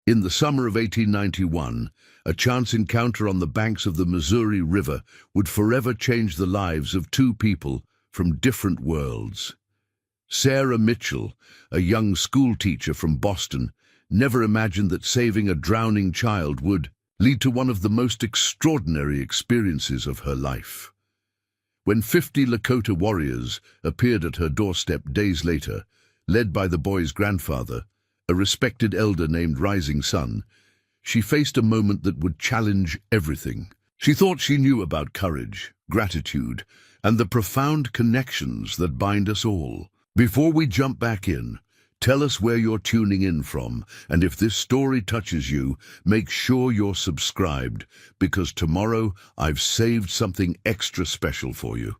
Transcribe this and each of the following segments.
In the summer of 1891, a chance encounter on the banks of the Missouri River would forever change the lives of two people from different worlds. Sarah Mitchell, a young schoolteacher from Boston, never imagined that saving a drowning child would lead to one of the most extraordinary experiences of her life. When 50 Lakota warriors appeared at her doorstep days later, led by the boy's grandfather, a respected elder named Rising Sun, she faced a moment that would challenge everything. She thought she knew about courage, gratitude, and the profound connections that bind us all. Before we jump back in, tell us where you're tuning in from, and if this story touches you, make sure you're subscribed, because tomorrow I've saved something extra special for you.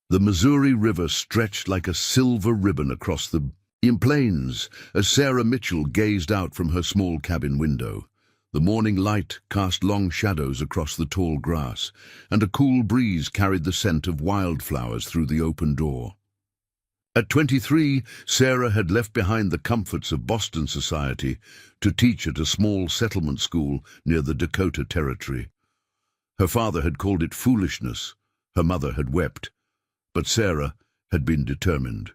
The Missouri River stretched like a silver ribbon across the plains as Sarah Mitchell gazed out from her small cabin window. The morning light cast long shadows across the tall grass, and a cool breeze carried the scent of wildflowers through the open door. At 23, Sarah had left behind the comforts of Boston society to teach at a small settlement school near the Dakota Territory. Her father had called it foolishness, her mother had wept, but Sarah had been determined.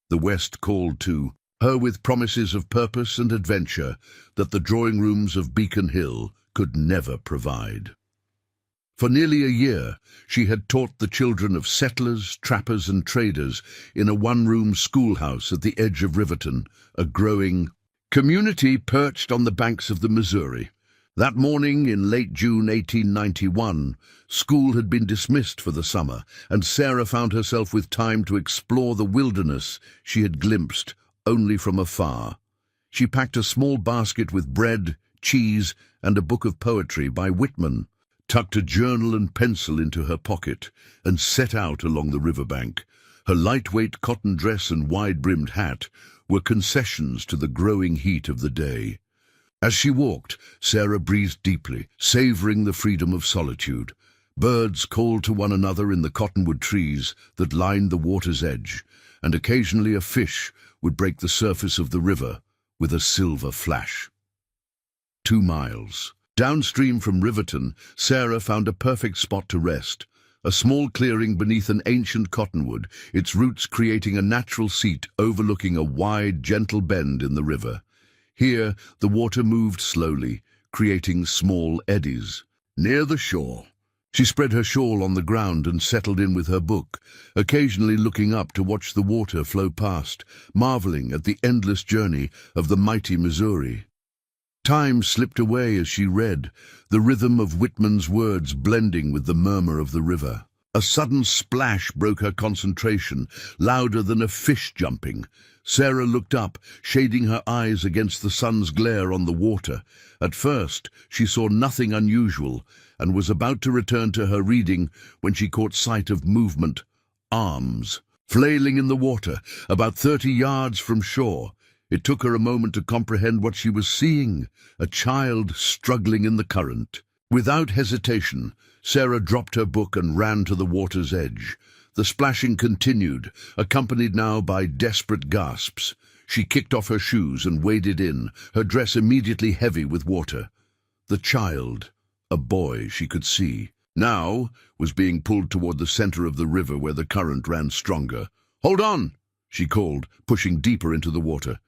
The West called to her with promises of purpose and adventure that the drawing rooms of Beacon Hill could never provide. For nearly a year, she had taught the children of settlers, trappers, and traders in a one-room schoolhouse at the edge of Riverton, a growing community perched on the banks of the Missouri. That morning in late June 1891, school had been dismissed for the summer, and Sarah found herself with time to explore the wilderness she had glimpsed only from afar. She packed a small basket with bread, cheese, and a book of poetry by Whitman, tucked a journal and pencil into her pocket, and set out along the riverbank. Her lightweight cotton dress and wide-brimmed hat were concessions to the growing heat of the day. As she walked, Sarah breathed deeply, savoring the freedom of solitude. Birds called to one another in the cottonwood trees that lined the water's edge, and occasionally a fish would break the surface of the river with a silver flash. 2 miles. Downstream from Riverton, Sarah found a perfect spot to rest, a small clearing beneath an ancient cottonwood, its roots creating a natural seat overlooking a wide, gentle bend in the river. Here, the water moved slowly, creating small eddies. Near the shore, she spread her shawl on the ground and settled in with her book, occasionally looking up to watch the water flow past, marveling at the endless journey of the mighty Missouri. Time slipped away as she read, the rhythm of Whitman's words blending with the murmur of the river. A sudden splash broke her concentration, louder than a fish jumping. Sarah looked up, shading her eyes against the sun's glare on the water. At first, she saw nothing unusual, and was about to return to her reading when she caught sight of movement. Arms, flailing in the water, about 30 yards from shore. It took her a moment to comprehend what she was seeing, a child struggling in the current. Without hesitation, Sarah dropped her book and ran to the water's edge. The splashing continued, accompanied now by desperate gasps. She kicked off her shoes and waded in, her dress immediately heavy with water. The child, a boy she could see, now was being pulled toward the center of the river where the current ran stronger. "Hold on!" she called, pushing deeper into the water.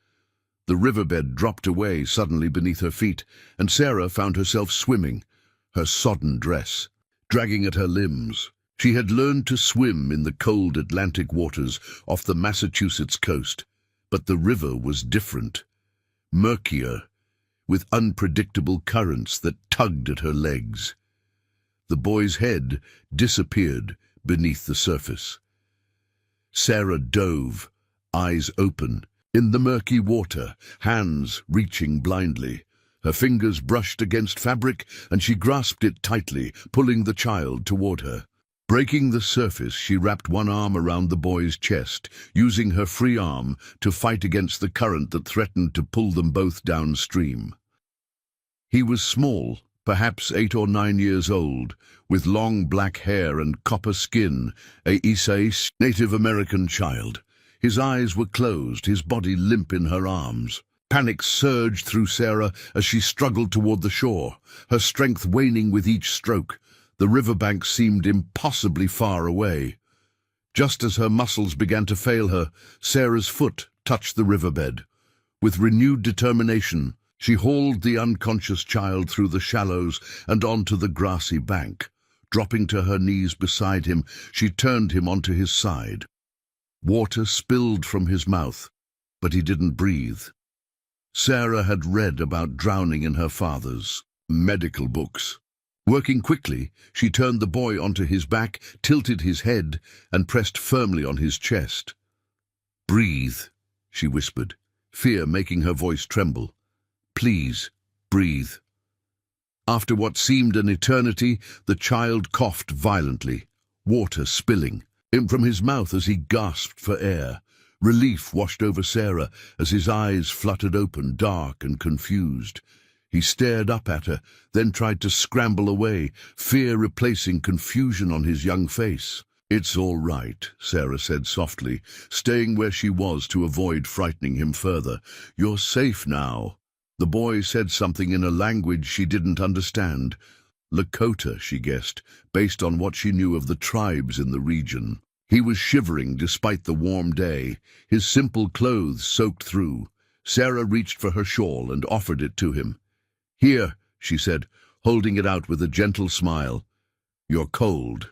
The riverbed dropped away suddenly beneath her feet, and Sarah found herself swimming, her sodden dress dragging at her limbs. She had learned to swim in the cold Atlantic waters off the Massachusetts coast, but the river was different, murkier, with unpredictable currents that tugged at her legs. The boy's head disappeared beneath the surface. Sarah dove, eyes open, in the murky water, hands reaching blindly. Her fingers brushed against fabric, and she grasped it tightly, pulling the child toward her. Breaking the surface, she wrapped one arm around the boy's chest, using her free arm to fight against the current that threatened to pull them both downstream. He was small, perhaps 8 or 9 years old, with long black hair and copper skin, a Isais Native American child. His eyes were closed, his body limp in her arms. Panic surged through Sarah as she struggled toward the shore, her strength waning with each stroke. The riverbank seemed impossibly far away. Just as her muscles began to fail her, Sarah's foot touched the riverbed. With renewed determination, she hauled the unconscious child through the shallows and onto the grassy bank. Dropping to her knees beside him, she turned him onto his side. Water spilled from his mouth, but he didn't breathe. Sarah had read about drowning in her father's medical books. Working quickly, she turned the boy onto his back, tilted his head, and pressed firmly on his chest. "Breathe," she whispered, fear making her voice tremble. "Please, breathe." After what seemed an eternity, the child coughed violently, water spilling from his mouth as he gasped for air. Relief washed over Sarah as his eyes fluttered open, dark and confused. He stared up at her, then tried to scramble away, fear replacing confusion on his young face. "It's all right," Sarah said softly, staying where she was to avoid frightening him further. "You're safe now." The boy said something in a language she didn't understand. Lakota, she guessed, based on what she knew of the tribes in the region. He was shivering despite the warm day, his simple clothes soaked through. Sarah reached for her shawl and offered it to him. "Here," she said, holding it out with a gentle smile. "You're cold."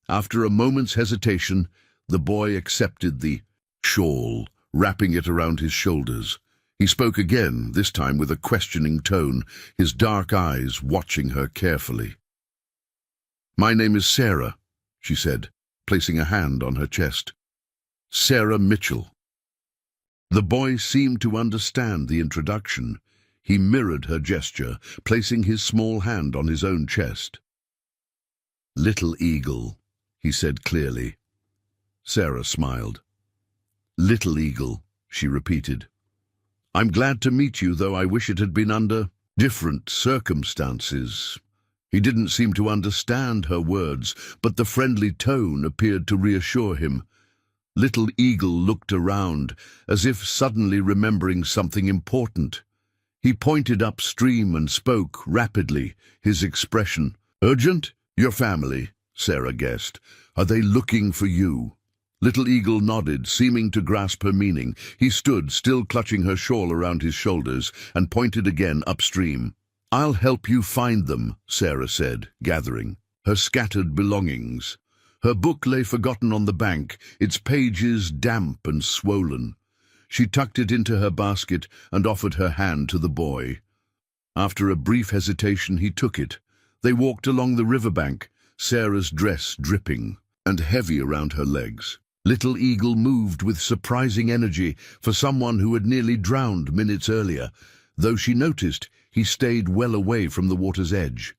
After a moment's hesitation, the boy accepted the shawl, wrapping it around his shoulders. He spoke again, this time with a questioning tone, his dark eyes watching her carefully. "My name is Sarah," she said, placing a hand on her chest. "Sarah Mitchell." The boy seemed to understand the introduction. He mirrored her gesture, placing his small hand on his own chest. "Little Eagle," he said clearly. Sarah smiled. "Little Eagle," she repeated. "I'm glad to meet you, though I wish it had been under different circumstances." He didn't seem to understand her words, but the friendly tone appeared to reassure him. Little Eagle looked around, as if suddenly remembering something important. He pointed upstream and spoke rapidly, his expression urgent. "Your family," Sarah guessed. "Are they looking for you?" Little Eagle nodded, seeming to grasp her meaning. He stood, still clutching her shawl around his shoulders, and pointed again upstream. "I'll help you find them," Sarah said, gathering her scattered belongings. Her book lay forgotten on the bank, its pages damp and swollen. She tucked it into her basket and offered her hand to the boy. After a brief hesitation, he took it. They walked along the riverbank, Sarah's dress dripping and heavy around her legs. Little Eagle moved with surprising energy for someone who had nearly drowned minutes earlier, though she noticed he stayed well away from the water's edge.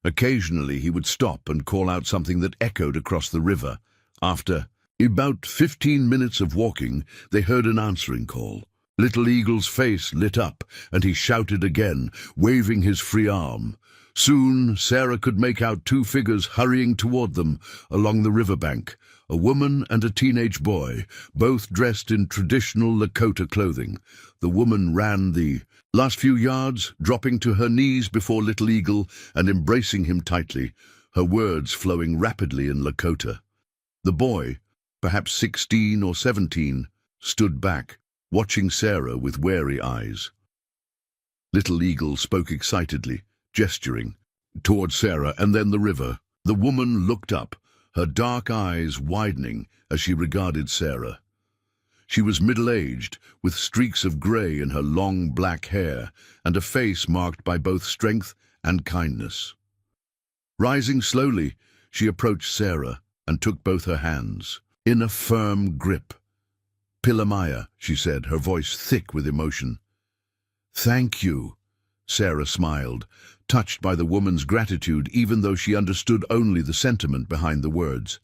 Occasionally he would stop and call out something that echoed across the river. After about 15 minutes of walking, they heard an answering call. Little Eagle's face lit up, and he shouted again, waving his free arm. Soon Sarah could make out two figures hurrying toward them along the riverbank, a woman and a teenage boy, both dressed in traditional Lakota clothing. The woman ran the last few yards, dropping to her knees before Little Eagle and embracing him tightly, her words flowing rapidly in Lakota. The boy, perhaps 16 or 17, stood back, watching Sarah with wary eyes. Little Eagle spoke excitedly, gesturing toward Sarah and then the river. The woman looked up, her dark eyes widening as she regarded Sarah. She was middle-aged, with streaks of grey in her long black hair and a face marked by both strength and kindness. Rising slowly, she approached Sarah and took both her hands in a firm grip. "Pilamaya," she said, her voice thick with emotion. "Thank you," Sarah smiled, touched by the woman's gratitude even though she understood only the sentiment behind the words.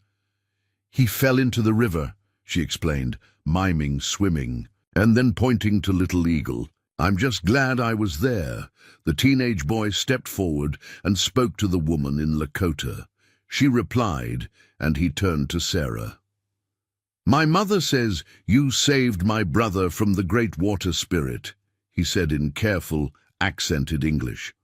"He fell into the river," she explained, miming swimming, and then pointing to Little Eagle. "I'm just glad I was there." The teenage boy stepped forward and spoke to the woman in Lakota. She replied, and he turned to Sarah. "My mother says you saved my brother from the great water spirit," he said in careful, accented English.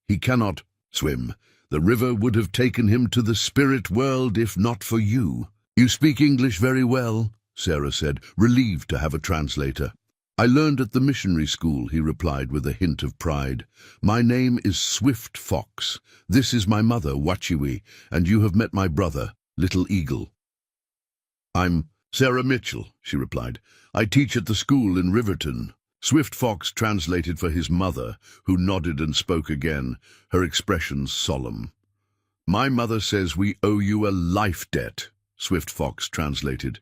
"He cannot swim. The river would have taken him to the spirit world if not for you." "You speak English very well," Sarah said, relieved to have a translator. "I learned at the missionary school," he replied with a hint of pride. "My name is Swift Fox. This is my mother, Wachiwi, and you have met my brother, Little Eagle." "I'm Sarah Mitchell," she replied. "I teach at the school in Riverton." Swift Fox translated for his mother, who nodded and spoke again, her expression solemn. "My mother says we owe you a life debt," Swift Fox translated.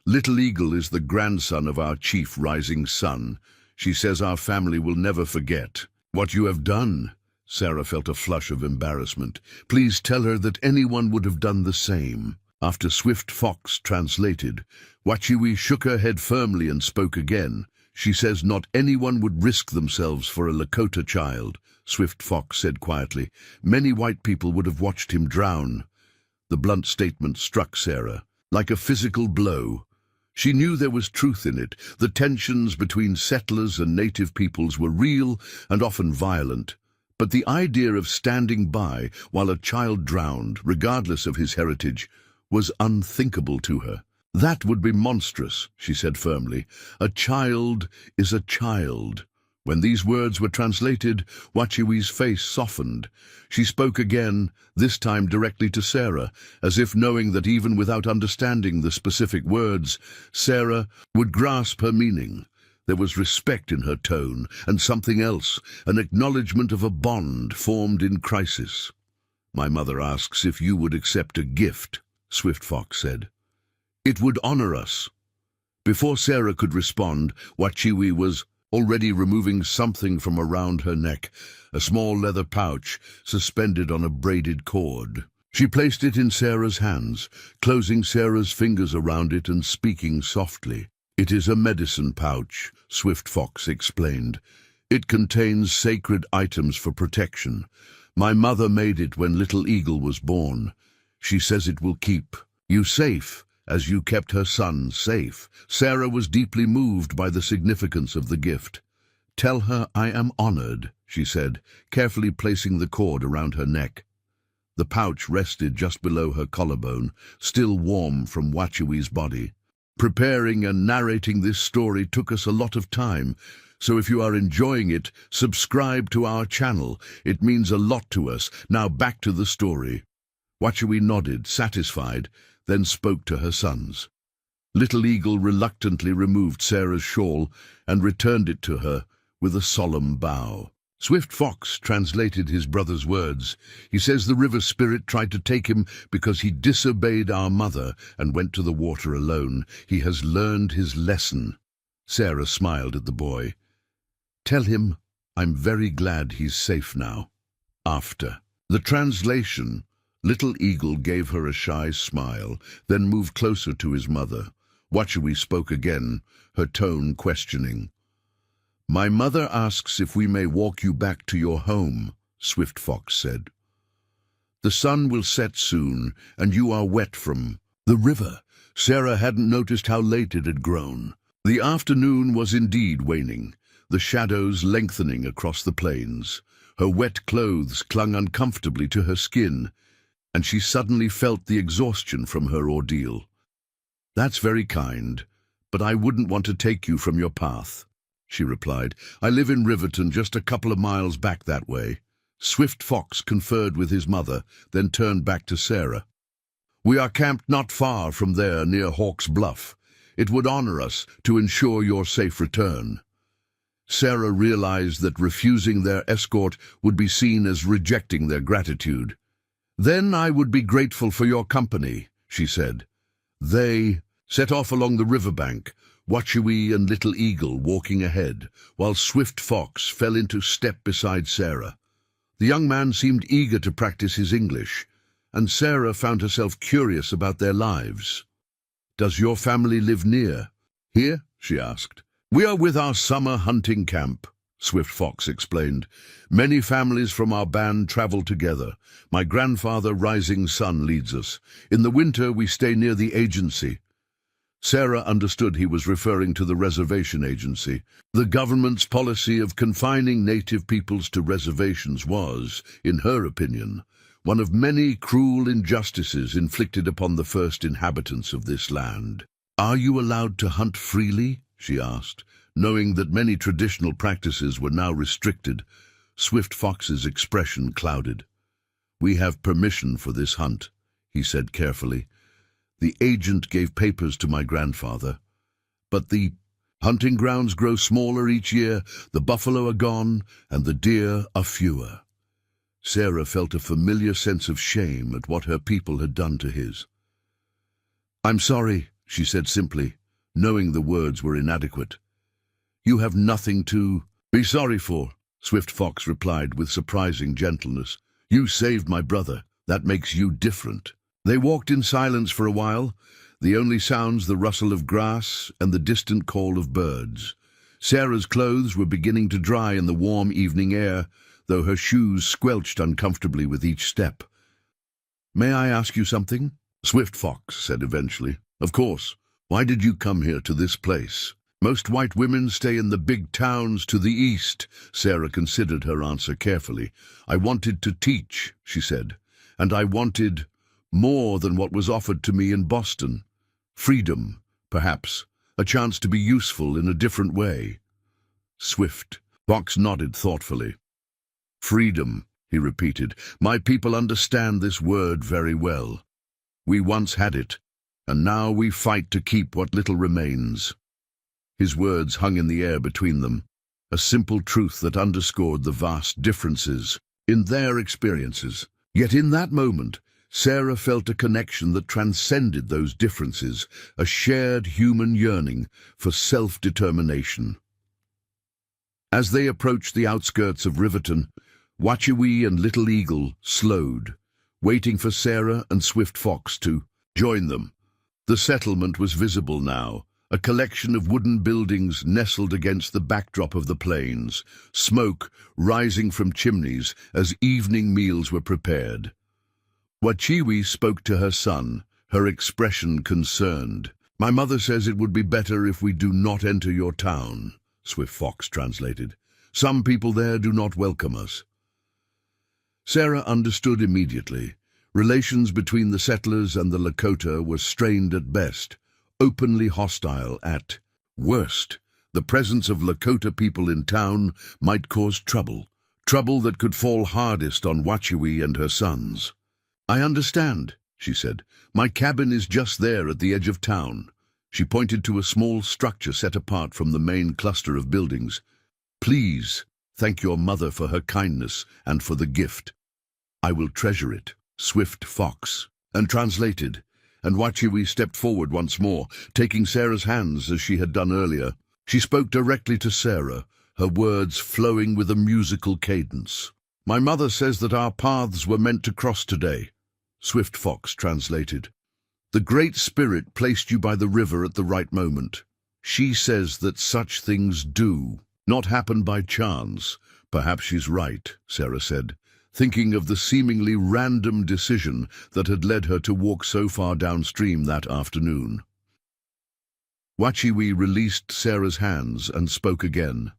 "Little Eagle is the grandson of our chief rising sun. She says our family will never forget what you have done." Sarah felt a flush of embarrassment. "Please tell her that anyone would have done the same." After Swift Fox translated, Wachiwi shook her head firmly and spoke again. "She says not anyone would risk themselves for a Lakota child," Swift Fox said quietly. "Many white people would have watched him drown." The blunt statement struck Sarah like a physical blow. She knew there was truth in it. The tensions between settlers and native peoples were real and often violent. But the idea of standing by while a child drowned, regardless of his heritage, was unthinkable to her. "That would be monstrous," she said firmly. "A child is a child." When these words were translated, Wachiwi's face softened. She spoke again, this time directly to Sarah, as if knowing that even without understanding the specific words, Sarah would grasp her meaning. There was respect in her tone, and something else, an acknowledgement of a bond formed in crisis. "My mother asks if you would accept a gift," Swift Fox said. "It would honor us." Before Sarah could respond, Wachiwi was already removing something from around her neck, a small leather pouch suspended on a braided cord. She placed it in Sarah's hands, closing Sarah's fingers around it and speaking softly. "It is a medicine pouch," Swift Fox explained. "It contains sacred items for protection. My mother made it when Little Eagle was born. She says it will keep you safe, as you kept her son safe." Sarah was deeply moved by the significance of the gift. "Tell her I am honored," she said, carefully placing the cord around her neck. The pouch rested just below her collarbone, still warm from Wachiwi's body. Preparing and narrating this story took us a lot of time, so if you are enjoying it, subscribe to our channel. It means a lot to us. Now back to the story. Wachiwi nodded, satisfied, then spoke to her sons. Little Eagle reluctantly removed Sarah's shawl and returned it to her with a solemn bow. Swift Fox translated his brother's words. "He says the river spirit tried to take him because he disobeyed our mother and went to the water alone. He has learned his lesson." Sarah smiled at the boy. "Tell him I'm very glad he's safe now." After the translation, Little Eagle gave her a shy smile, then moved closer to his mother. Wachiwi spoke again, her tone questioning. "My mother asks if we may walk you back to your home," Swift Fox said. "The sun will set soon, and you are wet from the river." Sarah hadn't noticed how late it had grown. The afternoon was indeed waning, the shadows lengthening across the plains. Her wet clothes clung uncomfortably to her skin, and she suddenly felt the exhaustion from her ordeal. "That's very kind, but I wouldn't want to take you from your path," she replied. "I live in Riverton, just a couple of miles back that way." Swift Fox conferred with his mother, then turned back to Sarah. "We are camped not far from there near Hawk's Bluff. It would honor us to ensure your safe return." Sarah realized that refusing their escort would be seen as rejecting their gratitude. "Then I would be grateful for your company," she said. They set off along the riverbank, Wachiwi and Little Eagle walking ahead, while Swift Fox fell into step beside Sarah. The young man seemed eager to practice his English, and Sarah found herself curious about their lives. "Does your family live near here?" she asked. "We are with our summer hunting camp," Swift Fox explained. "Many families from our band travel together. My grandfather, Rising Sun, leads us. In the winter, we stay near the agency. Sarah understood he was referring to the reservation agency. The government's policy of confining native peoples to reservations was, in her opinion, one of many cruel injustices inflicted upon the first inhabitants of this land. "Are you allowed to hunt freely?" she asked, knowing that many traditional practices were now restricted. Swift Fox's expression clouded. "We have permission for this hunt," he said carefully. "The agent gave papers to my grandfather. But the hunting grounds grow smaller each year, the buffalo are gone, and the deer are fewer." Sarah felt a familiar sense of shame at what her people had done to his. "I'm sorry," she said simply, knowing the words were inadequate. "You have nothing to be sorry for," Swift Fox replied with surprising gentleness. "You saved my brother. That makes you different." They walked in silence for a while, the only sounds the rustle of grass and the distant call of birds. Sarah's clothes were beginning to dry in the warm evening air, though her shoes squelched uncomfortably with each step. "May I ask you something?" Swift Fox said eventually. "Of course. Why did you come here to this place?" "Most white women stay in the big towns to the east." Sarah considered her answer carefully. "I wanted to teach," she said, "and I wanted more than what was offered to me in Boston. Freedom, perhaps, a chance to be useful in a different way." Swift Fox nodded thoughtfully. "Freedom," he repeated. "My people understand this word very well. We once had it, and now we fight to keep what little remains." His words hung in the air between them, a simple truth that underscored the vast differences in their experiences. Yet in that moment, Sarah felt a connection that transcended those differences, a shared human yearning for self-determination. As they approached the outskirts of Riverton, Wachiwe and Little Eagle slowed, waiting for Sarah and Swift Fox to join them. The settlement was visible now, a collection of wooden buildings nestled against the backdrop of the plains, smoke rising from chimneys as evening meals were prepared. Wachiwe spoke to her son, her expression concerned. "My mother says it would be better if we do not enter your town," Swift Fox translated. "Some people there do not welcome us." Sarah understood immediately. Relations between the settlers and the Lakota were strained at best, openly hostile at worst. The presence of Lakota people in town might cause trouble that could fall hardest on Wachiwe and her sons. "I understand," she said. "My cabin is just there at the edge of town." She pointed to a small structure set apart from the main cluster of buildings. "Please thank your mother for her kindness and for the gift. I will treasure it." Swift Fox and translated, and Wachiwe stepped forward once more, taking Sarah's hands as she had done earlier. She spoke directly to Sarah, her words flowing with a musical cadence. "My mother says that our paths were meant to cross today," Swift Fox translated. "The Great Spirit placed you by the river at the right moment. She says that such things do not happen by chance." "Perhaps she's right," Sarah said, thinking of the seemingly random decision that had led her to walk so far downstream that afternoon. Wachiwe released Sarah's hands and spoke again,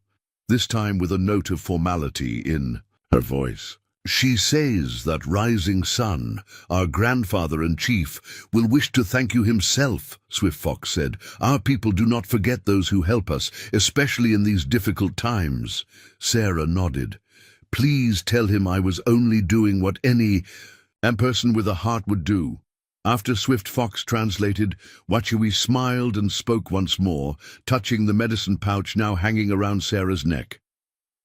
this time with a note of formality in her voice. "She says that Rising Sun, our grandfather and chief, will wish to thank you himself," Swift Fox said. "Our people do not forget those who help us, especially in these difficult times." Sarah nodded. "Please tell him I was only doing what any person with a heart would do." After Swift Fox translated, Wachiwe smiled and spoke once more, touching the medicine pouch now hanging around Sarah's neck.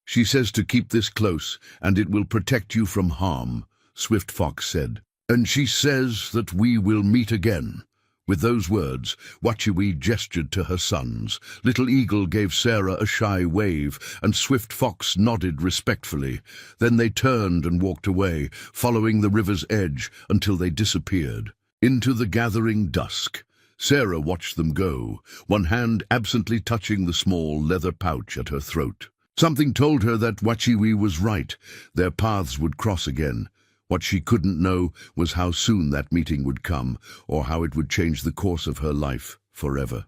"She says to keep this close, and it will protect you from harm," Swift Fox said. "And she says that we will meet again." With those words, Wachiwe gestured to her sons. Little Eagle gave Sarah a shy wave, and Swift Fox nodded respectfully. Then they turned and walked away, following the river's edge until they disappeared into the gathering dusk. Sarah watched them go, one hand absently touching the small leather pouch at her throat. Something told her that Wachiwe was right. Their paths would cross again. What she couldn't know was how soon that meeting would come, or how it would change the course of her life. forever.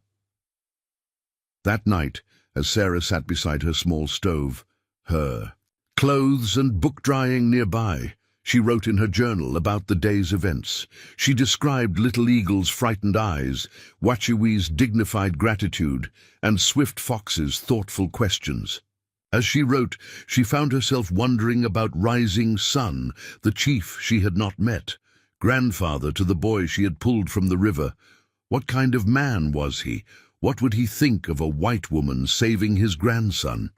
That night, as Sarah sat beside her small stove, her clothes and book drying nearby, she wrote in her journal about the day's events. She described Little Eagle's frightened eyes, Wachiwee's dignified gratitude, and Swift Fox's thoughtful questions. As she wrote, she found herself wondering about Rising Sun, the chief she had not met, grandfather to the boy she had pulled from the river. What kind of man was he? What would he think of a white woman saving his grandson?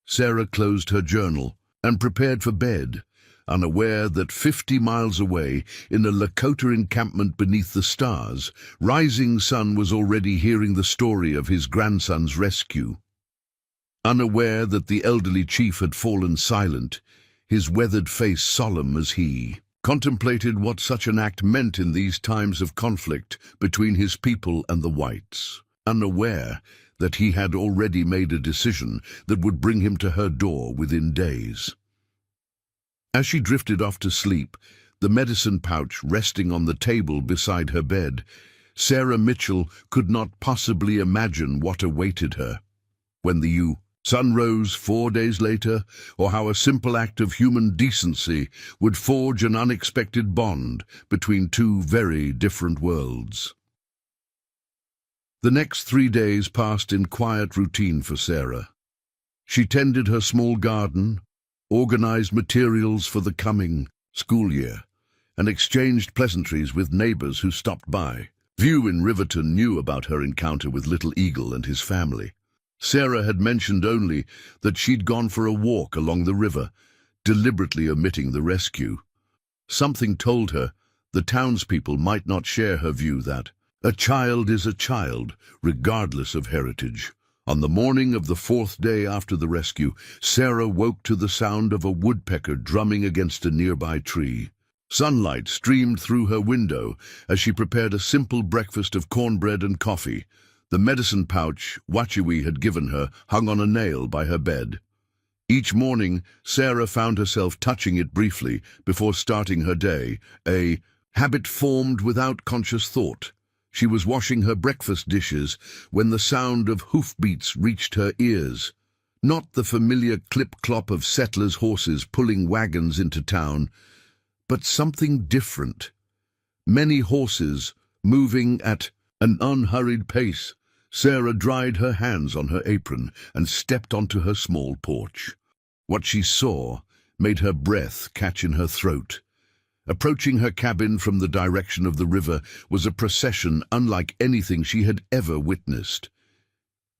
Sarah closed her journal and prepared for bed, unaware that 50 miles away, in a Lakota encampment beneath the stars, Rising Sun was already hearing the story of his grandson's rescue. Unaware that the elderly chief had fallen silent, his weathered face solemn as he contemplated what such an act meant in these times of conflict between his people and the whites, unaware that he had already made a decision that would bring him to her door within days. As she drifted off to sleep, the medicine pouch resting on the table beside her bed, Sarah Mitchell could not possibly imagine what awaited her when the sun rose 4 days later, or how a simple act of human decency would forge an unexpected bond between two very different worlds. The next 3 days passed in quiet routine for Sarah. She tended her small garden, organized materials for the coming school year, and exchanged pleasantries with neighbors who stopped by. Few in Riverton knew about her encounter with Little Eagle and his family. Sarah had mentioned only that she'd gone for a walk along the river, deliberately omitting the rescue. Something told her the townspeople might not share her view that a child is a child, regardless of heritage. On the morning of the 4th day after the rescue, Sarah woke to the sound of a woodpecker drumming against a nearby tree. Sunlight streamed through her window as she prepared a simple breakfast of cornbread and coffee. The medicine pouch Wachiwee had given her hung on a nail by her bed. Each morning, Sarah found herself touching it briefly before starting her day, a habit formed without conscious thought. She was washing her breakfast dishes when the sound of hoofbeats reached her ears. Not the familiar clip-clop of settlers' horses pulling wagons into town, but something different. Many horses moving at an unhurried pace. Sarah dried her hands on her apron and stepped onto her small porch. What she saw made her breath catch in her throat. Approaching her cabin from the direction of the river was a procession unlike anything she had ever witnessed.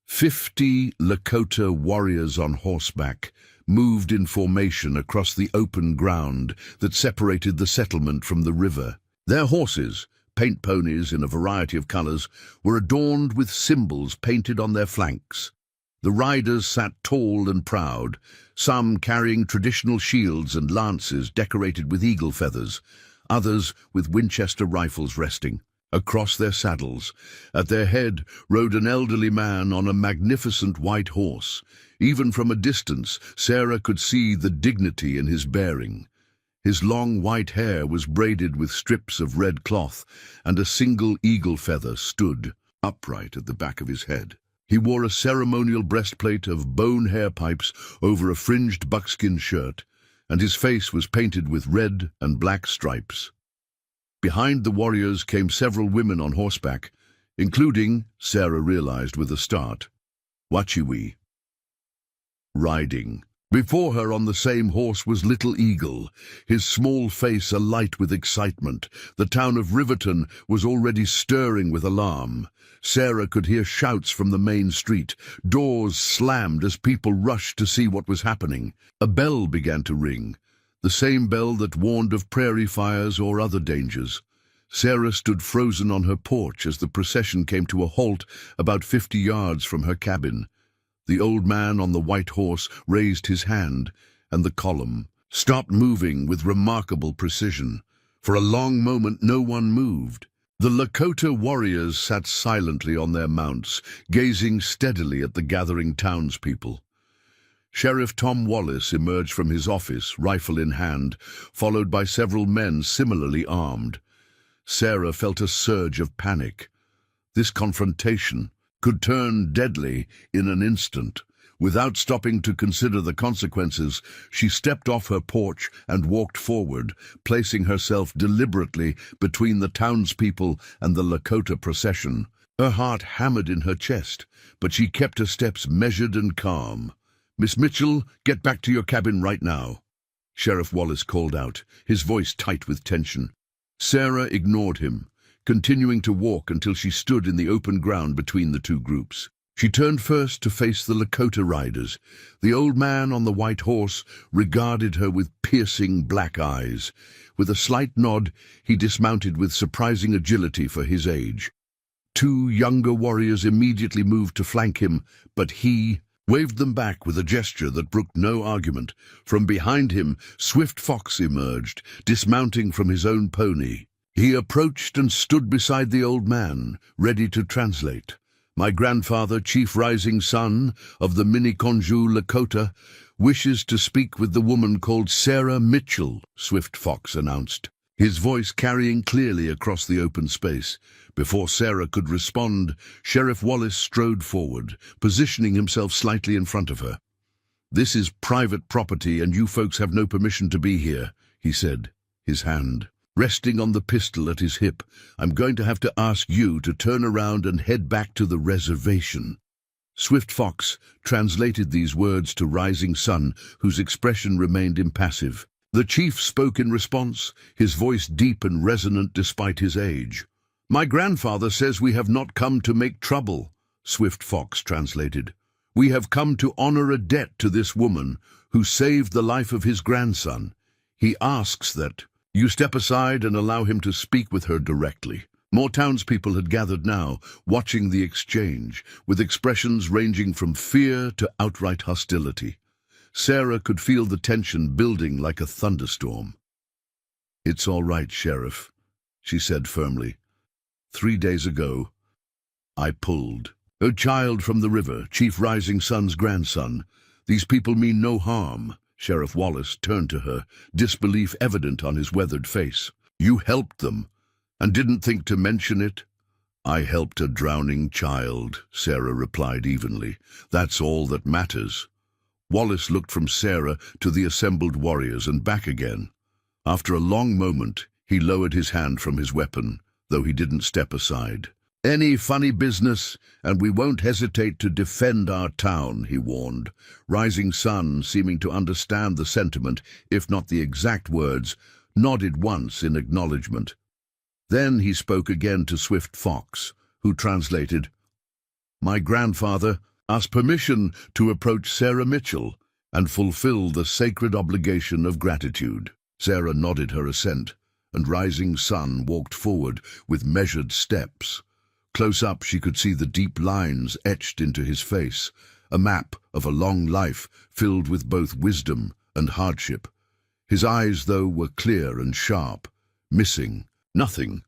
50 Lakota warriors on horseback moved in formation across the open ground that separated the settlement from the river. Their horses, paint ponies in a variety of colors, were adorned with symbols painted on their flanks. The riders sat tall and proud, some carrying traditional shields and lances decorated with eagle feathers, others with Winchester rifles resting across their saddles. At their head rode an elderly man on a magnificent white horse. Even from a distance, Sarah could see the dignity in his bearing. His long white hair was braided with strips of red cloth, and a single eagle feather stood upright at the back of his head. He wore a ceremonial breastplate of bone hair pipes over a fringed buckskin shirt, and his face was painted with red and black stripes. Behind the warriors came several women on horseback, including, Sarah realized with a start, Wachiwee. Riding. Before her on the same horse was Little Eagle, his small face alight with excitement. The town of Riverton was already stirring with alarm. Sarah could hear shouts from the main street. Doors slammed as people rushed to see what was happening. A bell began to ring, the same bell that warned of prairie fires or other dangers. Sarah stood frozen on her porch as the procession came to a halt about 50 yards from her cabin. The old man on the white horse raised his hand, and the column stopped moving with remarkable precision. For a long moment no one moved. The Lakota warriors sat silently on their mounts, gazing steadily at the gathering townspeople. Sheriff Tom Wallace emerged from his office, rifle in hand, followed by several men similarly armed. Sarah felt a surge of panic. This confrontation could turn deadly in an instant. Without stopping to consider the consequences, she stepped off her porch and walked forward, placing herself deliberately between the townspeople and the Lakota procession. Her heart hammered in her chest, but she kept her steps measured and calm. "Miss Mitchell, get back to your cabin right now," Sheriff Wallace called out, his voice tight with tension. Sarah ignored him, continuing to walk until she stood in the open ground between the two groups. She turned first to face the Lakota riders. The old man on the white horse regarded her with piercing black eyes. With a slight nod, he dismounted with surprising agility for his age. Two younger warriors immediately moved to flank him, but he waved them back with a gesture that brooked no argument. From behind him, Swift Fox emerged, dismounting from his own pony. He approached and stood beside the old man, ready to translate. "My grandfather, Chief Rising Sun of the Miniconjou Lakota, wishes to speak with the woman called Sarah Mitchell," Swift Fox announced, his voice carrying clearly across the open space. Before Sarah could respond, Sheriff Wallace strode forward, positioning himself slightly in front of her. "This is private property and you folks have no permission to be here," he said, his hand resting on the pistol at his hip. "I'm going to have to ask you to turn around and head back to the reservation." Swift Fox translated these words to Rising Sun, whose expression remained impassive. The chief spoke in response, his voice deep and resonant despite his age. "My grandfather says we have not come to make trouble," Swift Fox translated. "We have come to honor a debt to this woman who saved the life of his grandson. He asks that you step aside and allow him to speak with her directly." More townspeople had gathered now, watching the exchange, with expressions ranging from fear to outright hostility. Sarah could feel the tension building like a thunderstorm. "It's all right, Sheriff," she said firmly. 3 days ago, I pulled a child from the river, Chief Rising Sun's grandson. These people mean no harm." Sheriff Wallace turned to her, disbelief evident on his weathered face. "You helped them, and didn't think to mention it?" "I helped a drowning child," Sarah replied evenly. "That's all that matters." Wallace looked from Sarah to the assembled warriors and back again. After a long moment, he lowered his hand from his weapon, though he didn't step aside. "Any funny business, and we won't hesitate to defend our town," he warned. Rising Sun, seeming to understand the sentiment, if not the exact words, nodded once in acknowledgement. Then he spoke again to Swift Fox, who translated, "My grandfather asked permission to approach Sarah Mitchell and fulfill the sacred obligation of gratitude." Sarah nodded her assent, and Rising Sun walked forward with measured steps. Close up, she could see the deep lines etched into his face, a map of a long life filled with both wisdom and hardship. His eyes, though, were clear and sharp, missing nothing.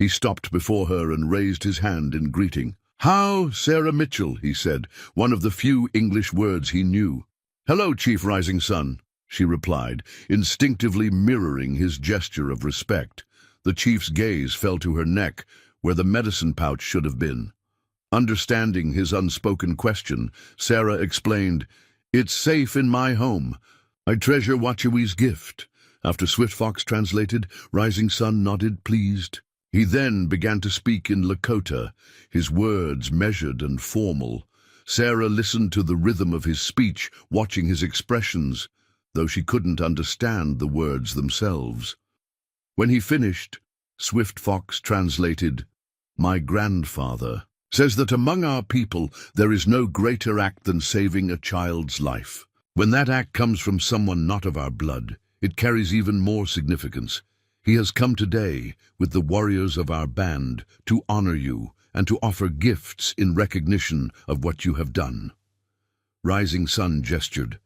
He stopped before her and raised his hand in greeting. "How, Sarah Mitchell," he said, one of the few English words he knew. "Hello, Chief Rising Sun," she replied, instinctively mirroring his gesture of respect. The chief's gaze fell to her neck, where the medicine pouch should have been. Understanding his unspoken question, Sarah explained, "It's safe in my home. I treasure Wachewee's gift." After Swift Fox translated, Rising Sun nodded, pleased. He then began to speak in Lakota, his words measured and formal. Sarah listened to the rhythm of his speech, watching his expressions, though she couldn't understand the words themselves. When he finished, Swift Fox translated, "My grandfather says that among our people there is no greater act than saving a child's life. When that act comes from someone not of our blood, it carries even more significance. He has come today with the warriors of our band to honor you and to offer gifts in recognition of what you have done." Rising Sun gestured,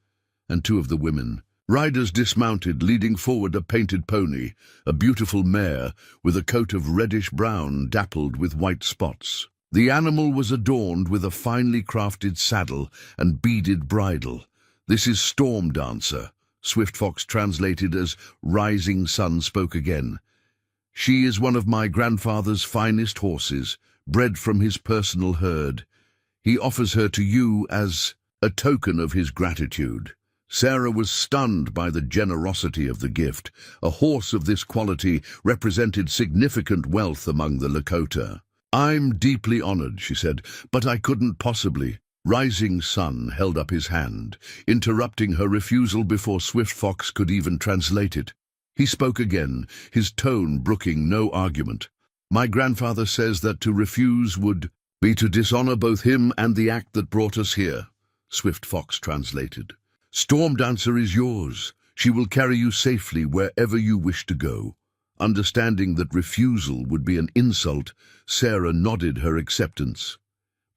and two of the women riders dismounted, leading forward a painted pony, a beautiful mare with a coat of reddish-brown dappled with white spots. The animal was adorned with a finely crafted saddle and beaded bridle. "This is Storm Dancer," Swift Fox translated as Rising Sun spoke again. "She is one of my grandfather's finest horses, bred from his personal herd. He offers her to you as a token of his gratitude." Sarah was stunned by the generosity of the gift. A horse of this quality represented significant wealth among the Lakota. "I'm deeply honored," she said, "but I couldn't possibly." Rising Sun held up his hand, interrupting her refusal before Swift Fox could even translate it. He spoke again, his tone brooking no argument. "My grandfather says that to refuse would be to dishonor both him and the act that brought us here," Swift Fox translated. "Storm Dancer is yours. She will carry you safely wherever you wish to go." Understanding that refusal would be an insult, Sarah nodded her acceptance.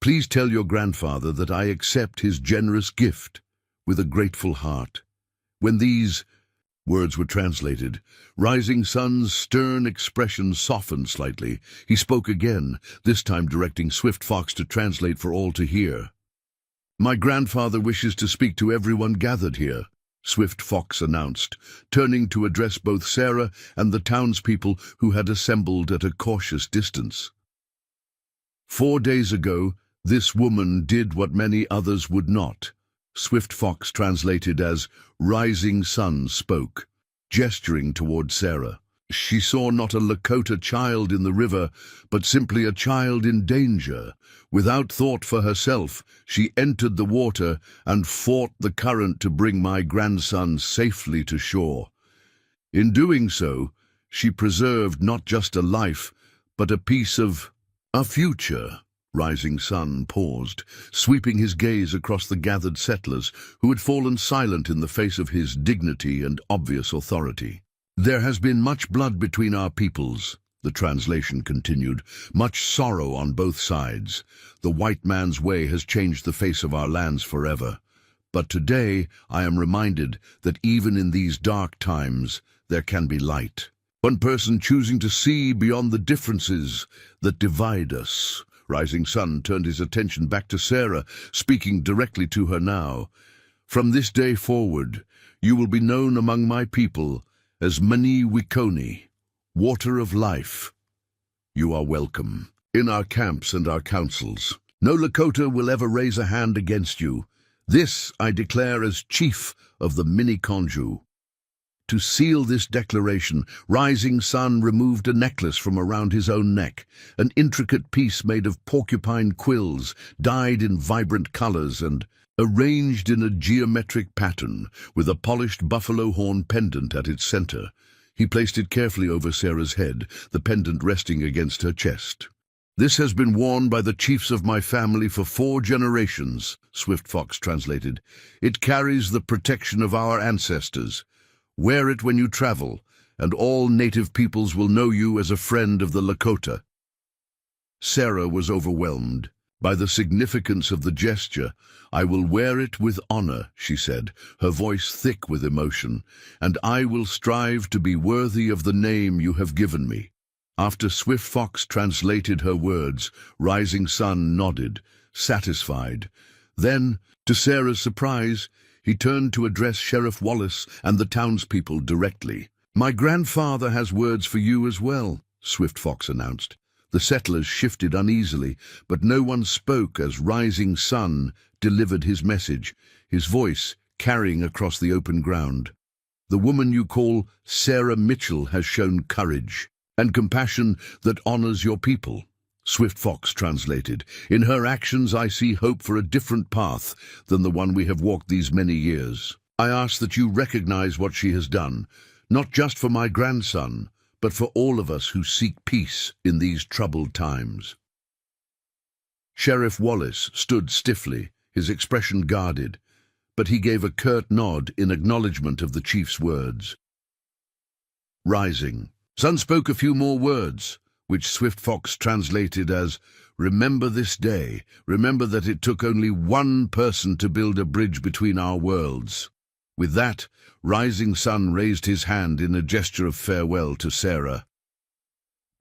"Please tell your grandfather that I accept his generous gift with a grateful heart." When these words were translated, Rising Sun's stern expression softened slightly. He spoke again, this time directing Swift Fox to translate for all to hear. "My grandfather wishes to speak to everyone gathered here," Swift Fox announced, turning to address both Sarah and the townspeople who had assembled at a cautious distance. "4 days ago, this woman did what many others would not," Swift Fox translated as Rising Sun spoke, gesturing toward Sarah. "She saw not a Lakota child in the river, but simply a child in danger. Without thought for herself, she entered the water and fought the current to bring my grandson safely to shore. In doing so, she preserved not just a life, but a piece of a future." Rising Sun paused, sweeping his gaze across the gathered settlers who had fallen silent in the face of his dignity and obvious authority. "There has been much blood between our peoples," the translation continued, "much sorrow on both sides. The white man's way has changed the face of our lands forever. But today I am reminded that even in these dark times there can be light. One person choosing to see beyond the differences that divide us." Rising Sun turned his attention back to Sarah, speaking directly to her now. "From this day forward, you will be known among my people as Mani Wikoni, Water of Life. You are welcome in our camps and our councils. No Lakota will ever raise a hand against you. This I declare as chief of the Miniconjou." To seal this declaration, Rising Sun removed a necklace from around his own neck, an intricate piece made of porcupine quills, dyed in vibrant colors and arranged in a geometric pattern, with a polished buffalo horn pendant at its center. He placed it carefully over Sarah's head, the pendant resting against her chest. "This has been worn by the chiefs of my family for 4 generations, Swift Fox translated. "It carries the protection of our ancestors. Wear it when you travel, and all native peoples will know you as a friend of the Lakota." Sarah was overwhelmed by the significance of the gesture. "I will wear it with honor," she said, her voice thick with emotion, "and I will strive to be worthy of the name you have given me." After Swift Fox translated her words, Rising Sun nodded, satisfied. Then, to Sarah's surprise, he turned to address Sheriff Wallace and the townspeople directly. "My grandfather has words for you as well," Swift Fox announced. The settlers shifted uneasily, but no one spoke as Rising Sun delivered his message, his voice carrying across the open ground. "The woman you call Sarah Mitchell has shown courage and compassion that honors your people," Swift Fox translated. "In her actions I see hope for a different path than the one we have walked these many years. I ask that you recognize what she has done, not just for my grandson, but for all of us who seek peace in these troubled times." Sheriff Wallace stood stiffly, his expression guarded, but he gave a curt nod in acknowledgement of the chief's words. Rising Sun spoke a few more words, which Swift Fox translated as, "Remember this day, remember that it took only one person to build a bridge between our worlds." With that, Rising Sun raised his hand in a gesture of farewell to Sarah.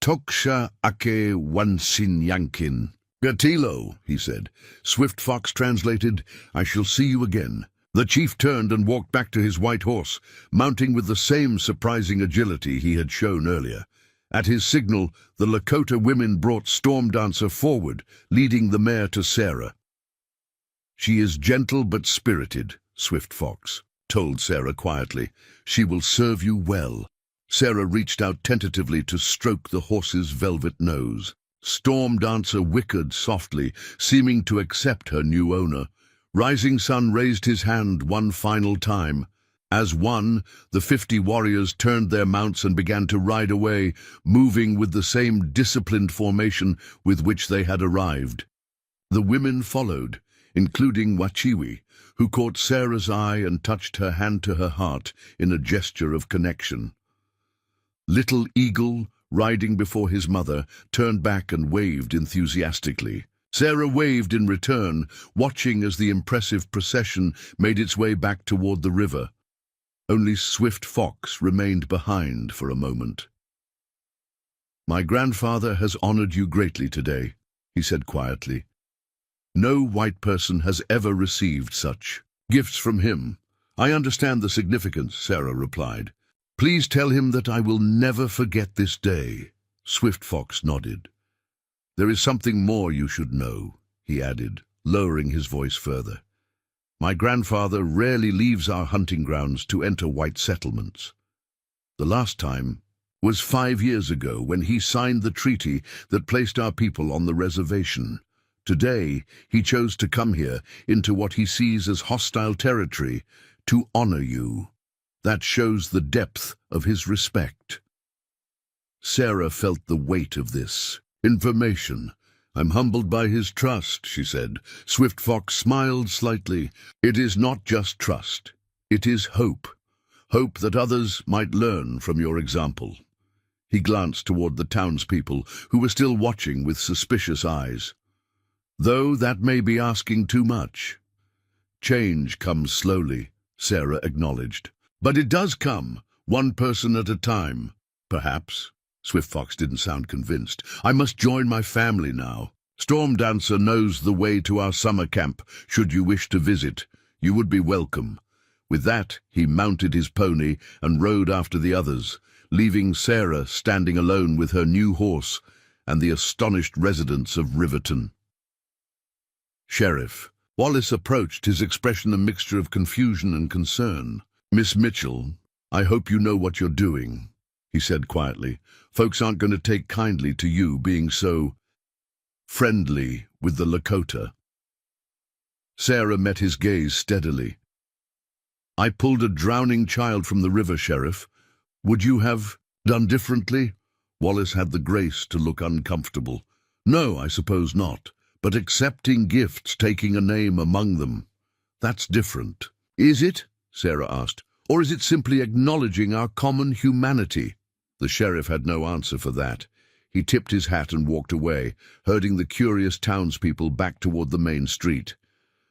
"Toksha ake wansin yankin. Gatilo," he said. Swift Fox translated, "I shall see you again." The chief turned and walked back to his white horse, mounting with the same surprising agility he had shown earlier. At his signal, the Lakota women brought Storm Dancer forward, leading the mare to Sarah. "She is gentle but spirited," Swift Fox told Sarah quietly. "She will serve you well." Sarah reached out tentatively to stroke the horse's velvet nose. Storm Dancer whickered softly, seeming to accept her new owner. Rising Sun raised his hand one final time. As one, the 50 warriors turned their mounts and began to ride away, moving with the same disciplined formation with which they had arrived. The women followed, including Wachiwi, who caught Sarah's eye and touched her hand to her heart in a gesture of connection. Little Eagle, riding before his mother, turned back and waved enthusiastically. Sarah waved in return, watching as the impressive procession made its way back toward the river. Only Swift Fox remained behind for a moment. "My grandfather has honored you greatly today," he said quietly. "No white person has ever received such gifts from him." "I understand the significance," Sarah replied. "Please tell him that I will never forget this day." Swift Fox nodded. "There is something more you should know," he added, lowering his voice further. "My grandfather rarely leaves our hunting grounds to enter white settlements. The last time was 5 years ago when he signed the treaty that placed our people on the reservation. Today, he chose to come here into what he sees as hostile territory to honor you. That shows the depth of his respect." Sarah felt the weight of this information. "I'm humbled by his trust," she said. Swift Fox smiled slightly. "It is not just trust. It is hope. Hope that others might learn from your example." He glanced toward the townspeople, who were still watching with suspicious eyes. "Though that may be asking too much." "Change comes slowly," Sarah acknowledged. "But it does come, one person at a time." "Perhaps." Swift Fox didn't sound convinced. "I must join my family now. Storm Dancer knows the way to our summer camp. Should you wish to visit, you would be welcome." With that, he mounted his pony and rode after the others, leaving Sarah standing alone with her new horse and the astonished residents of Riverton. "Sheriff." Wallace approached, his expression a mixture of confusion and concern. "Miss Mitchell, I hope you know what you're doing," he said quietly. "Folks aren't going to take kindly to you being so friendly with the Lakota." Sarah met his gaze steadily. "I pulled a drowning child from the river, Sheriff. Would you have done differently?" Wallace had the grace to look uncomfortable. "No, I suppose not. But accepting gifts, taking a name among them, that's different." "Is it?" Sarah asked. "Or is it simply acknowledging our common humanity?" The sheriff had no answer for that. He tipped his hat and walked away, herding the curious townspeople back toward the main street.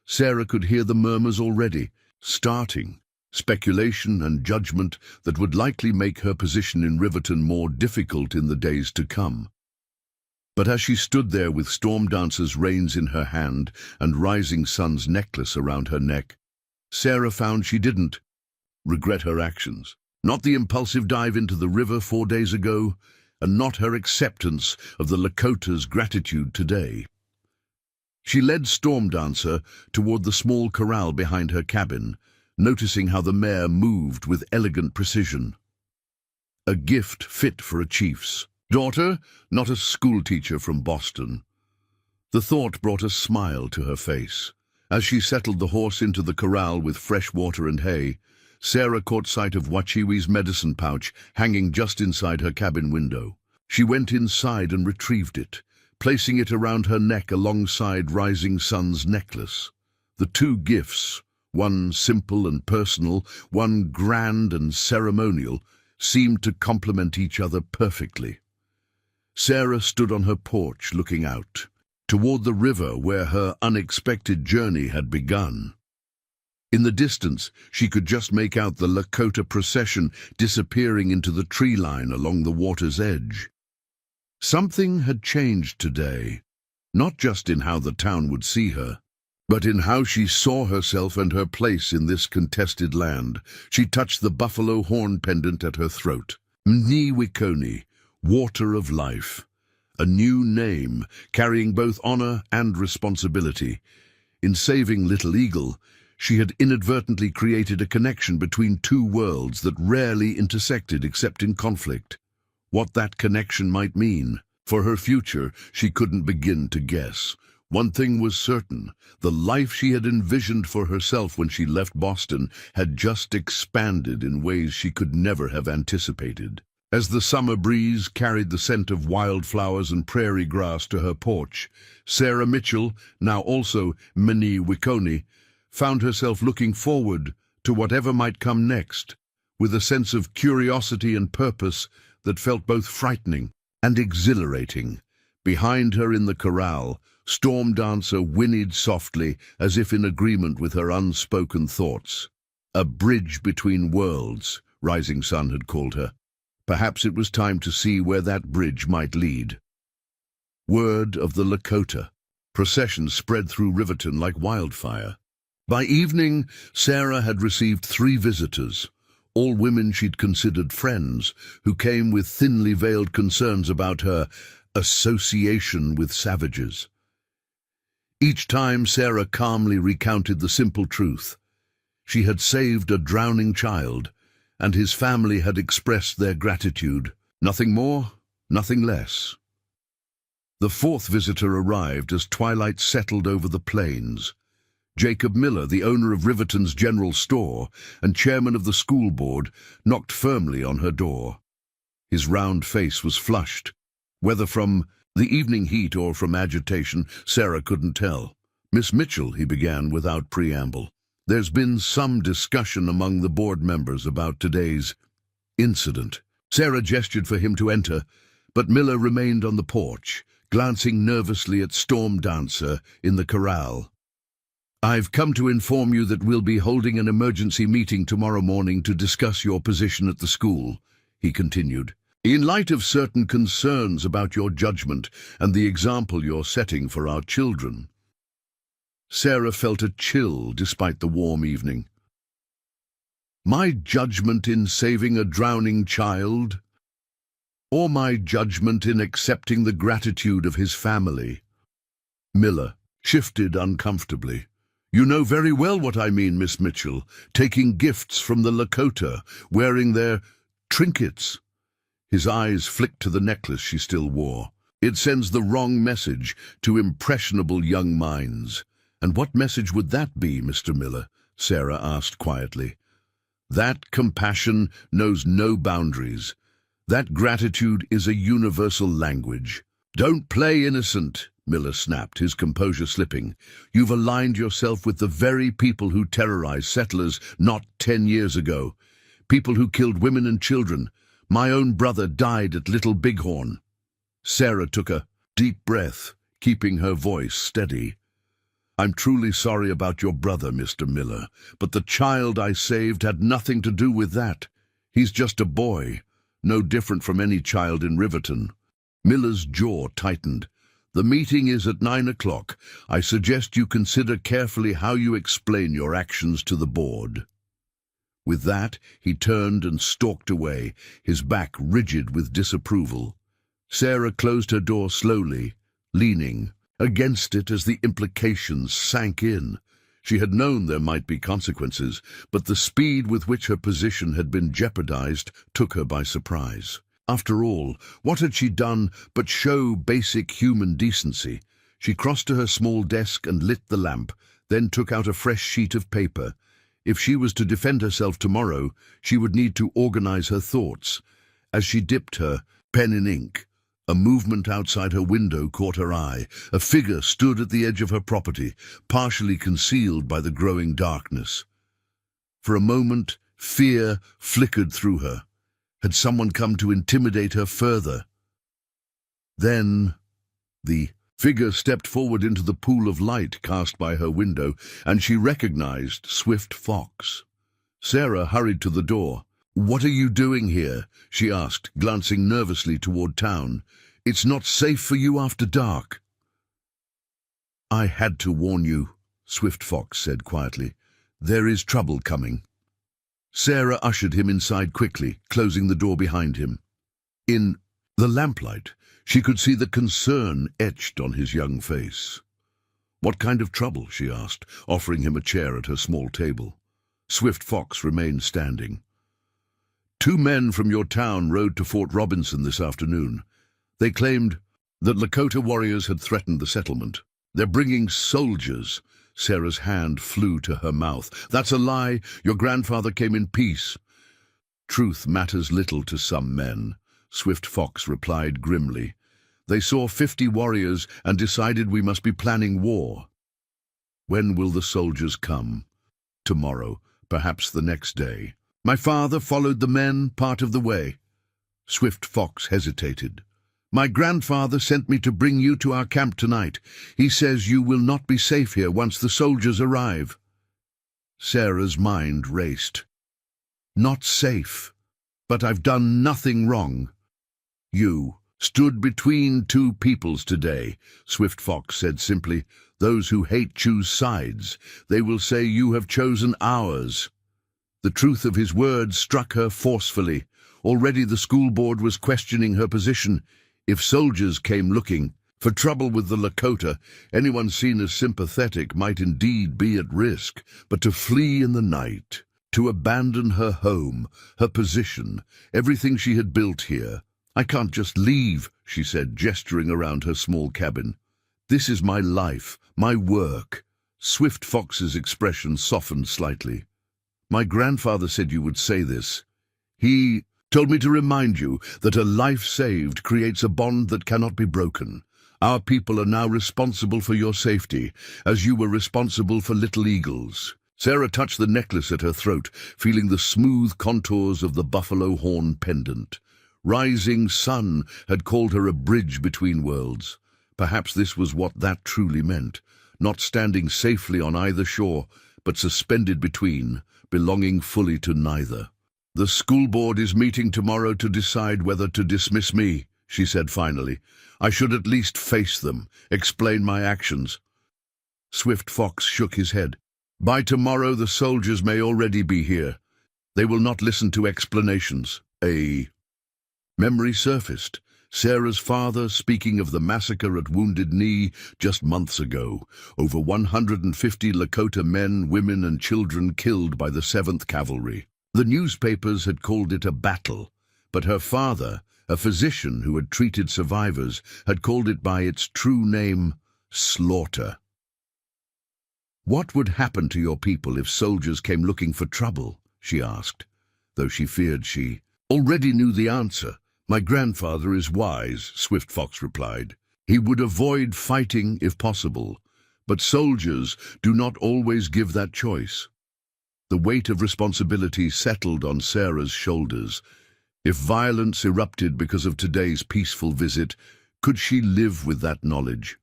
Sarah could hear the murmurs already, starting, speculation and judgment that would likely make her position in Riverton more difficult in the days to come. But as she stood there with Storm Dancer's reins in her hand and Rising Sun's necklace around her neck, Sarah found she didn't regret her actions. Not the impulsive dive into the river 4 days ago, and not her acceptance of the Lakota's gratitude today. She led Storm Dancer toward the small corral behind her cabin, noticing how the mare moved with elegant precision. A gift fit for a chief's daughter, not a schoolteacher from Boston. The thought brought a smile to her face. As she settled the horse into the corral with fresh water and hay, Sarah caught sight of Wachiwi's medicine pouch hanging just inside her cabin window. She went inside and retrieved it, placing it around her neck alongside Rising Sun's necklace. The two gifts, one simple and personal, one grand and ceremonial, seemed to complement each other perfectly. Sarah stood on her porch looking out, toward the river where her unexpected journey had begun. In the distance, she could just make out the Lakota procession disappearing into the tree line along the water's edge. Something had changed today, not just in how the town would see her, but in how she saw herself and her place in this contested land. She touched the buffalo horn pendant at her throat. Mni Wikoni, Water of Life. A new name, carrying both honor and responsibility. In saving Little Eagle, she had inadvertently created a connection between two worlds that rarely intersected except in conflict. What that connection might mean for her future, she couldn't begin to guess. One thing was certain: the life she had envisioned for herself when she left Boston had just expanded in ways she could never have anticipated. As the summer breeze carried the scent of wildflowers and prairie grass to her porch, Sarah Mitchell, now also Minnie Wicconi, found herself looking forward to whatever might come next, with a sense of curiosity and purpose that felt both frightening and exhilarating. Behind her in the corral, Storm Dancer whinnied softly, as if in agreement with her unspoken thoughts. A bridge between worlds, Rising Sun had called her. Perhaps it was time to see where that bridge might lead. Word of the Lakota. Processions spread through Riverton like wildfire. By evening, Sarah had received 3 visitors, all women she'd considered friends, who came with thinly veiled concerns about her association with savages. Each time, Sarah calmly recounted the simple truth. She had saved a drowning child, and his family had expressed their gratitude. Nothing more, nothing less. The 4th visitor arrived as twilight settled over the plains. Jacob Miller, the owner of Riverton's general store and chairman of the school board, knocked firmly on her door. His round face was flushed. Whether from the evening heat or from agitation, Sarah couldn't tell. "Miss Mitchell," he began without preamble, "there's been some discussion among the board members about today's incident." Sarah gestured for him to enter, but Miller remained on the porch, glancing nervously at Storm Dancer in the corral. "I've come to inform you that we'll be holding an emergency meeting tomorrow morning to discuss your position at the school," he continued. "In light of certain concerns about your judgment and the example you're setting for our children." Sarah felt a chill despite the warm evening. My judgment in saving a drowning child? Or my judgment in accepting the gratitude of his family? Miller shifted uncomfortably. "You know very well what I mean, Miss Mitchell. Taking gifts from the Lakota, wearing their trinkets." His eyes flicked to the necklace she still wore. "It sends the wrong message to impressionable young minds." "And what message would that be, Mr. Miller?" Sarah asked quietly. "That compassion knows no boundaries. That gratitude is a universal language." "Don't play innocent," Miller snapped, his composure slipping. "You've aligned yourself with the very people who terrorized settlers not 10 years ago. People who killed women and children. My own brother died at Little Bighorn." Sarah took a deep breath, keeping her voice steady. "I'm truly sorry about your brother, Mr. Miller, but the child I saved had nothing to do with that. He's just a boy, no different from any child in Riverton." Miller's jaw tightened. "The meeting is at 9 o'clock. I suggest you consider carefully how you explain your actions to the board." With that, he turned and stalked away, his back rigid with disapproval. Sarah closed her door slowly, leaning against it as the implications sank in. She had known there might be consequences, but the speed with which her position had been jeopardized took her by surprise. After all, what had she done but show basic human decency? She crossed to her small desk and lit the lamp, then took out a fresh sheet of paper. If she was to defend herself tomorrow, she would need to organize her thoughts. As she dipped her pen in ink, a movement outside her window caught her eye. A figure stood at the edge of her property, partially concealed by the growing darkness. For a moment, fear flickered through her. Had someone come to intimidate her further? Then the figure stepped forward into the pool of light cast by her window, and she recognized Swift Fox. Sarah hurried to the door. "What are you doing here?" she asked, glancing nervously toward town. "It's not safe for you after dark." "I had to warn you," Swift Fox said quietly. "There is trouble coming." Sarah ushered him inside quickly, closing the door behind him. In The lamplight, she could see the concern etched on his young face. "What kind of trouble?" she asked, offering him a chair at her small table. Swift Fox remained standing. "Two men from your town rode to Fort Robinson this afternoon. They claimed that Lakota warriors had threatened the settlement. They're bringing soldiers." Sarah's hand flew to her mouth. "That's a lie. Your grandfather came in peace." "Truth matters little to some men," Swift Fox replied grimly. "They saw 50 warriors and decided we must be planning war." "When will the soldiers come?" "Tomorrow, perhaps the next day. My father followed the men part of the way." Swift Fox hesitated. "My grandfather sent me to bring you to our camp tonight. He says you will not be safe here once the soldiers arrive." Sarah's mind raced. "Not safe? But I've done nothing wrong." "You stood between two peoples today," Swift Fox said simply. "Those who hate choose sides. They will say you have chosen ours." The truth of his words struck her forcefully. Already the school board was questioning her position. If soldiers came looking for trouble with the Lakota, anyone seen as sympathetic might indeed be at risk. But to flee in the night, to abandon her home, her position, everything she had built here. "I can't just leave," she said, gesturing around her small cabin. "This is my life, my work." Swift Fox's expression softened slightly. "My grandfather said you would say this. He told me to remind you that a life saved creates a bond that cannot be broken. Our people are now responsible for your safety, as you were responsible for Little Eagle's." Sarah touched the necklace at her throat, feeling the smooth contours of the buffalo horn pendant. Rising sun had called her a bridge between worlds. Perhaps this was what that truly meant, not standing safely on either shore, but suspended between, belonging fully to neither. "The school board is meeting tomorrow to decide whether to dismiss me," she said finally. "I should at least face them, explain my actions." Swift Fox shook his head. "By tomorrow the soldiers may already be here. They will not listen to explanations." A memory surfaced. Sarah's father speaking of the massacre at Wounded Knee just months ago. Over 150 Lakota men, women and children killed by the 7th Cavalry. The newspapers had called it a battle, but her father, a physician who had treated survivors, had called it by its true name, slaughter. "What would happen to your people if soldiers came looking for trouble?" she asked, though she feared she already knew the answer. "My grandfather is wise," Swift Fox replied. "He would avoid fighting if possible, but soldiers do not always give that choice." The weight of responsibility settled on Sarah's shoulders. If violence erupted because of today's peaceful visit, could she live with that knowledge?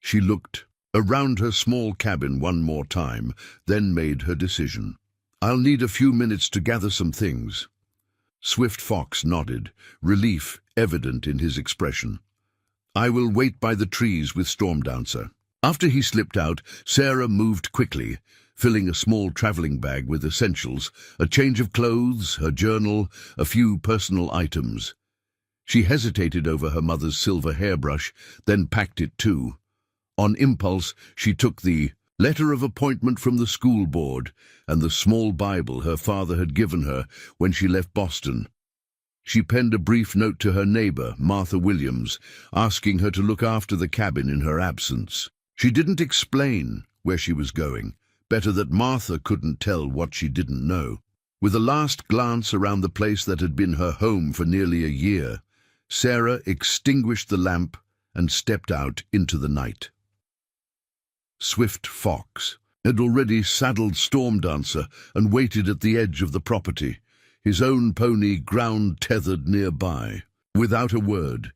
She looked around her small cabin one more time, then made her decision. "I'll need a few minutes to gather some things." Swift Fox nodded, relief evident in his expression. "I will wait by the trees with Storm Dancer." After he slipped out, Sarah moved quickly, filling a small traveling bag with essentials, a change of clothes, her journal, a few personal items. She hesitated over her mother's silver hairbrush, then packed it too. On impulse, she took the letter of appointment from the school board and the small Bible her father had given her when she left Boston. She penned a brief note to her neighbor, Martha Williams, asking her to look after the cabin in her absence. She didn't explain where she was going. Better that Martha couldn't tell what she didn't know. With a last glance around the place that had been her home for nearly a year, Sarah extinguished the lamp and stepped out into the night. Swift Fox had already saddled Storm Dancer and waited at the edge of the property, his own pony ground-tethered nearby. Without a word,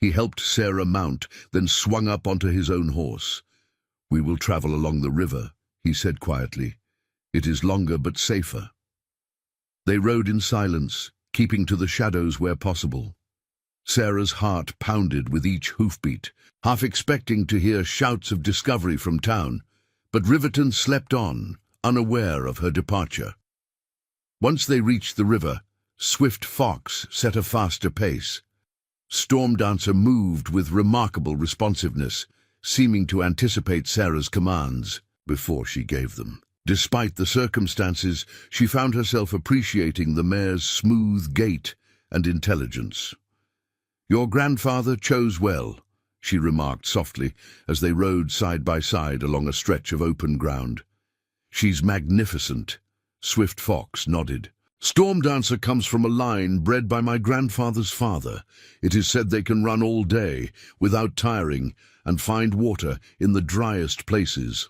he helped Sarah mount, then swung up onto his own horse. "We will travel along the river," he said quietly. "It is longer but safer." They rode in silence, keeping to the shadows where possible. Sarah's heart pounded with each hoofbeat, half expecting to hear shouts of discovery from town, but Riverton slept on, unaware of her departure. Once they reached the river, Swift Fox set a faster pace. Storm Dancer moved with remarkable responsiveness, seeming to anticipate Sarah's commands before she gave them. Despite the circumstances, she found herself appreciating the mare's smooth gait and intelligence. "Your grandfather chose well," she remarked softly as they rode side by side along a stretch of open ground. "She's magnificent." Swift Fox nodded. "Storm Dancer comes from a line bred by my grandfather's father. It is said they can run all day without tiring and find water in the driest places."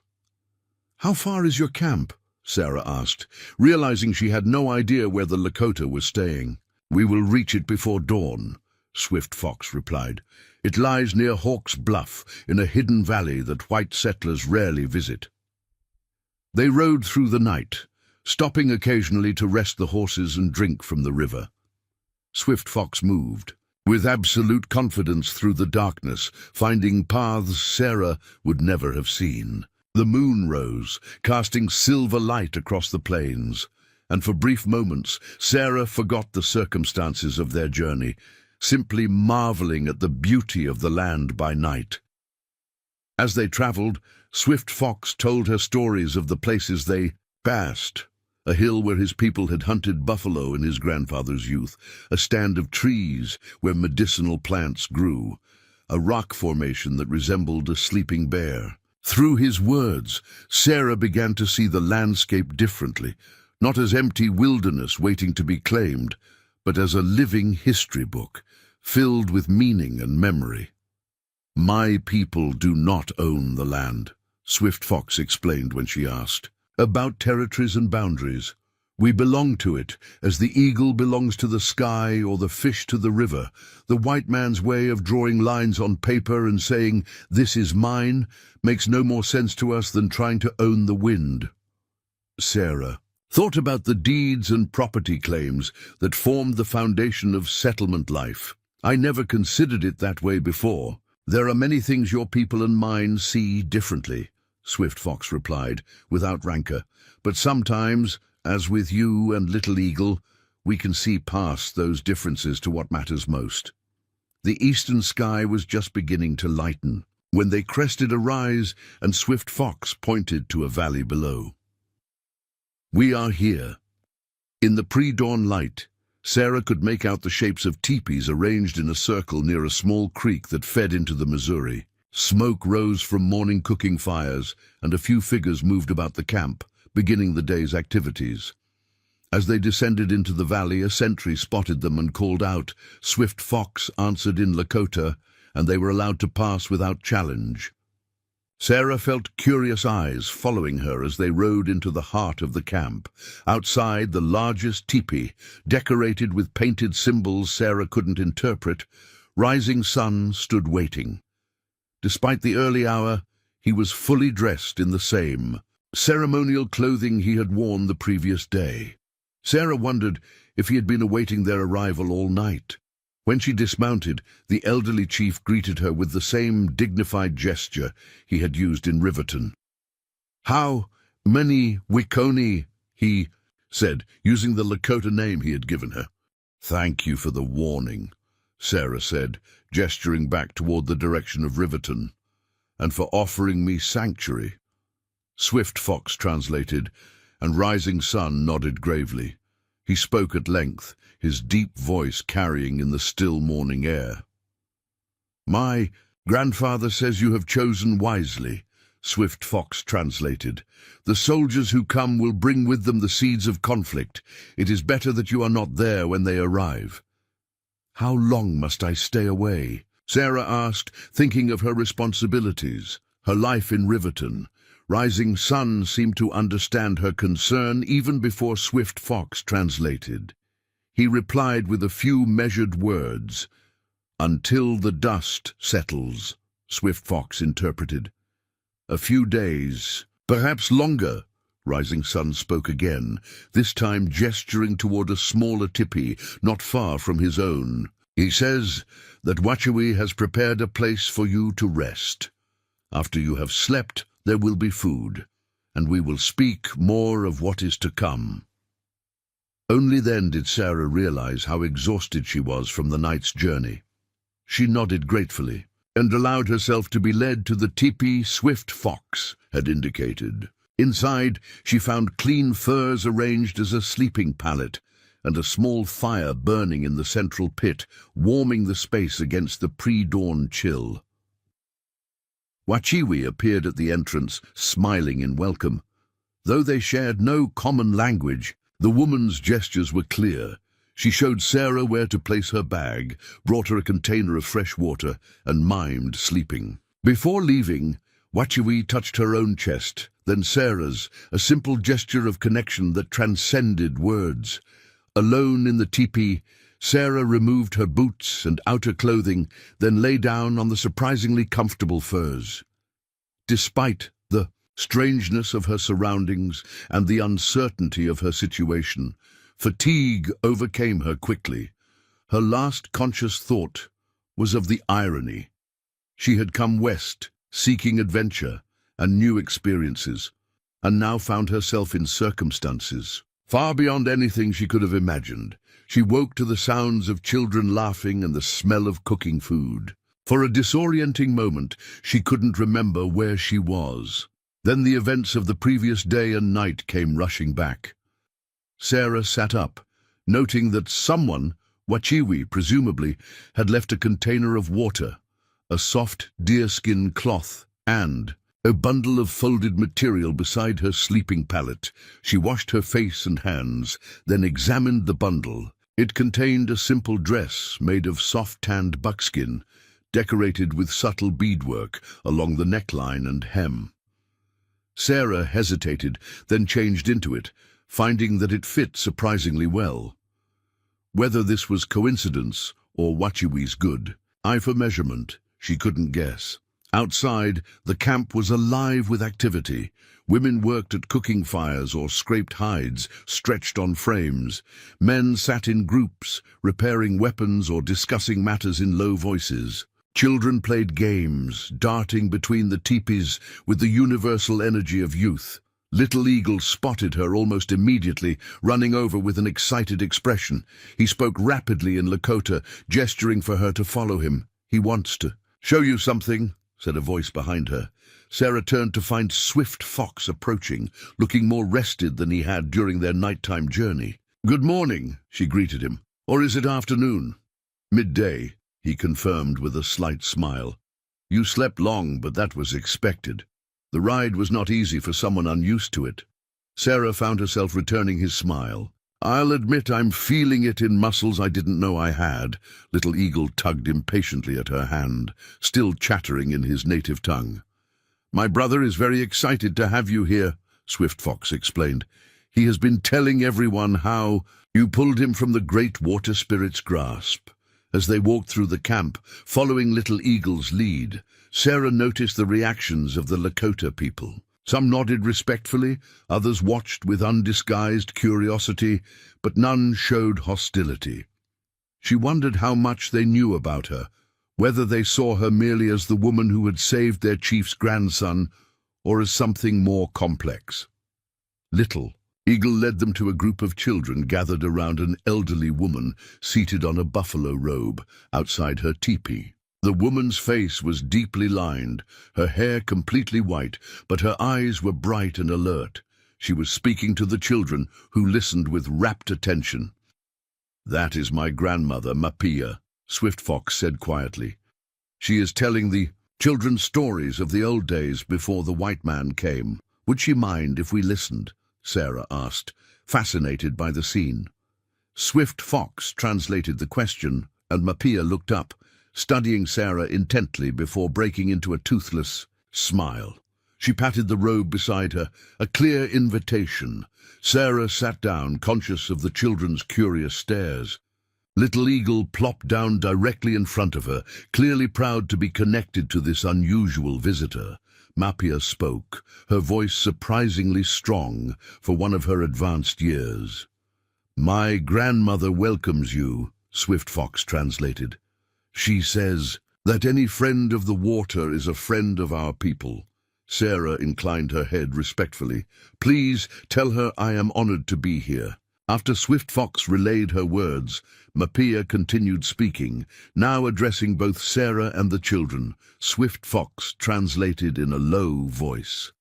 "How far is your camp?" Sarah asked, realizing she had no idea where the Lakota was staying. "We will reach it before dawn," Swift Fox replied. "It lies near Hawk's Bluff, in a hidden valley that white settlers rarely visit." They rode through the night, stopping occasionally to rest the horses and drink from the river. Swift Fox moved with absolute confidence through the darkness, finding paths Sarah would never have seen. The moon rose, casting silver light across the plains, and for brief moments Sarah forgot the circumstances of their journey, simply marveling at the beauty of the land by night. As they traveled, Swift Fox told her stories of the places they passed: a hill where his people had hunted buffalo in his grandfather's youth, a stand of trees where medicinal plants grew, a rock formation that resembled a sleeping bear. Through his words, Sarah began to see the landscape differently, not as empty wilderness waiting to be claimed, but as a living history book, filled with meaning and memory. "My people do not own the land," Swift Fox explained when she asked. "About territories and boundaries. We belong to it, as the eagle belongs to the sky or the fish to the river. The white man's way of drawing lines on paper and saying, 'This is mine,' makes no more sense to us than trying to own the wind." Sarah thought about the deeds and property claims that formed the foundation of settlement life. "I never considered it that way before. There are many things your people and mine see differently," Swift Fox replied, without rancor. "But sometimes, as with you and Little Eagle, we can see past those differences to what matters most." The eastern sky was just beginning to lighten when they crested a rise, and Swift Fox pointed to a valley below. "We are here." In the pre-dawn light, Sarah could make out the shapes of teepees arranged in a circle near a small creek that fed into the Missouri. Smoke rose from morning cooking fires, and a few figures moved about the camp, beginning the day's activities. As they descended into the valley, a sentry spotted them and called out. Swift Fox answered in Lakota, and they were allowed to pass without challenge. Sarah felt curious eyes following her as they rode into the heart of the camp. Outside, the largest teepee, decorated with painted symbols Sarah couldn't interpret, Rising Sun stood waiting. Despite the early hour, he was fully dressed in the same ceremonial clothing he had worn the previous day. Sarah wondered if he had been awaiting their arrival all night. When she dismounted, the elderly chief greeted her with the same dignified gesture he had used in Riverton. "How many Wiconi?" he said, using the Lakota name he had given her. "Thank you for the warning," Sarah said, gesturing back toward the direction of Riverton, "and for offering me sanctuary." Swift Fox translated, and Rising Sun nodded gravely. He spoke at length, his deep voice carrying in the still morning air. "My grandfather says you have chosen wisely," Swift Fox translated. "The soldiers who come will bring with them the seeds of conflict. It is better that you are not there when they arrive." "How long must I stay away?" Sarah asked, thinking of her responsibilities, her life in Riverton. Rising Sun seemed to understand her concern even before Swift Fox translated. He replied with a few measured words. "Until the dust settles," Swift Fox interpreted. "A few days, perhaps longer." Rising Sun spoke again, this time gesturing toward a smaller tipi not far from his own. "He says that Wachawi has prepared a place for you to rest. After you have slept, there will be food, and we will speak more of what is to come." Only then did Sarah realize how exhausted she was from the night's journey. She nodded gratefully and allowed herself to be led to the teepee Swift Fox had indicated. Inside, she found clean furs arranged as a sleeping pallet and a small fire burning in the central pit, warming the space against the pre-dawn chill. Wachiwi appeared at the entrance, smiling in welcome. Though they shared no common language, the woman's gestures were clear. She showed Sarah where to place her bag, brought her a container of fresh water, and mimed sleeping. Before leaving, Wachiwi touched her own chest, then Sarah's, a simple gesture of connection that transcended words. Alone in the teepee, Sarah removed her boots and outer clothing, then lay down on the surprisingly comfortable furs. Despite the strangeness of her surroundings and the uncertainty of her situation, fatigue overcame her quickly. Her last conscious thought was of the irony. She had come west, seeking adventure and new experiences, and now found herself in circumstances far beyond anything she could have imagined. She woke to the sounds of children laughing and the smell of cooking food. For a disorienting moment, she couldn't remember where she was. Then the events of the previous day and night came rushing back. Sarah sat up, noting that someone, Wachiwi presumably, had left a container of water, a soft deerskin cloth, and a bundle of folded material beside her sleeping pallet. She washed her face and hands, then examined the bundle. It contained a simple dress made of soft-tanned buckskin, decorated with subtle beadwork along the neckline and hem. Sarah hesitated, then changed into it, finding that it fit surprisingly well. Whether this was coincidence or Wachiwi's good eye for measurement, she couldn't guess. Outside, the camp was alive with activity. Women worked at cooking fires or scraped hides stretched on frames. Men sat in groups, repairing weapons or discussing matters in low voices. Children played games, darting between the teepees with the universal energy of youth. Little Eagle spotted her almost immediately, running over with an excited expression. He spoke rapidly in Lakota, gesturing for her to follow him. "He wants to show you something," said a voice behind her. Sarah turned to find Swift Fox approaching, looking more rested than he had during their nighttime journey. "Good morning," she greeted him. "Or is it afternoon?" "Midday," he confirmed with a slight smile. "You slept long, but that was expected. The ride was not easy for someone unused to it." Sarah found herself returning his smile. "I'll admit I'm feeling it in muscles I didn't know I had." Little Eagle tugged impatiently at her hand, still chattering in his native tongue. "My brother is very excited to have you here," Swift Fox explained. "He has been telling everyone how you pulled him from the great water spirit's grasp." As they walked through the camp, following Little Eagle's lead, Sarah noticed the reactions of the Lakota people. Some nodded respectfully, others watched with undisguised curiosity, but none showed hostility. She wondered how much they knew about her, whether they saw her merely as the woman who had saved their chief's grandson, or as something more complex. Little Eagle led them to a group of children gathered around an elderly woman seated on a buffalo robe outside her teepee. The woman's face was deeply lined, her hair completely white, but her eyes were bright and alert. She was speaking to the children, who listened with rapt attention. "That is my grandmother, Mapia," Swift Fox said quietly. "She is telling the children stories of the old days before the white man came. Would she mind if we listened?" Sarah asked, fascinated by the scene. Swift Fox translated the question, and Mapia looked up, studying Sarah intently before breaking into a toothless smile. She patted the robe beside her, a clear invitation. Sarah sat down, conscious of the children's curious stares. Little Eagle plopped down directly in front of her, clearly proud to be connected to this unusual visitor. Mapia spoke, her voice surprisingly strong for one of her advanced years. "My grandmother welcomes you," Swift Fox translated. "She says that any friend of the water is a friend of our people." Sarah inclined her head respectfully. "Please tell her I am honored to be here." After Swift Fox relayed her words, Mapia continued speaking, now addressing both Sarah and the children. Swift Fox translated in a low voice.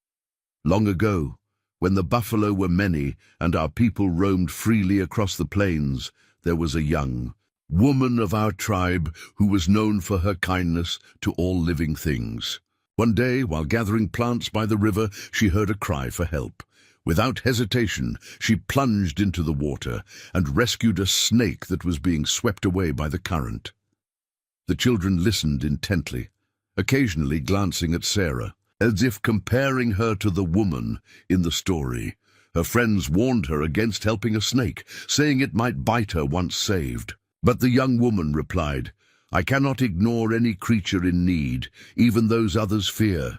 Long ago, when the buffalo were many and our people roamed freely across the plains, there was a young woman of our tribe who was known for her kindness to all living things. One day, while gathering plants by the river, she heard a cry for help. Without hesitation, she plunged into the water and rescued a snake that was being swept away by the current. The children listened intently, occasionally glancing at Sarah, as if comparing her to the woman in the story. Her friends warned her against helping a snake, saying it might bite her once saved. But the young woman replied, "I cannot ignore any creature in need, even those others fear."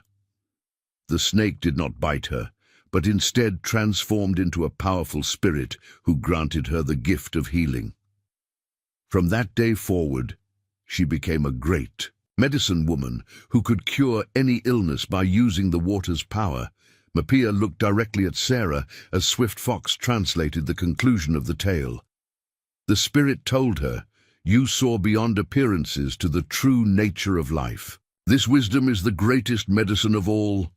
The snake did not bite her, but instead transformed into a powerful spirit who granted her the gift of healing. From that day forward, she became a great medicine woman who could cure any illness by using the water's power. Mapia looked directly at Sarah as Swift Fox translated the conclusion of the tale. The spirit told her, "You saw beyond appearances to the true nature of life. This wisdom is the greatest medicine of all."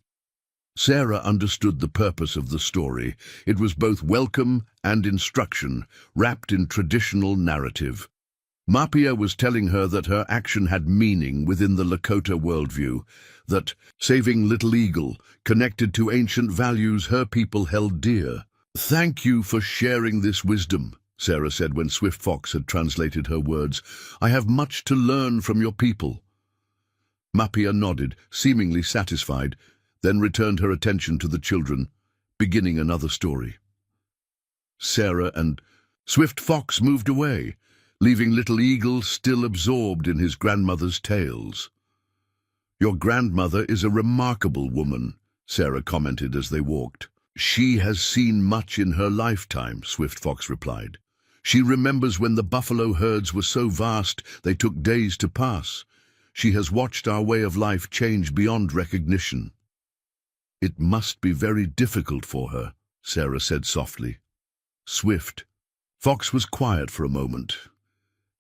Sarah understood the purpose of the story. It was both welcome and instruction, wrapped in traditional narrative. Mapia was telling her that her action had meaning within the Lakota worldview, that saving Little Eagle connected to ancient values her people held dear. "Thank you for sharing this wisdom," Sarah said when Swift Fox had translated her words. "I have much to learn from your people." Mapia nodded, seemingly satisfied, then returned her attention to the children, beginning another story. Sarah and Swift Fox moved away, leaving Little Eagle still absorbed in his grandmother's tales. "Your grandmother is a remarkable woman," Sarah commented as they walked. "She has seen much in her lifetime," Swift Fox replied. "She remembers when the buffalo herds were so vast they took days to pass. She has watched our way of life change beyond recognition." "It must be very difficult for her," Sarah said softly. Swift Fox was quiet for a moment.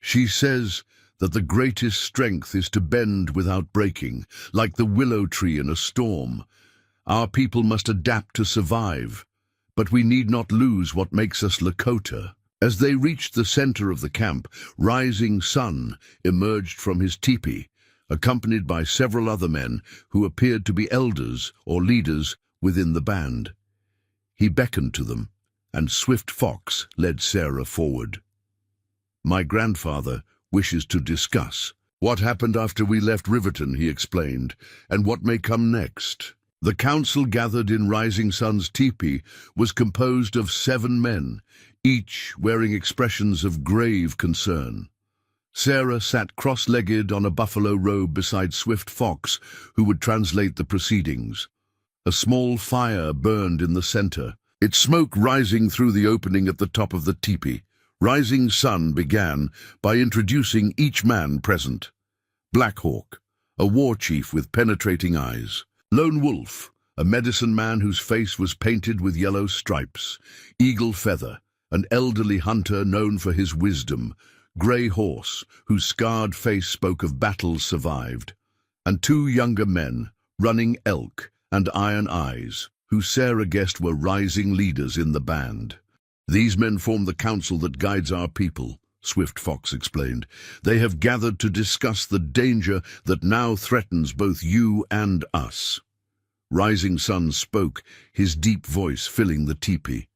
"She says that the greatest strength is to bend without breaking, like the willow tree in a storm. Our people must adapt to survive, but we need not lose what makes us Lakota." As they reached the center of the camp, Rising Sun emerged from his teepee, accompanied by several other men who appeared to be elders or leaders within the band. He beckoned to them, and Swift Fox led Sarah forward. "My grandfather wishes to discuss what happened after we left Riverton," he explained, "and what may come next." The council gathered in Rising Sun's teepee was composed of 7 men, each wearing expressions of grave concern. Sarah sat cross-legged on a buffalo robe beside Swift Fox, who would translate the proceedings. A small fire burned in the center, its smoke rising through the opening at the top of the teepee. Rising Sun began by introducing each man present. Black Hawk, a war chief with penetrating eyes. Lone Wolf, a medicine man whose face was painted with yellow stripes. Eagle Feather, an elderly hunter known for his wisdom. Gray Horse, whose scarred face spoke of battles survived, and 2 younger men, Running Elk and Iron Eyes, who Sarah guessed were rising leaders in the band. "These men form the council that guides our people," Swift Fox explained. "They have gathered to discuss the danger that now threatens both you and us." Rising Sun spoke, his deep voice filling the teepee.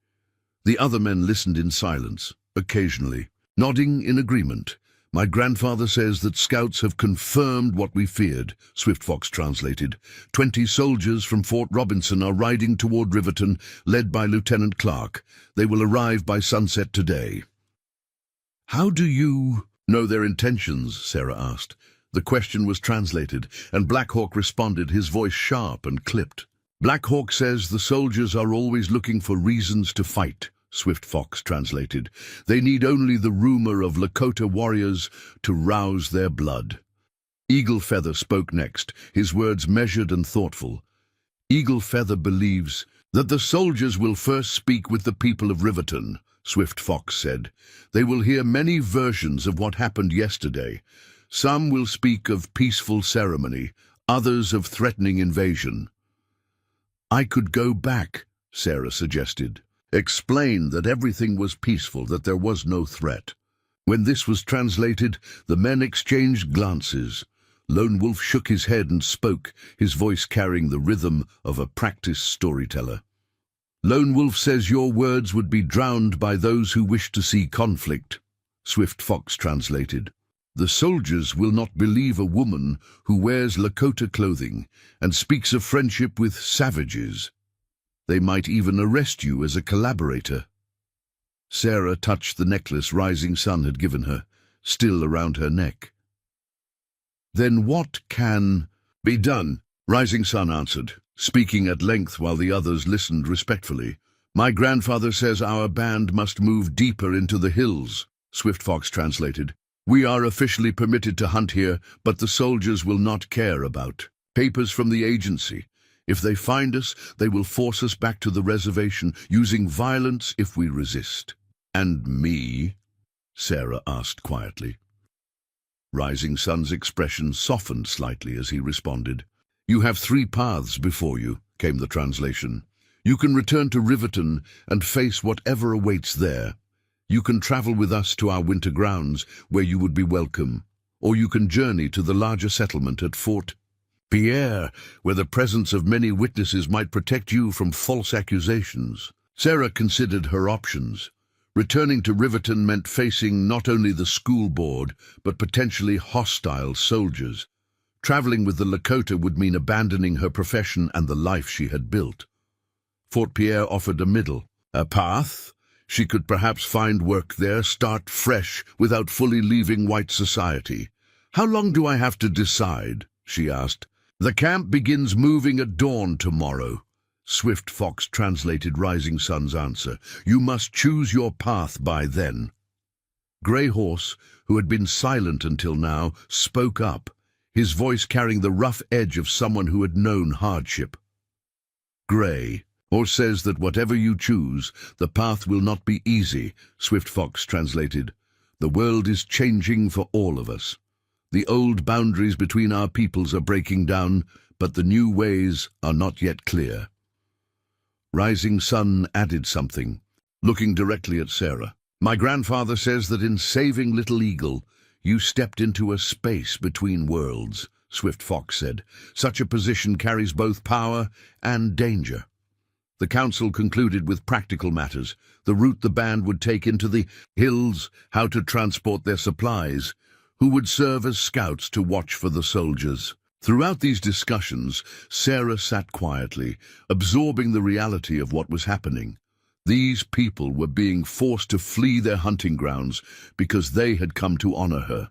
The other men listened in silence, occasionally nodding in agreement. "My grandfather says that scouts have confirmed what we feared," Swift Fox translated. 20 soldiers from Fort Robinson are riding toward Riverton, led by Lieutenant Clark. They will arrive by sunset today. "How do you know their intentions?" Sarah asked. The question was translated, and Black Hawk responded, his voice sharp and clipped. "Black Hawk says the soldiers are always looking for reasons to fight," Swift Fox translated. "They need only the rumor of Lakota warriors to rouse their blood." Eagle Feather spoke next, his words measured and thoughtful. "Eagle Feather believes that the soldiers will first speak with the people of Riverton," Swift Fox said. They will hear many versions of what happened yesterday. Some will speak of peaceful ceremony, others of threatening invasion. I could go back, Sarah suggested. Explain that everything was peaceful, that there was no threat. When this was translated, the men exchanged glances. Lone Wolf shook his head and spoke, his voice carrying the rhythm of a practiced storyteller. Lone Wolf says your words would be drowned by those who wish to see conflict, Swift Fox translated. The soldiers will not believe a woman who wears Lakota clothing and speaks of friendship with savages. They might even arrest you as a collaborator. Sarah touched the necklace Rising Sun had given her, still around her neck. Then what can be done? Rising Sun answered, speaking at length while the others listened respectfully. My grandfather says our band must move deeper into the hills, Swift Fox translated. We are officially permitted to hunt here, but the soldiers will not care about papers from the agency. If they find us, they will force us back to the reservation, using violence if we resist. And me? Sarah asked quietly. Rising Sun's expression softened slightly as he responded. You have 3 paths before you, came the translation. You can return to Riverton and face whatever awaits there. You can travel with us to our winter grounds, where you would be welcome. Or you can journey to the larger settlement at Fort Pierre, where the presence of many witnesses might protect you from false accusations. Sarah considered her options. Returning to Riverton meant facing not only the school board, but potentially hostile soldiers. Traveling with the Lakota would mean abandoning her profession and the life she had built. Fort Pierre offered a path. She could perhaps find work there, start fresh, without fully leaving white society. How long do I have to decide? She asked. The camp begins moving at dawn tomorrow. Swift Fox translated Rising Sun's answer. You must choose your path by then. Grey Horse, who had been silent until now, spoke up, his voice carrying the rough edge of someone who had known hardship. Grey Horse says that whatever you choose, the path will not be easy, Swift Fox translated. The world is changing for all of us. The old boundaries between our peoples are breaking down, but the new ways are not yet clear. Rising Sun added something, looking directly at Sarah. My grandfather says that in saving Little Eagle, you stepped into a space between worlds, Swift Fox said. Such a position carries both power and danger. The council concluded with practical matters, the route the band would take into the hills, how to transport their supplies, who would serve as scouts to watch for the soldiers. Throughout these discussions, Sarah sat quietly, absorbing the reality of what was happening. These people were being forced to flee their hunting grounds because they had come to honor her.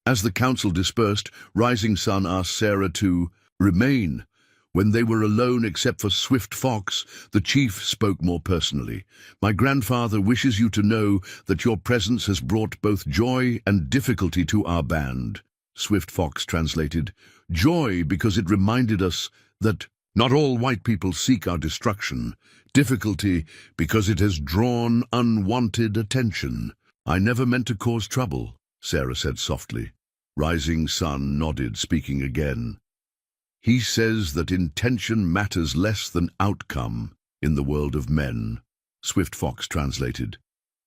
As the council dispersed, Rising Sun asked Sarah to remain. When they were alone except for Swift Fox, the chief spoke more personally. My grandfather wishes you to know that your presence has brought both joy and difficulty to our band. Swift Fox translated, joy because it reminded us that not all white people seek our destruction. Difficulty because it has drawn unwanted attention. I never meant to cause trouble, Sarah said softly. Rising Sun nodded, speaking again. He says that intention matters less than outcome in the world of men, Swift Fox translated.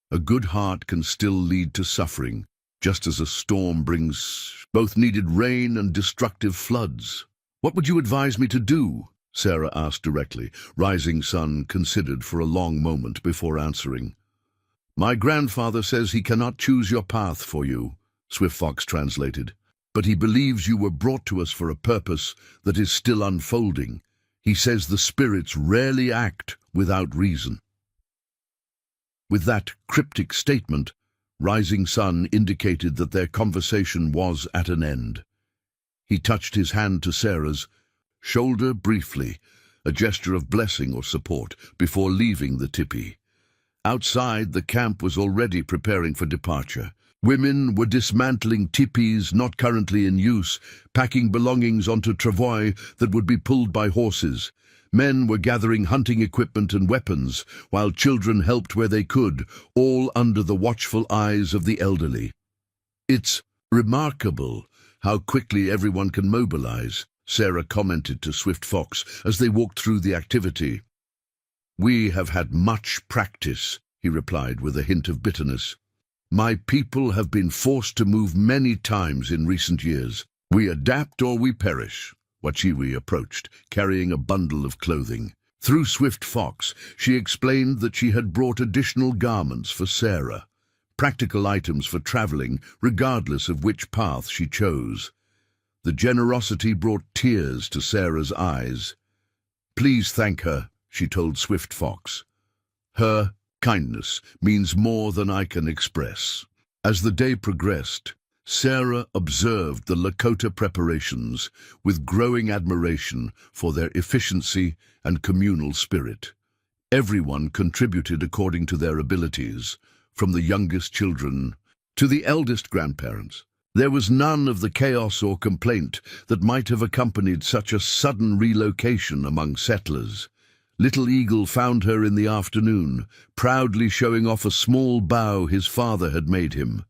A good heart can still lead to suffering, just as a storm brings both needed rain and destructive floods. What would you advise me to do? Sarah asked directly. Rising Sun considered for a long moment before answering. My grandfather says he cannot choose your path for you, Swift Fox translated. But he believes you were brought to us for a purpose that is still unfolding. He says the spirits rarely act without reason. With that cryptic statement, Rising Sun indicated that their conversation was at an end. He touched his hand to Sarah's shoulder briefly, a gesture of blessing or support, before leaving the tipi. Outside, the camp was already preparing for departure. Women were dismantling tipis not currently in use, packing belongings onto travois that would be pulled by horses. Men were gathering hunting equipment and weapons, while children helped where they could, all under the watchful eyes of the elderly. "It's remarkable how quickly everyone can mobilize," Sarah commented to Swift Fox as they walked through the activity. "We have had much practice," he replied with a hint of bitterness. "My people have been forced to move many times in recent years. We adapt or we perish." Wachiwi approached, carrying a bundle of clothing. Through Swift Fox, she explained that she had brought additional garments for Sarah, practical items for traveling, regardless of which path she chose. The generosity brought tears to Sarah's eyes. "Please thank her," she told Swift Fox. "Her kindness means more than I can express." As the day progressed, Sarah observed the Lakota preparations with growing admiration for their efficiency and communal spirit. Everyone contributed according to their abilities, from the youngest children to the eldest grandparents. There was none of the chaos or complaint that might have accompanied such a sudden relocation among settlers. Little Eagle found her in the afternoon, proudly showing off a small bow his father had made him.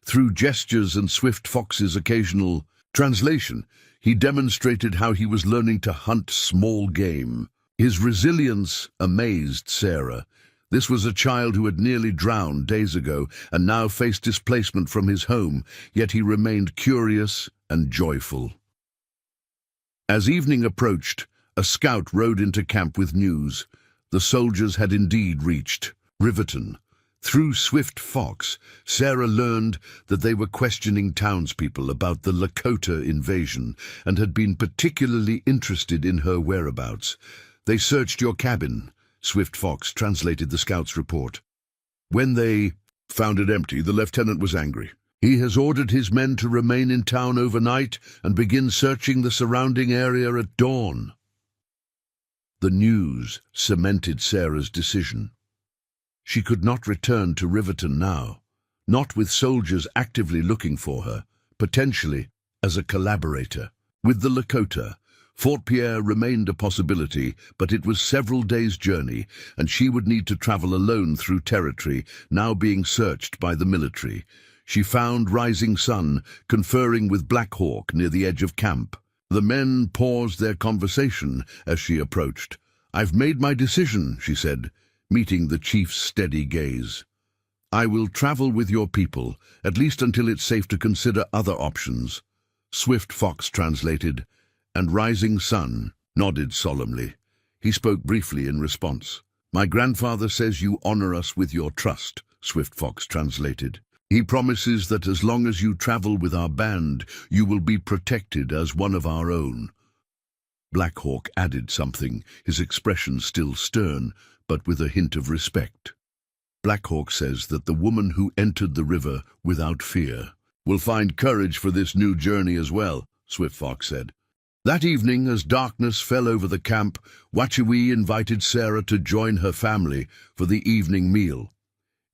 Through gestures and Swift Fox's occasional translation, he demonstrated how he was learning to hunt small game. His resilience amazed Sarah. This was a child who had nearly drowned days ago and now faced displacement from his home, yet he remained curious and joyful. As evening approached, a scout rode into camp with news. The soldiers had indeed reached Riverton. Through Swift Fox, Sarah learned that they were questioning townspeople about the Lakota invasion and had been particularly interested in her whereabouts. "They searched your cabin," Swift Fox translated the scout's report. "When they found it empty, the lieutenant was angry. He has ordered his men to remain in town overnight and begin searching the surrounding area at dawn." The news cemented Sarah's decision. She could not return to Riverton now, not with soldiers actively looking for her, potentially as a collaborator. With the Lakota, Fort Pierre remained a possibility, but it was several days' journey, and she would need to travel alone through territory now being searched by the military. She found Rising Sun conferring with Black Hawk near the edge of camp. The men paused their conversation as she approached. "I've made my decision," she said, meeting the chief's steady gaze. "I will travel with your people, at least until it's safe to consider other options." Swift Fox translated, and Rising Sun nodded solemnly. He spoke briefly in response. "My grandfather says you honor us with your trust," Swift Fox translated. "He promises that as long as you travel with our band, you will be protected as one of our own." Black Hawk added something, his expression still stern, but with a hint of respect. "Black Hawk says that the woman who entered the river without fear will find courage for this new journey as well," Swift Fox said. That evening, as darkness fell over the camp, Wachiwi invited Sarah to join her family for the evening meal.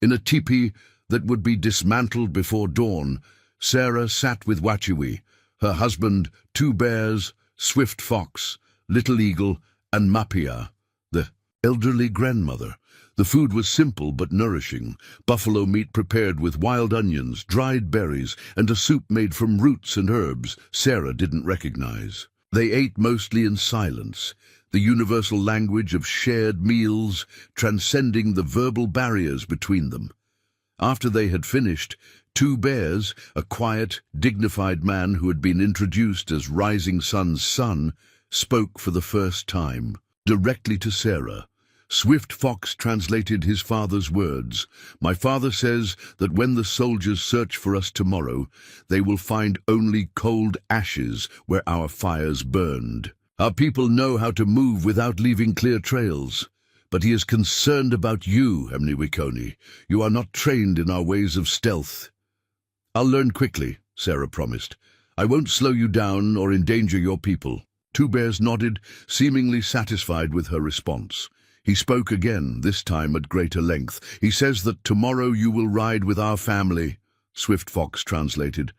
In a teepee that would be dismantled before dawn, Sarah sat with Wachiwi, her husband, two bears, Swift Fox, Little Eagle, and Mapia, the elderly grandmother. The food was simple but nourishing: buffalo meat prepared with wild onions, dried berries, and a soup made from roots and herbs Sarah didn't recognize. They ate mostly in silence, the universal language of shared meals transcending the verbal barriers between them. After they had finished, Two Bears, a quiet, dignified man who had been introduced as Rising Sun's son, spoke for the first time, directly to Sarah. Swift Fox translated his father's words. "My father says that when the soldiers search for us tomorrow, they will find only cold ashes where our fires burned. Our people know how to move without leaving clear trails. But he is concerned about you, Hemniwikoni. You are not trained in our ways of stealth." "I'll learn quickly," Sarah promised. "I won't slow you down or endanger your people." Two Bears nodded, seemingly satisfied with her response. He spoke again, this time at greater length. "He says that tomorrow you will ride with our family," Swift Fox translated.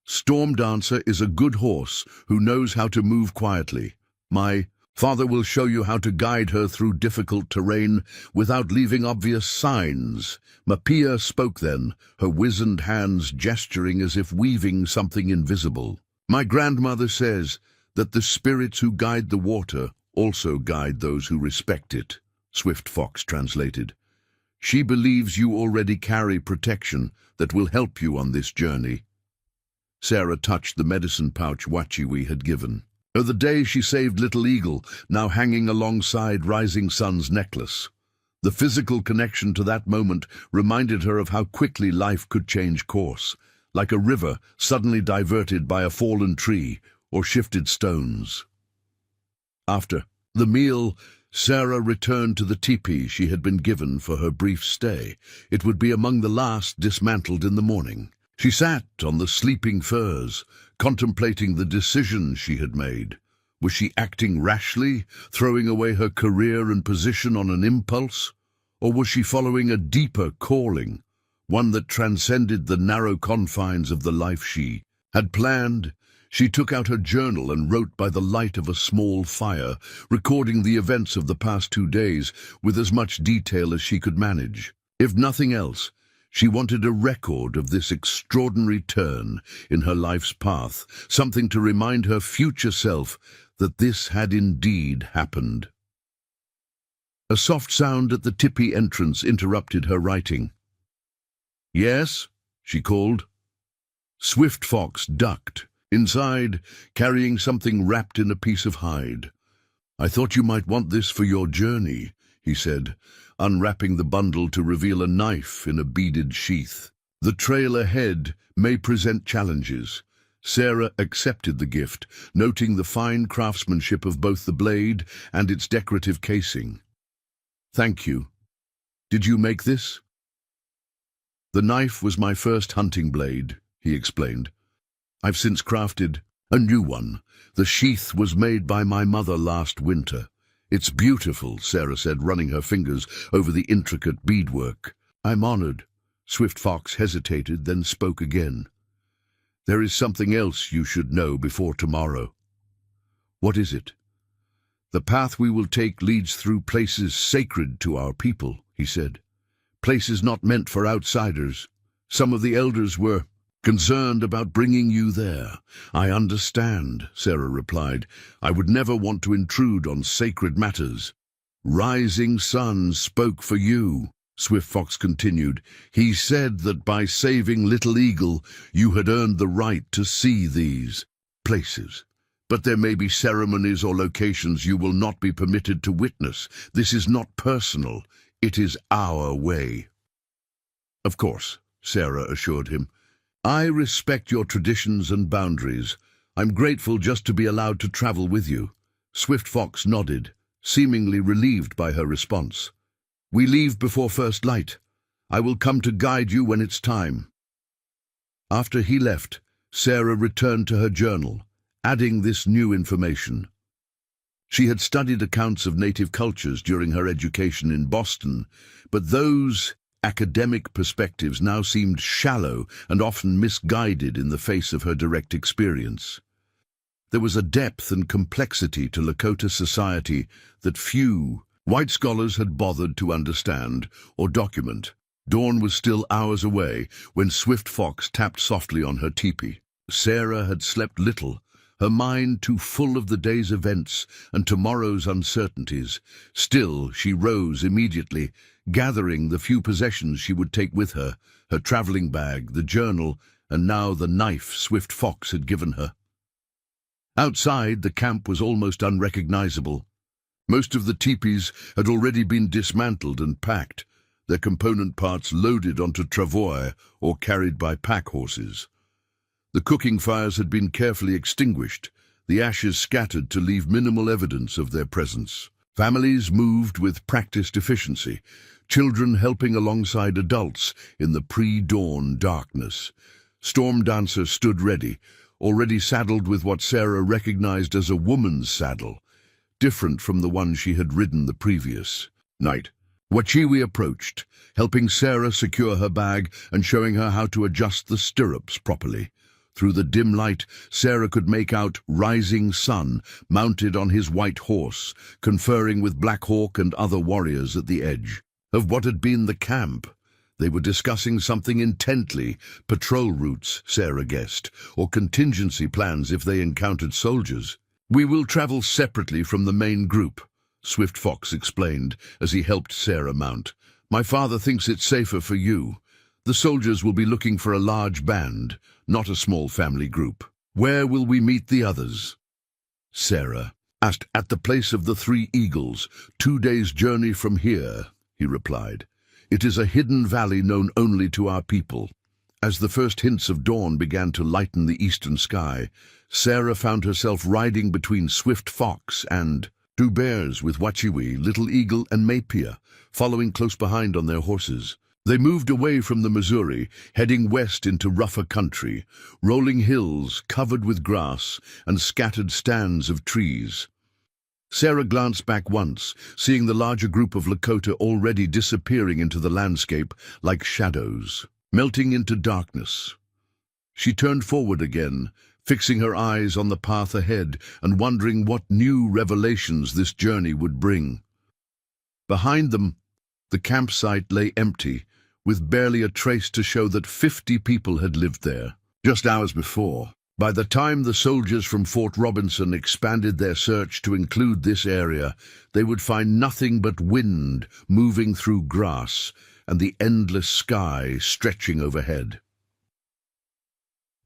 "Storm Dancer is a good horse who knows how to move quietly. My Father will show you how to guide her through difficult terrain without leaving obvious signs." Mapia spoke then, her wizened hands gesturing as if weaving something invisible. "My grandmother says that the spirits who guide the water also guide those who respect it," Swift Fox translated. "She believes you already carry protection that will help you on this journey." Sarah touched the medicine pouch Wachiwi had given. The day she saved Little Eagle, now hanging alongside Rising Sun's necklace. The physical connection to that moment reminded her of how quickly life could change course, like a river suddenly diverted by a fallen tree or shifted stones. After the meal, Sarah returned to the teepee she had been given for her brief stay. It would be among the last dismantled in the morning. She sat on the sleeping furs, contemplating the decision she had made. Was she acting rashly, throwing away her career and position on an impulse? Or was she following a deeper calling, one that transcended the narrow confines of the life she had planned? She took out her journal and wrote by the light of a small fire, recording the events of the past 2 days with as much detail as she could manage. If nothing else, she wanted a record of this extraordinary turn in her life's path, something to remind her future self that this had indeed happened. A soft sound at the tipi entrance interrupted her writing. "Yes?" she called. Swift Fox ducked, inside, carrying something wrapped in a piece of hide. "I thought you might want this for your journey," he said, unwrapping the bundle to reveal a knife in a beaded sheath. "The trail ahead may present challenges." Sarah accepted the gift, noting the fine craftsmanship of both the blade and its decorative casing. "Thank you. Did you make this?" "The knife was my first hunting blade," he explained. "I've since crafted a new one. The sheath was made by my mother last winter." "It's beautiful," Sarah said, running her fingers over the intricate beadwork. "I'm honored." Swift Fox hesitated, then spoke again. "There is something else you should know before tomorrow." "What is it?" "The path we will take leads through places sacred to our people," he said. "Places not meant for outsiders. Some of the elders were concerned about bringing you there." "I understand," Sarah replied. "I would never want to intrude on sacred matters." "Rising Sun spoke for you," Swift Fox continued. "He said that by saving Little Eagle, you had earned the right to see these places. But there may be ceremonies or locations you will not be permitted to witness. This is not personal. It is our way." "Of course," Sarah assured him. "I respect your traditions and boundaries. I'm grateful just to be allowed to travel with you." Swift Fox nodded, seemingly relieved by her response. "We leave before first light. I will come to guide you when it's time." After he left, Sarah returned to her journal, adding this new information. She had studied accounts of native cultures during her education in Boston, but those academic perspectives now seemed shallow and often misguided in the face of her direct experience. There was a depth and complexity to Lakota society that few white scholars had bothered to understand or document. Dawn was still hours away when Swift Fox tapped softly on her teepee. Sarah had slept little, her mind too full of the day's events and tomorrow's uncertainties. Still, she rose immediately, gathering the few possessions she would take with her, her traveling bag, the journal, and now the knife Swift Fox had given her. Outside, the camp was almost unrecognizable. Most of the teepees had already been dismantled and packed, their component parts loaded onto travois or carried by pack horses. The cooking fires had been carefully extinguished, the ashes scattered to leave minimal evidence of their presence. Families moved with practiced efficiency, children helping alongside adults in the pre-dawn darkness. Storm Dancer stood ready, already saddled with what Sarah recognized as a woman's saddle, different from the one she had ridden the previous night. Wachiwi approached, helping Sarah secure her bag and showing her how to adjust the stirrups properly. Through the dim light, Sarah could make out Rising Sun, mounted on his white horse, conferring with Black Hawk and other warriors at the edge of what had been the camp. They were discussing something intently, patrol routes, Sarah guessed, or contingency plans if they encountered soldiers. "We will travel separately from the main group," Swift Fox explained as he helped Sarah mount. "My father thinks it's safer for you. The soldiers will be looking for a large band, not a small family group." "Where will we meet the others?" Sarah asked. "At the place of the 3 Eagles, 2 days' journey from here," he replied. "It is a hidden valley known only to our people." As the first hints of dawn began to lighten the eastern sky, Sarah found herself riding between Swift Fox and 2 bears with Wachiwi, Little Eagle, and Mapia, following close behind on their horses. They moved away from the Missouri, heading west into rougher country, rolling hills covered with grass and scattered stands of trees. Sarah glanced back once, seeing the larger group of Lakota already disappearing into the landscape like shadows, melting into darkness. She turned forward again, fixing her eyes on the path ahead and wondering what new revelations this journey would bring. Behind them, the campsite lay empty, with barely a trace to show that 50 people had lived there, just hours before. By the time the soldiers from Fort Robinson expanded their search to include this area, they would find nothing but wind moving through grass and the endless sky stretching overhead.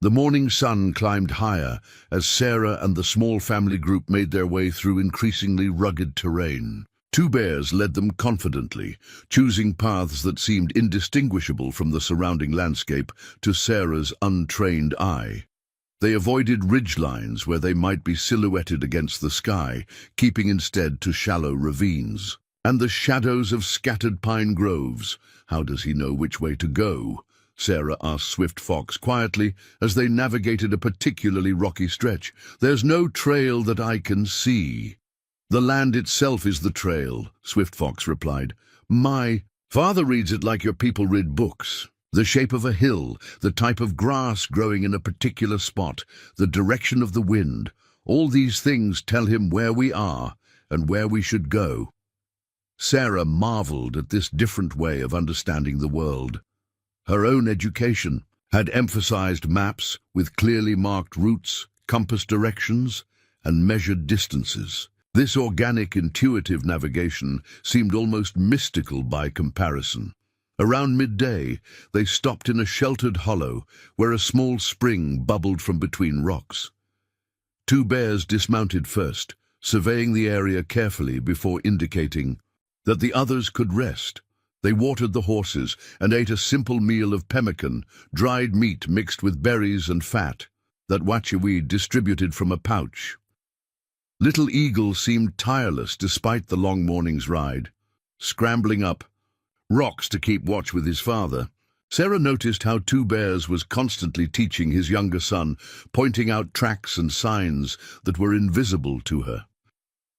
The morning sun climbed higher as Sarah and the small family group made their way through increasingly rugged terrain. 2 bears led them confidently, choosing paths that seemed indistinguishable from the surrounding landscape to Sarah's untrained eye. They avoided ridgelines where they might be silhouetted against the sky, keeping instead to shallow ravines. And the shadows of scattered pine groves. "How does he know which way to go?" Sarah asked Swift Fox quietly as they navigated a particularly rocky stretch. "There's no trail that I can see." "The land itself is the trail," Swift Fox replied. "My father reads it like your people read books. The shape of a hill, the type of grass growing in a particular spot, the direction of the wind, all these things tell him where we are and where we should go." Sarah marveled at this different way of understanding the world. Her own education had emphasized maps with clearly marked routes, compass directions, and measured distances. This organic, intuitive navigation seemed almost mystical by comparison. Around midday, they stopped in a sheltered hollow where a small spring bubbled from between rocks. 2 bears dismounted first, surveying the area carefully before indicating that the others could rest. They watered the horses and ate a simple meal of pemmican, dried meat mixed with berries and fat, that Wachiwi distributed from a pouch. Little Eagle seemed tireless despite the long morning's ride, scrambling up rocks to keep watch with his father. Sarah noticed how 2 bears was constantly teaching his younger son, pointing out tracks and signs that were invisible to her.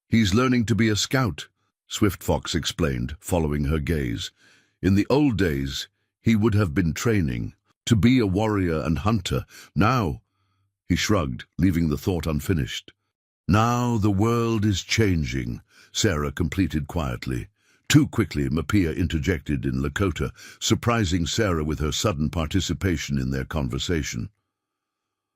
"He's learning to be a scout," Swift Fox explained, following her gaze. "In the old days, he would have been training to be a warrior and hunter. Now," he shrugged, leaving the thought unfinished. "Now the world is changing," Sarah completed quietly. Too quickly, Mapia interjected in Lakota, surprising Sarah with her sudden participation in their conversation.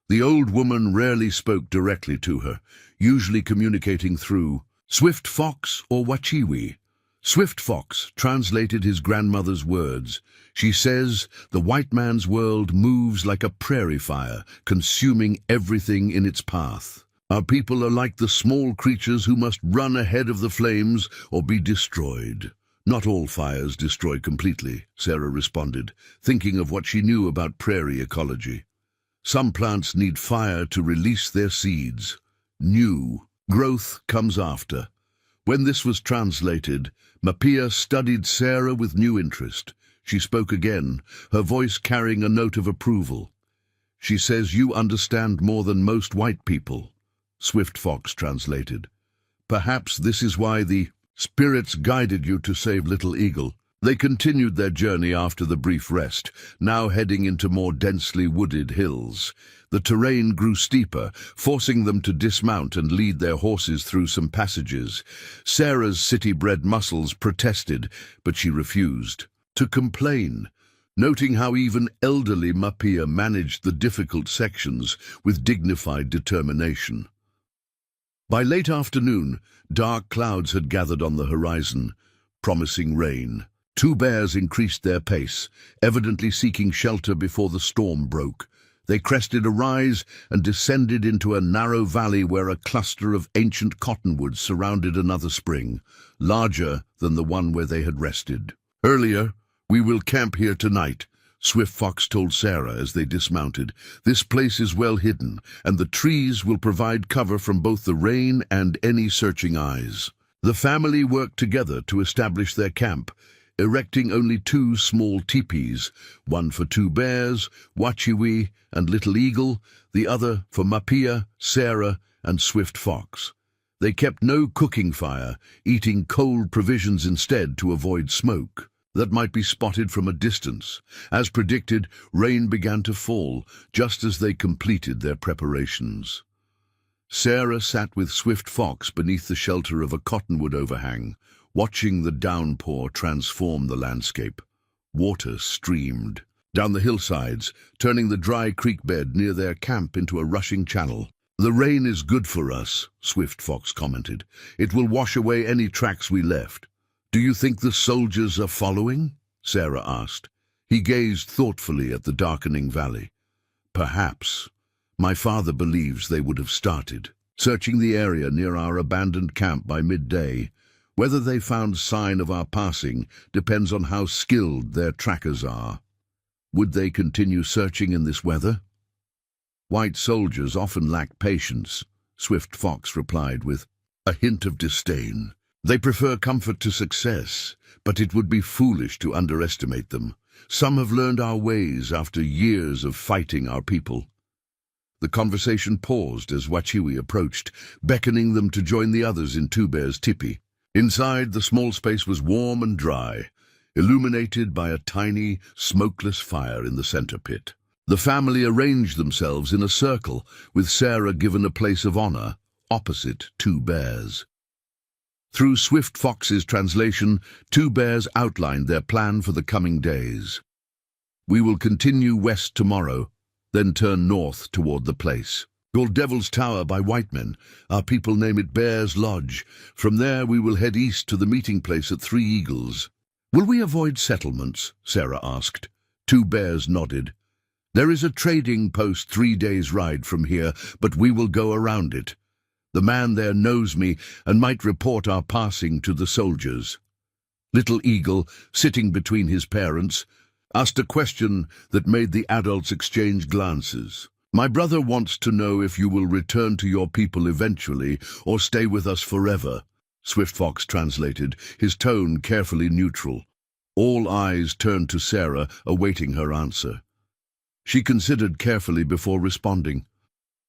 The old woman rarely spoke directly to her, usually communicating through Swift Fox or Wachiwi. Swift Fox translated his grandmother's words. She says, "The white man's world moves like a prairie fire, consuming everything in its path. Our people are like the small creatures who must run ahead of the flames or be destroyed." "Not all fires destroy completely," Sarah responded, thinking of what she knew about prairie ecology. "Some plants need fire to release their seeds. New growth comes after." When this was translated, Mapia studied Sarah with new interest. She spoke again, her voice carrying a note of approval. "She says you understand more than most white people," Swift Fox translated. "Perhaps this is why the spirits guided you to save Little Eagle." They continued their journey after the brief rest, now heading into more densely wooded hills. The terrain grew steeper, forcing them to dismount and lead their horses through some passages. Sarah's city-bred muscles protested, but she refused to complain, noting how even elderly Mapia managed the difficult sections with dignified determination. By late afternoon, dark clouds had gathered on the horizon, promising rain. Two bears increased their pace, evidently seeking shelter before the storm broke. They crested a rise and descended into a narrow valley where a cluster of ancient cottonwoods surrounded another spring, larger than the one where they had rested. "Earlier, we will camp here tonight," Swift Fox told Sarah as they dismounted. "This place is well hidden, and the trees will provide cover from both the rain and any searching eyes." The family worked together to establish their camp, erecting only two small teepees, one for two bears, Wachiwi and Little Eagle, the other for Mapia, Sarah, and Swift Fox. They kept no cooking fire, eating cold provisions instead to avoid smoke that might be spotted from a distance. As predicted, rain began to fall just as they completed their preparations. Sarah sat with Swift Fox beneath the shelter of a cottonwood overhang, watching the downpour transform the landscape. Water streamed down the hillsides, turning the dry creek bed near their camp into a rushing channel. "The rain is good for us," Swift Fox commented. "It will wash away any tracks we left." "Do you think the soldiers are following?" Sarah asked. He gazed thoughtfully at the darkening valley. "Perhaps. My father believes they would have started searching the area near our abandoned camp by midday. Whether they found sign of our passing depends on how skilled their trackers are." "Would they continue searching in this weather?" "White soldiers often lack patience," Swift Fox replied with a hint of disdain. "They prefer comfort to success, but it would be foolish to underestimate them. Some have learned our ways after years of fighting our people." The conversation paused as Wachiwi approached, beckoning them to join the others in Two Bear's tipi. Inside, the small space was warm and dry, illuminated by a tiny, smokeless fire in the center pit. The family arranged themselves in a circle, with Sarah given a place of honor, opposite Two Bears. Through Swift Fox's translation, Two Bears outlined their plan for the coming days. "We will continue west tomorrow, then turn north toward the place called Devil's Tower by white men. Our people name it Bear's Lodge. From there we will head east to the meeting place at Three Eagles." "Will we avoid settlements?" Sarah asked. Two Bears nodded. "There is a trading post 3 days' ride from here, but we will go around it. The man there knows me and might report our passing to the soldiers." Little Eagle, sitting between his parents, asked a question that made the adults exchange glances. "My brother wants to know if you will return to your people eventually or stay with us forever," Swift Fox translated, his tone carefully neutral. All eyes turned to Sarah, awaiting her answer. She considered carefully before responding.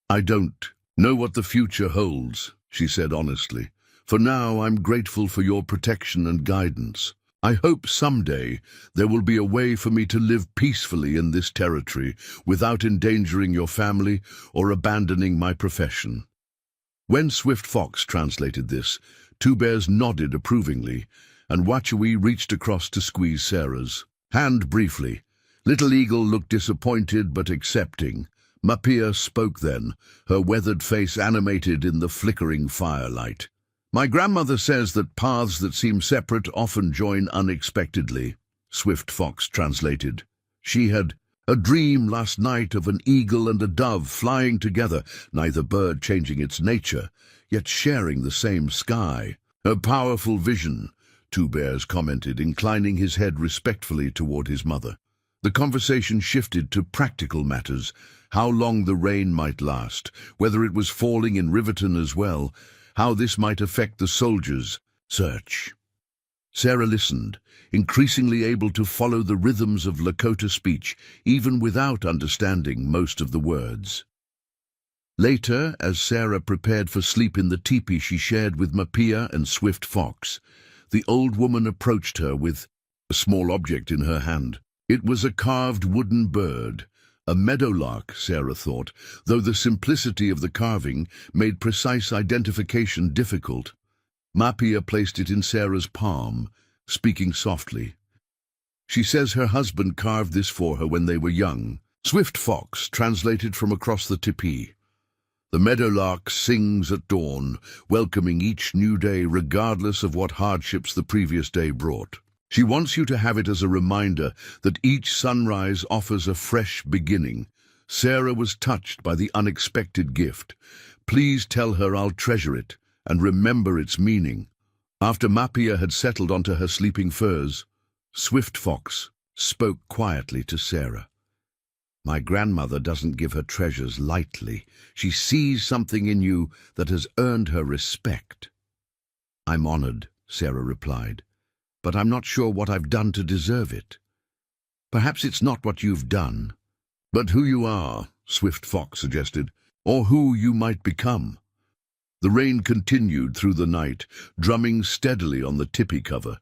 "I don't know what the future holds," she said honestly. "For now, I'm grateful for your protection and guidance. I hope someday there will be a way for me to live peacefully in this territory without endangering your family or abandoning my profession." When Swift Fox translated this, Two Bears nodded approvingly, and Wachiwi reached across to squeeze Sarah's hand briefly. Little Eagle looked disappointed but accepting. Mapia spoke then, her weathered face animated in the flickering firelight. "My grandmother says that paths that seem separate often join unexpectedly," Swift Fox translated. "She had a dream last night of an eagle and a dove flying together, neither bird changing its nature, yet sharing the same sky. A powerful vision," Two Bears commented, inclining his head respectfully toward his mother. The conversation shifted to practical matters, how long the rain might last, whether it was falling in Riverton as well, how this might affect the soldiers' search. Sarah listened, increasingly able to follow the rhythms of Lakota speech, even without understanding most of the words. Later, as Sarah prepared for sleep in the teepee she shared with Mapia and Swift Fox, the old woman approached her with a small object in her hand. It was a carved wooden bird, a meadowlark, Sarah thought, though the simplicity of the carving made precise identification difficult. Mapia placed it in Sarah's palm, speaking softly. She says her husband carved this for her when they were young. Swift fox, translated from across the tipi. The meadowlark sings at dawn, welcoming each new day regardless of what hardships the previous day brought. She wants you to have it as a reminder that each sunrise offers a fresh beginning. Sarah was touched by the unexpected gift. Please tell her I'll treasure it and remember its meaning. After Mapia had settled onto her sleeping furs, Swift Fox spoke quietly to Sarah. My grandmother doesn't give her treasures lightly. She sees something in you that has earned her respect. I'm honored, Sarah replied, but I'm not sure what I've done to deserve it. Perhaps it's not what you've done, but who you are, Swift Fox suggested, or who you might become. The rain continued through the night, drumming steadily on the tipi cover.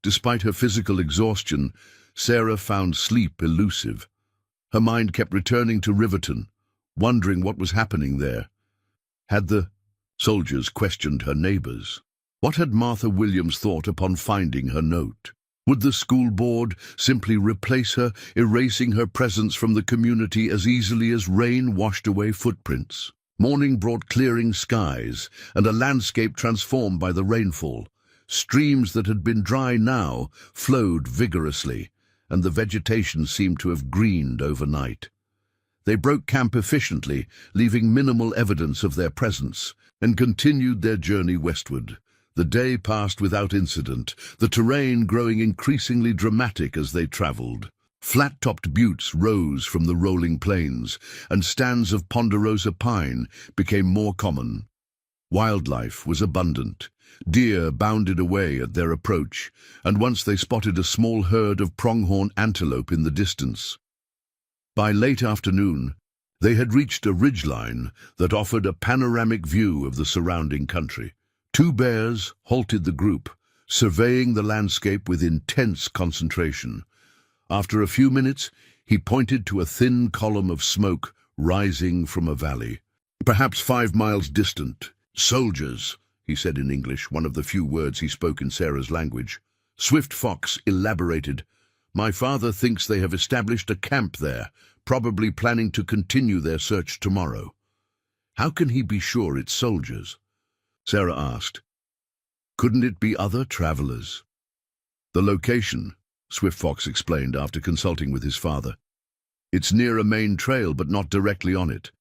Despite her physical exhaustion, Sarah found sleep elusive. Her mind kept returning to Riverton, wondering what was happening there. Had the soldiers questioned her neighbors? What had Martha Williams thought upon finding her note? Would the school board simply replace her, erasing her presence from the community as easily as rain washed away footprints? Morning brought clearing skies and a landscape transformed by the rainfall. Streams that had been dry now flowed vigorously, and the vegetation seemed to have greened overnight. They broke camp efficiently, leaving minimal evidence of their presence, and continued their journey westward. The day passed without incident, the terrain growing increasingly dramatic as they traveled. Flat-topped buttes rose from the rolling plains, and stands of ponderosa pine became more common. Wildlife was abundant. Deer bounded away at their approach, and once they spotted a small herd of pronghorn antelope in the distance. By late afternoon, they had reached a ridgeline that offered a panoramic view of the surrounding country. Two bears halted the group, surveying the landscape with intense concentration. After a few minutes, he pointed to a thin column of smoke rising from a valley. Perhaps 5 miles distant. Soldiers, he said in English, one of the few words he spoke in Sarah's language. Swift Fox elaborated. My father thinks they have established a camp there, probably planning to continue their search tomorrow. How can he be sure it's soldiers? Sarah asked. Couldn't it be other travelers? The location, Swift Fox explained after consulting with his father. It's near a main trail, but not directly on it.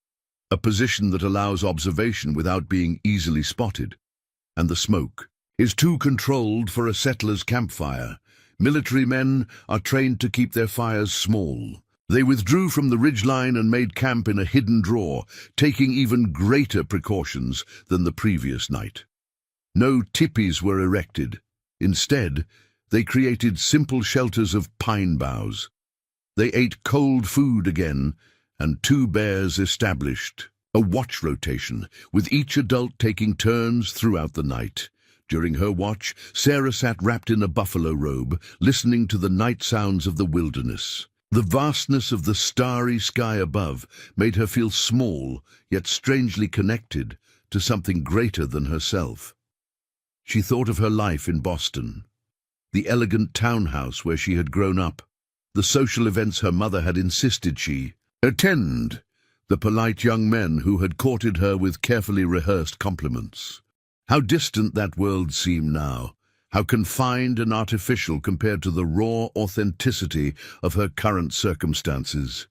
A position that allows observation without being easily spotted. And the smoke is too controlled for a settler's campfire. Military men are trained to keep their fires small. They withdrew from the ridgeline and made camp in a hidden draw, taking even greater precautions than the previous night. No tipis were erected. Instead, they created simple shelters of pine boughs. They ate cold food again, and 2 bears established a watch rotation, with each adult taking turns throughout the night. During her watch, Sarah sat wrapped in a buffalo robe, listening to the night sounds of the wilderness. The vastness of the starry sky above made her feel small, yet strangely connected to something greater than herself. She thought of her life in Boston, the elegant townhouse where she had grown up, the social events her mother had insisted she attend, the polite young men who had courted her with carefully rehearsed compliments. How distant that world seemed now, how confined and artificial compared to the raw authenticity of her current circumstances.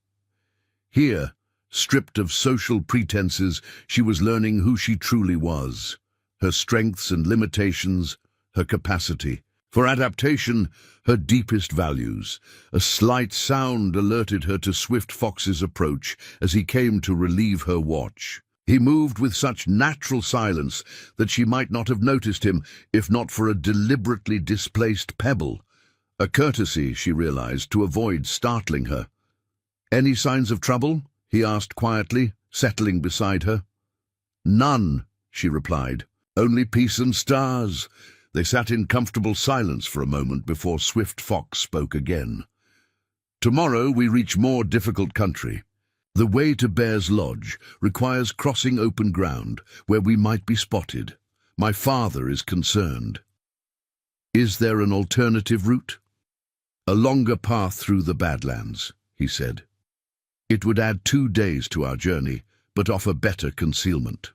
Here, stripped of social pretenses, she was learning who she truly was, her strengths and limitations, her capacity for adaptation, her deepest values. A slight sound alerted her to Swift Fox's approach as he came to relieve her watch. He moved with such natural silence that she might not have noticed him if not for a deliberately displaced pebble. A courtesy, she realized, to avoid startling her. "Any signs of trouble?" he asked quietly, settling beside her. "None," she replied. "Only peace and stars." They sat in comfortable silence for a moment before Swift Fox spoke again. "Tomorrow we reach more difficult country. The way to Bear's Lodge requires crossing open ground where we might be spotted. My father is concerned." "Is there an alternative route?" "A longer path through the Badlands," he said. "It would add 2 days to our journey, but offer better concealment."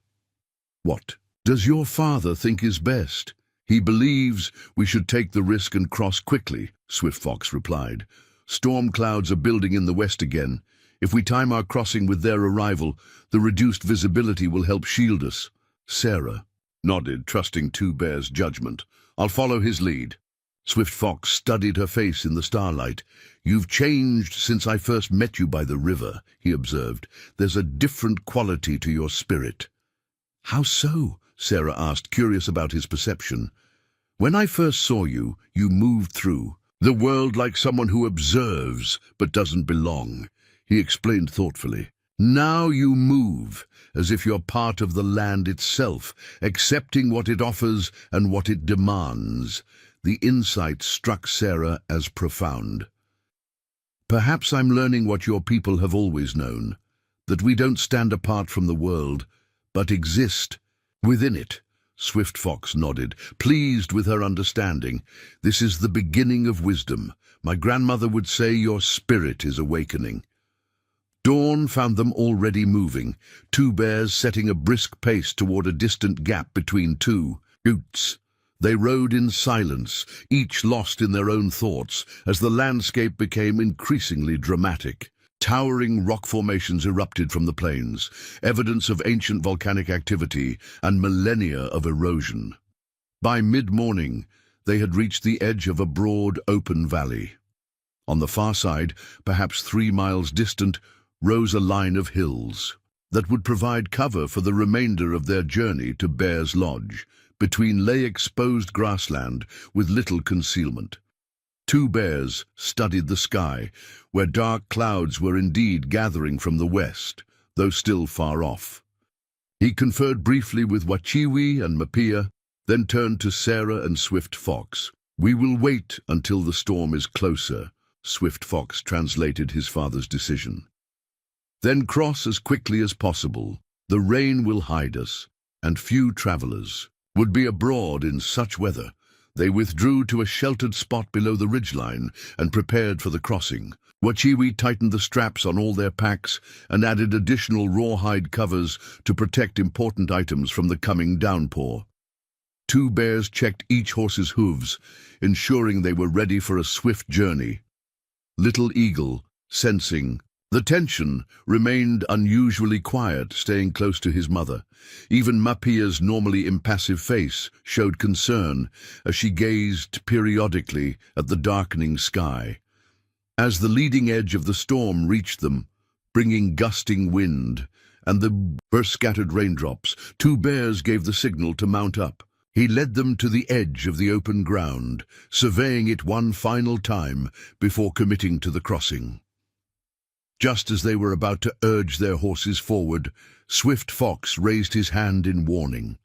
"What does your father think is best?" "He believes we should take the risk and cross quickly," Swift Fox replied. "Storm clouds are building in the west again. If we time our crossing with their arrival, the reduced visibility will help shield us." Sarah nodded, trusting Two Bear's judgment. "I'll follow his lead." Swift Fox studied her face in the starlight. "You've changed since I first met you by the river," he observed. "There's a different quality to your spirit." "How so?" Sarah asked, curious about his perception. "When I first saw you, you moved through the world like someone who observes but doesn't belong," he explained thoughtfully. "Now you move as if you're part of the land itself, accepting what it offers and what it demands." The insight struck Sarah as profound. "Perhaps I'm learning what your people have always known, that we don't stand apart from the world, but exist within it." Swift Fox nodded, pleased with her understanding. "This is the beginning of wisdom. My grandmother would say your spirit is awakening." Dawn found them already moving, Two Bears setting a brisk pace toward a distant gap between two buttes. They rode in silence, each lost in their own thoughts, as the landscape became increasingly dramatic. Towering rock formations erupted from the plains, evidence of ancient volcanic activity and millennia of erosion. By mid-morning, they had reached the edge of a broad, open valley. On the far side, perhaps 3 miles distant, rose a line of hills that would provide cover for the remainder of their journey to Bear's Lodge. Between lay exposed grassland with little concealment. Two Bears studied the sky, where dark clouds were indeed gathering from the west, though still far off. He conferred briefly with Wachiwi and Mapia, then turned to Sarah and Swift Fox. "We will wait until the storm is closer," Swift Fox translated his father's decision. "Then cross as quickly as possible. The rain will hide us, and few travelers would be abroad in such weather." They withdrew to a sheltered spot below the ridgeline and prepared for the crossing. Wachiwi tightened the straps on all their packs and added additional rawhide covers to protect important items from the coming downpour. Two Bears checked each horse's hooves, ensuring they were ready for a swift journey. Little Eagle, sensing the tension, remained unusually quiet, staying close to his mother. Even Mapia's normally impassive face showed concern as she gazed periodically at the darkening sky. As the leading edge of the storm reached them, bringing gusting wind and the first scattered raindrops, Two Bears gave the signal to mount up. He led them to the edge of the open ground, surveying it one final time before committing to the crossing. Just as they were about to urge their horses forward, Swift Fox raised his hand in warning.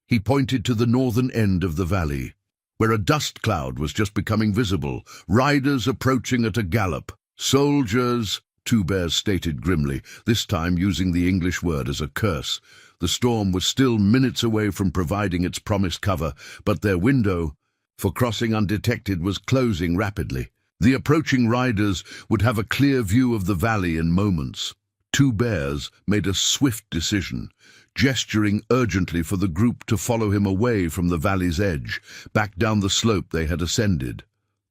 He pointed to the northern end of the valley, where a dust cloud was just becoming visible, riders approaching at a gallop. "Soldiers," Two Bears stated grimly, this time using the English word as a curse. The storm was still minutes away from providing its promised cover, but their window for crossing undetected was closing rapidly. The approaching riders would have a clear view of the valley in moments. Two Bears made a swift decision, gesturing urgently for the group to follow him away from the valley's edge, back down the slope they had ascended.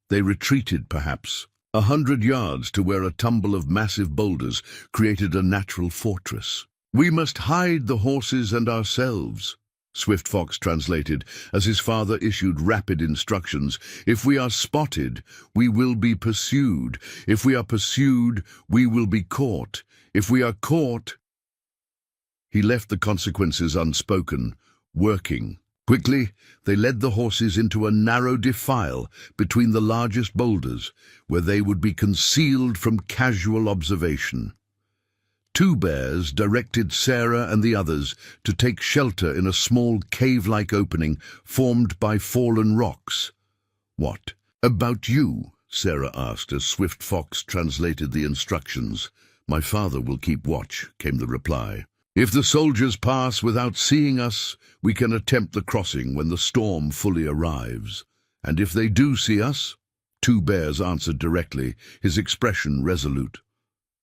They retreated, perhaps 100 yards to where a tumble of massive boulders created a natural fortress. "We must hide the horses and ourselves," Swift Fox translated, as his father issued rapid instructions. "If we are spotted, we will be pursued. If we are pursued, we will be caught. If we are caught—" He left the consequences unspoken, working. Quickly, they led the horses into a narrow defile between the largest boulders, where they would be concealed from casual observation. Two bears directed Sarah and the others to take shelter in a small cave-like opening formed by fallen rocks. "What about you?" Sarah asked as Swift Fox translated the instructions. "My father will keep watch," came the reply. "If the soldiers pass without seeing us, we can attempt the crossing when the storm fully arrives. And if they do see us?" Two Bears answered directly, his expression resolute.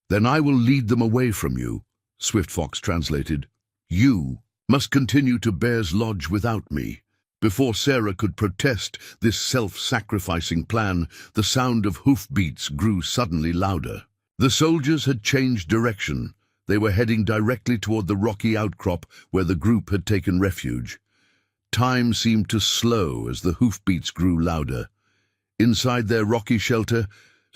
"Then I will lead them away from you," Swift Fox translated. "You must continue to Bear's Lodge without me." Before Sarah could protest this self-sacrificing plan, the sound of hoofbeats grew suddenly louder. The soldiers had changed direction. They were heading directly toward the rocky outcrop where the group had taken refuge. Time seemed to slow as the hoofbeats grew louder. Inside their rocky shelter,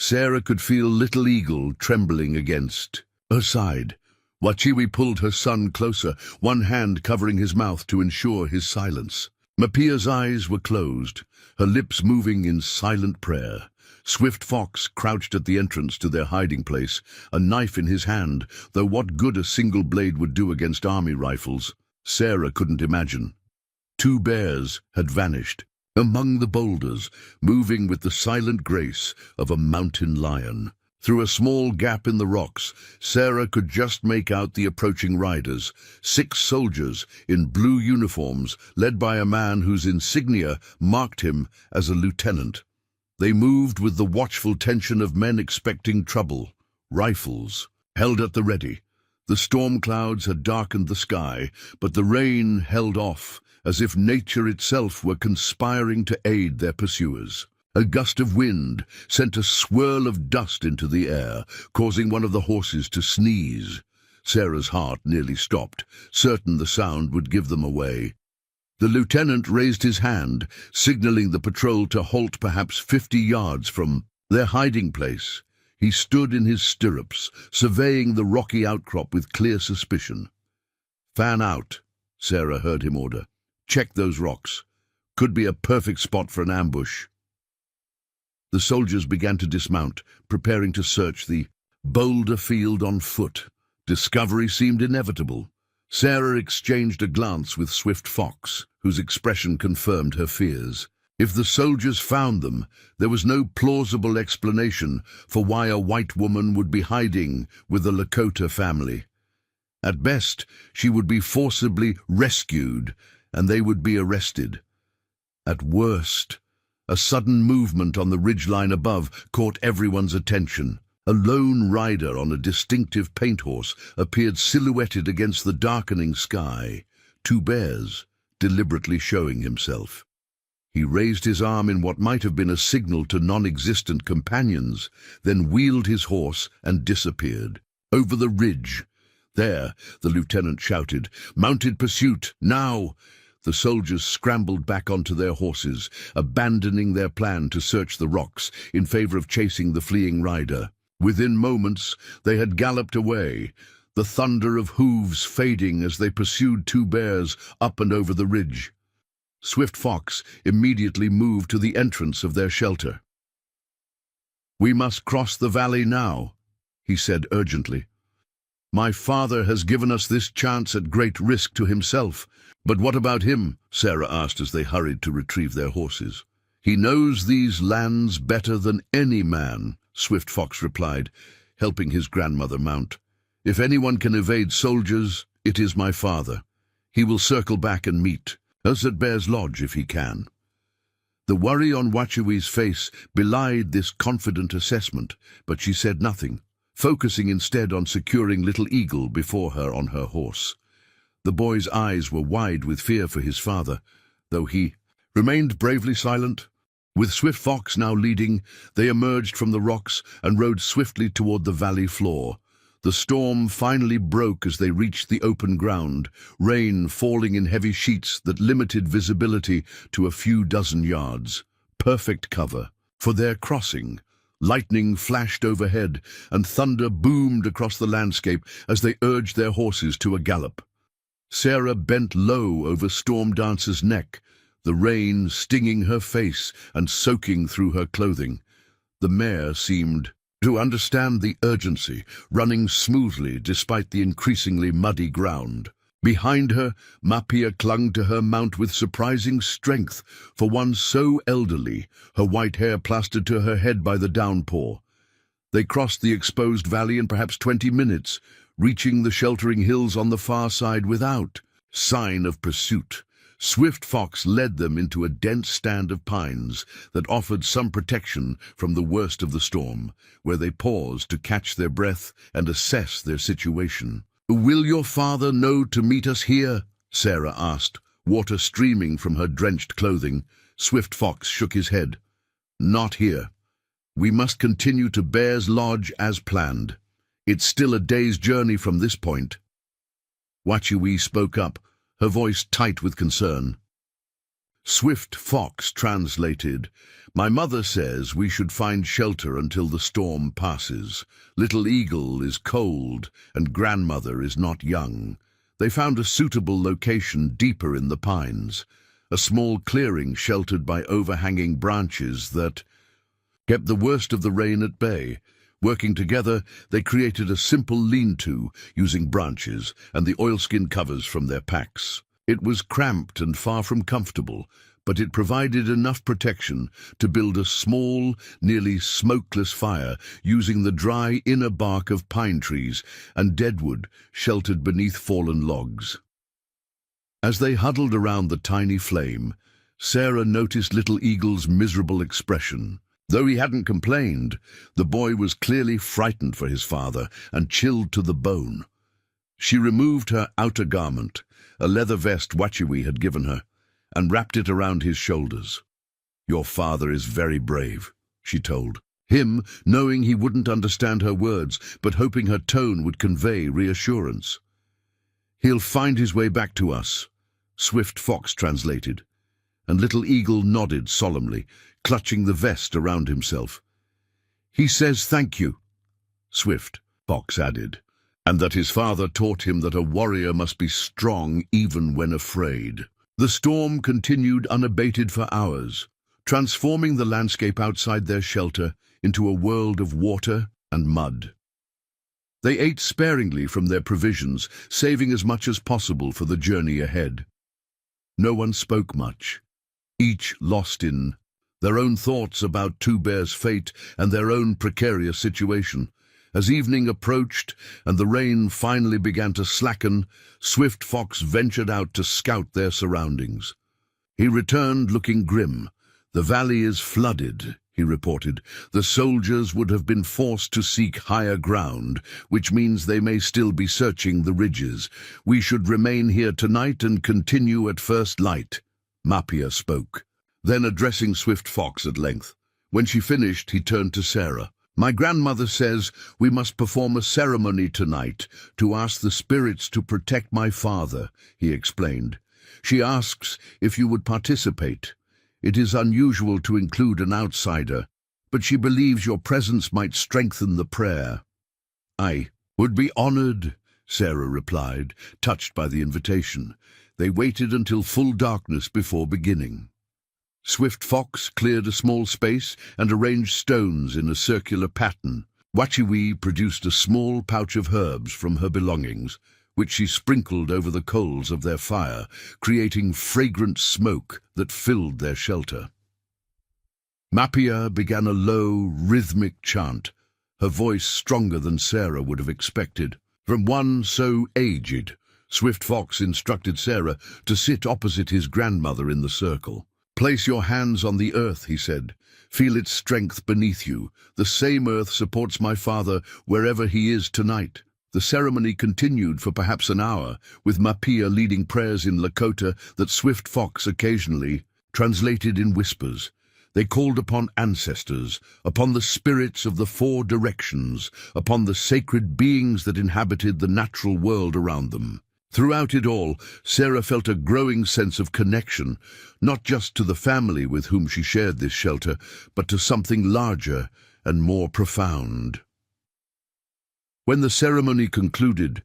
Sarah could feel Little Eagle trembling against her side. Wachiwi pulled her son closer, one hand covering his mouth to ensure his silence. Mapia's eyes were closed, her lips moving in silent prayer. Swift Fox crouched at the entrance to their hiding place, a knife in his hand, though what good a single blade would do against army rifles, Sarah couldn't imagine. Two bears had vanished among the boulders, moving with the silent grace of a mountain lion. Through a small gap in the rocks, Sarah could just make out the approaching riders, 6 soldiers in blue uniforms, led by a man whose insignia marked him as a lieutenant. They moved with the watchful tension of men expecting trouble, rifles held at the ready. The storm clouds had darkened the sky, but the rain held off, as if nature itself were conspiring to aid their pursuers. A gust of wind sent a swirl of dust into the air, causing one of the horses to sneeze. Sarah's heart nearly stopped, certain the sound would give them away. The lieutenant raised his hand, signaling the patrol to halt perhaps 50 yards from their hiding place. He stood in his stirrups, surveying the rocky outcrop with clear suspicion. "Fan out," Sarah heard him order. "Check those rocks. Could be a perfect spot for an ambush." The soldiers began to dismount, preparing to search the boulder field on foot. Discovery seemed inevitable. Sarah exchanged a glance with Swift Fox, whose expression confirmed her fears. If the soldiers found them, there was no plausible explanation for why a white woman would be hiding with the Lakota family. At best, she would be forcibly rescued, and they would be arrested. At worst, a sudden movement on the ridgeline above caught everyone's attention. A lone rider on a distinctive paint horse appeared silhouetted against the darkening sky, Two Bears deliberately showing himself. He raised his arm in what might have been a signal to non-existent companions, then wheeled his horse and disappeared. Over the ridge. "There," the lieutenant shouted. "Mounted pursuit, now!" The soldiers scrambled back onto their horses, abandoning their plan to search the rocks in favor of chasing the fleeing rider. Within moments, they had galloped away, the thunder of hooves fading as they pursued Two Bears up and over the ridge. Swift Fox immediately moved to the entrance of their shelter. "We must cross the valley now," he said urgently. "My father has given us this chance at great risk to himself." "But what about him?" Sarah asked as they hurried to retrieve their horses. "He knows these lands better than any man," Swift Fox replied, helping his grandmother mount. "If anyone can evade soldiers, it is my father. He will circle back and meet us at Bear's Lodge if he can." The worry on Wachiwi's face belied this confident assessment, but she said nothing, focusing instead on securing Little Eagle before her on her horse. The boy's eyes were wide with fear for his father, though he remained bravely silent. With Swift Fox now leading, they emerged from the rocks and rode swiftly toward the valley floor. The storm finally broke as they reached the open ground, rain falling in heavy sheets that limited visibility to a few dozen yards. Perfect cover for their crossing. Lightning flashed overhead, and thunder boomed across the landscape as they urged their horses to a gallop. Sarah bent low over Storm Dancer's neck, the rain stinging her face and soaking through her clothing. The mare seemed to understand the urgency, running smoothly despite the increasingly muddy ground. Behind her, Mapia clung to her mount with surprising strength for one so elderly, her white hair plastered to her head by the downpour. They crossed the exposed valley in perhaps 20 minutes, reaching the sheltering hills on the far side without sign of pursuit. Swift Fox led them into a dense stand of pines that offered some protection from the worst of the storm, where they paused to catch their breath and assess their situation. "Will your father know to meet us here?" Sarah asked, water streaming from her drenched clothing. Swift Fox shook his head. "Not here. We must continue to Bear's Lodge as planned. It's still a day's journey from this point." Wachiwi spoke up, her voice tight with concern. Swift Fox translated, "My mother says we should find shelter until the storm passes. Little Eagle is cold, and grandmother is not young." They found a suitable location deeper in the pines, a small clearing sheltered by overhanging branches that kept the worst of the rain at bay. Working together, they created a simple lean-to using branches and the oilskin covers from their packs. It was cramped and far from comfortable, but it provided enough protection to build a small, nearly smokeless fire using the dry inner bark of pine trees and deadwood sheltered beneath fallen logs. As they huddled around the tiny flame, Sarah noticed Little Eagle's miserable expression. Though he hadn't complained, the boy was clearly frightened for his father and chilled to the bone. She removed her outer garment, a leather vest Wachiwi had given her, and wrapped it around his shoulders. "Your father is very brave," she told him, knowing he wouldn't understand her words, but hoping her tone would convey reassurance. "He'll find his way back to us," Swift Fox translated, and Little Eagle nodded solemnly, clutching the vest around himself. "He says thank you," Swift Fox added, "and that his father taught him that a warrior must be strong even when afraid." The storm continued unabated for hours, transforming the landscape outside their shelter into a world of water and mud. They ate sparingly from their provisions, saving as much as possible for the journey ahead. No one spoke much, each lost in their own thoughts about Two Bear's fate and their own precarious situation. As evening approached and the rain finally began to slacken, Swift Fox ventured out to scout their surroundings. He returned looking grim. "The valley is flooded," he reported. "The soldiers would have been forced to seek higher ground, which means they may still be searching the ridges. We should remain here tonight and continue at first light." Mapia spoke, then addressing Swift Fox at length. When she finished, he turned to Sarah. "My grandmother says we must perform a ceremony tonight to ask the spirits to protect my father," he explained. "She asks if you would participate. It is unusual to include an outsider, but she believes your presence might strengthen the prayer." "I would be honored," Sarah replied, touched by the invitation. They waited until full darkness before beginning. Swift Fox cleared a small space and arranged stones in a circular pattern. Wachiwi produced a small pouch of herbs from her belongings, which she sprinkled over the coals of their fire, creating fragrant smoke that filled their shelter. Mapia began a low, rhythmic chant, her voice stronger than Sarah would have expected. From one so aged, Swift Fox instructed Sarah to sit opposite his grandmother in the circle. "Place your hands on the earth," he said. "Feel its strength beneath you. The same earth supports my father wherever he is tonight." The ceremony continued for perhaps an hour, with Mapia leading prayers in Lakota that Swift Fox occasionally translated in whispers. They called upon ancestors, upon the spirits of the four directions, upon the sacred beings that inhabited the natural world around them. Throughout it all, Sarah felt a growing sense of connection, not just to the family with whom she shared this shelter, but to something larger and more profound. When the ceremony concluded,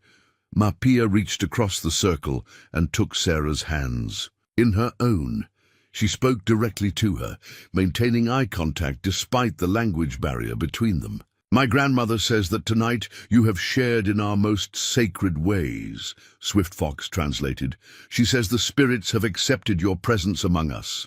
Mapia reached across the circle and took Sarah's hands. In her own, she spoke directly to her, maintaining eye contact despite the language barrier between them. My grandmother says that tonight you have shared in our most sacred ways, Swift Fox translated. She says the spirits have accepted your presence among us.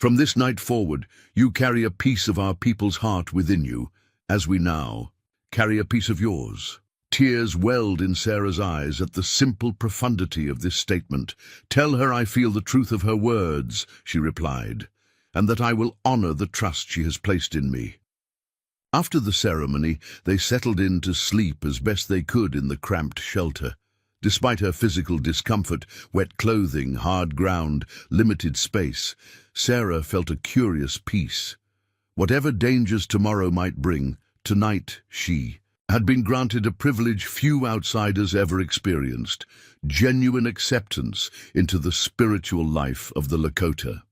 From this night forward, you carry a piece of our people's heart within you, as we now carry a piece of yours. Tears welled in Sarah's eyes at the simple profundity of this statement. Tell her I feel the truth of her words, she replied, and that I will honor the trust she has placed in me. After the ceremony, they settled in to sleep as best they could in the cramped shelter. Despite her physical discomfort, wet clothing, hard ground, limited space, Sarah felt a curious peace. Whatever dangers tomorrow might bring, tonight she had been granted a privilege few outsiders ever experienced, genuine acceptance into the spiritual life of the Lakota.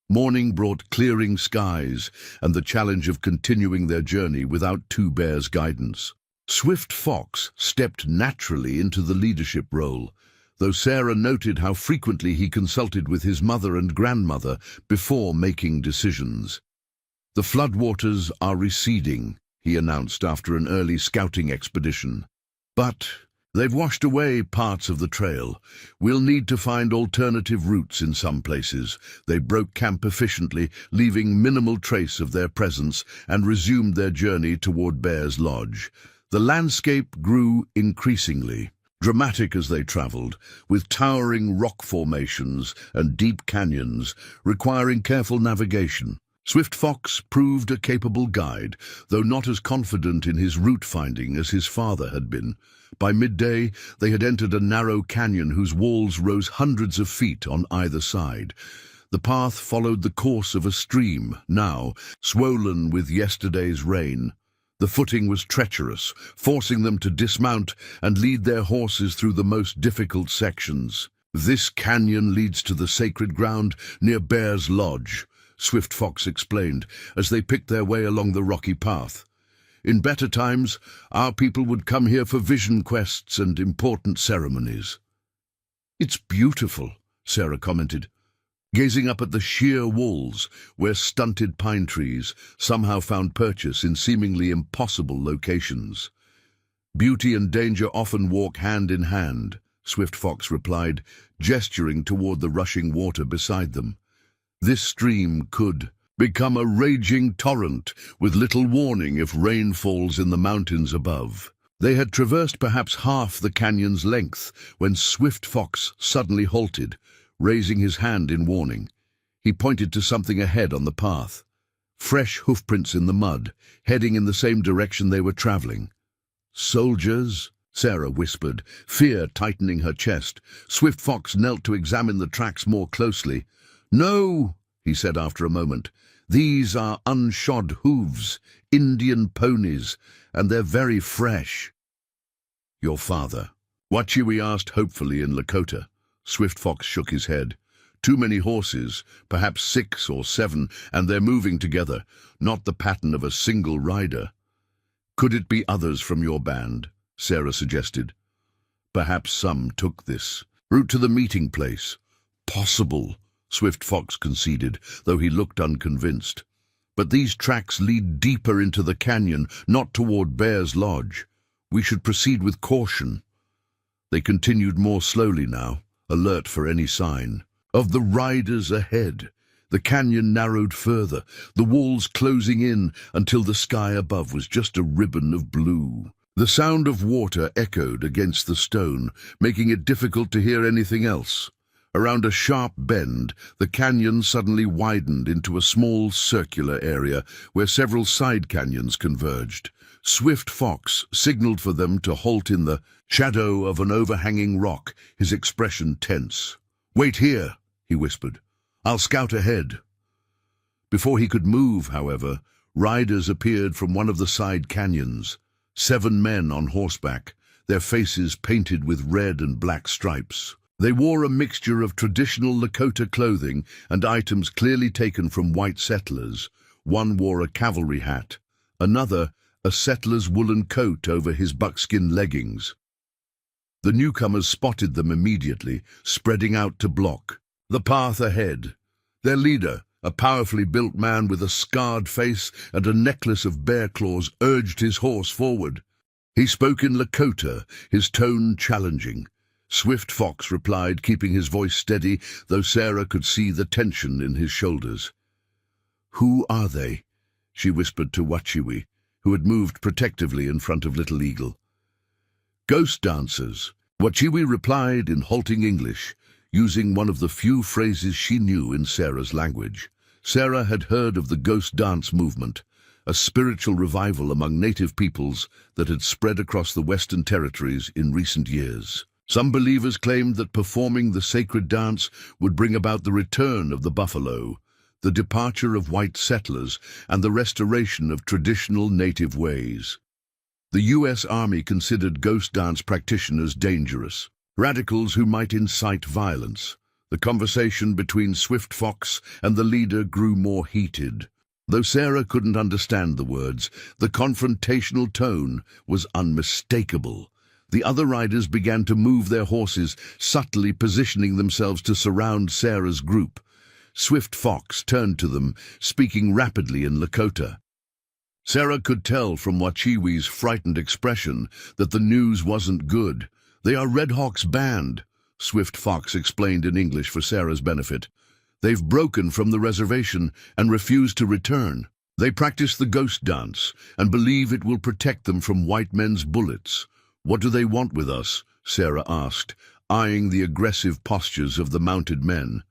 Morning brought clearing skies and the challenge of continuing their journey without Two Bears' guidance. Swift Fox stepped naturally into the leadership role, though Sarah noted how frequently he consulted with his mother and grandmother before making decisions. The floodwaters are receding, he announced after an early scouting expedition. But they've washed away parts of the trail. We'll need to find alternative routes in some places. They broke camp efficiently, leaving minimal trace of their presence, and resumed their journey toward Bear's Lodge. The landscape grew increasingly dramatic as they traveled, with towering rock formations and deep canyons requiring careful navigation. Swift Fox proved a capable guide, though not as confident in his route finding as his father had been. By midday, they had entered a narrow canyon whose walls rose hundreds of feet on either side. The path followed the course of a stream, now swollen with yesterday's rain. The footing was treacherous, forcing them to dismount and lead their horses through the most difficult sections. This canyon leads to the sacred ground near Bear's Lodge, Swift Fox explained, as they picked their way along the rocky path. In better times, our people would come here for vision quests and important ceremonies. It's beautiful, Sarah commented, gazing up at the sheer walls where stunted pine trees somehow found purchase in seemingly impossible locations. Beauty and danger often walk hand in hand, Swift Fox replied, gesturing toward the rushing water beside them. This stream could become a raging torrent with little warning if rain falls in the mountains above. They had traversed perhaps half the canyon's length when Swift Fox suddenly halted, raising his hand in warning. He pointed to something ahead on the path. Fresh hoofprints in the mud, heading in the same direction they were traveling. Soldiers? Sarah whispered, fear tightening her chest. Swift Fox knelt to examine the tracks more closely. No, he said after a moment. These are unshod hooves, Indian ponies, and they're very fresh. Your father. Wachiwi asked hopefully in Lakota. Swift Fox shook his head. Too many horses, perhaps 6 or 7, and they're moving together, not the pattern of a single rider. Could it be others from your band? Sarah suggested. Perhaps some took this route to the meeting place. Possible, Swift Fox conceded, though he looked unconvinced. But these tracks lead deeper into the canyon, not toward Bear's Lodge. We should proceed with caution. They continued more slowly now, alert for any sign of the riders ahead. The canyon narrowed further, the walls closing in until the sky above was just a ribbon of blue. The sound of water echoed against the stone, making it difficult to hear anything else. Around a sharp bend, the canyon suddenly widened into a small circular area where several side canyons converged. Swift Fox signaled for them to halt in the shadow of an overhanging rock, his expression tense. "Wait here," he whispered. "I'll scout ahead." Before he could move, however, riders appeared from one of the side canyons. 7 men on horseback, their faces painted with red and black stripes. They wore a mixture of traditional Lakota clothing and items clearly taken from white settlers. One wore a cavalry hat, another a settler's woolen coat over his buckskin leggings. The newcomers spotted them immediately, spreading out to block the path ahead. Their leader, A powerfully built man with a scarred face and a necklace of bear claws urged his horse forward. He spoke in Lakota, his tone challenging. Swift Fox replied, keeping his voice steady, though Sarah could see the tension in his shoulders. "Who are they?" she whispered to Wachiwi, who had moved protectively in front of Little Eagle. "Ghost dancers," Wachiwi replied in halting English, using one of the few phrases she knew in Sarah's language. Sarah had heard of the ghost dance movement, a spiritual revival among native peoples that had spread across the Western Territories in recent years. Some believers claimed that performing the sacred dance would bring about the return of the buffalo, the departure of white settlers, and the restoration of traditional native ways. The U.S. Army considered ghost dance practitioners dangerous, radicals who might incite violence. The conversation between Swift Fox and the leader grew more heated. Though Sarah couldn't understand the words, the confrontational tone was unmistakable. The other riders began to move their horses, subtly positioning themselves to surround Sarah's group. Swift Fox turned to them, speaking rapidly in Lakota. Sarah could tell from Wachiwi's frightened expression that the news wasn't good. "They are Red Hawk's band," Swift Fox explained in English for Sarah's benefit. "They've broken from the reservation and refused to return. They practice the ghost dance and believe it will protect them from white men's bullets." "What do they want with us?" Sarah asked, eyeing the aggressive postures of the mounted men.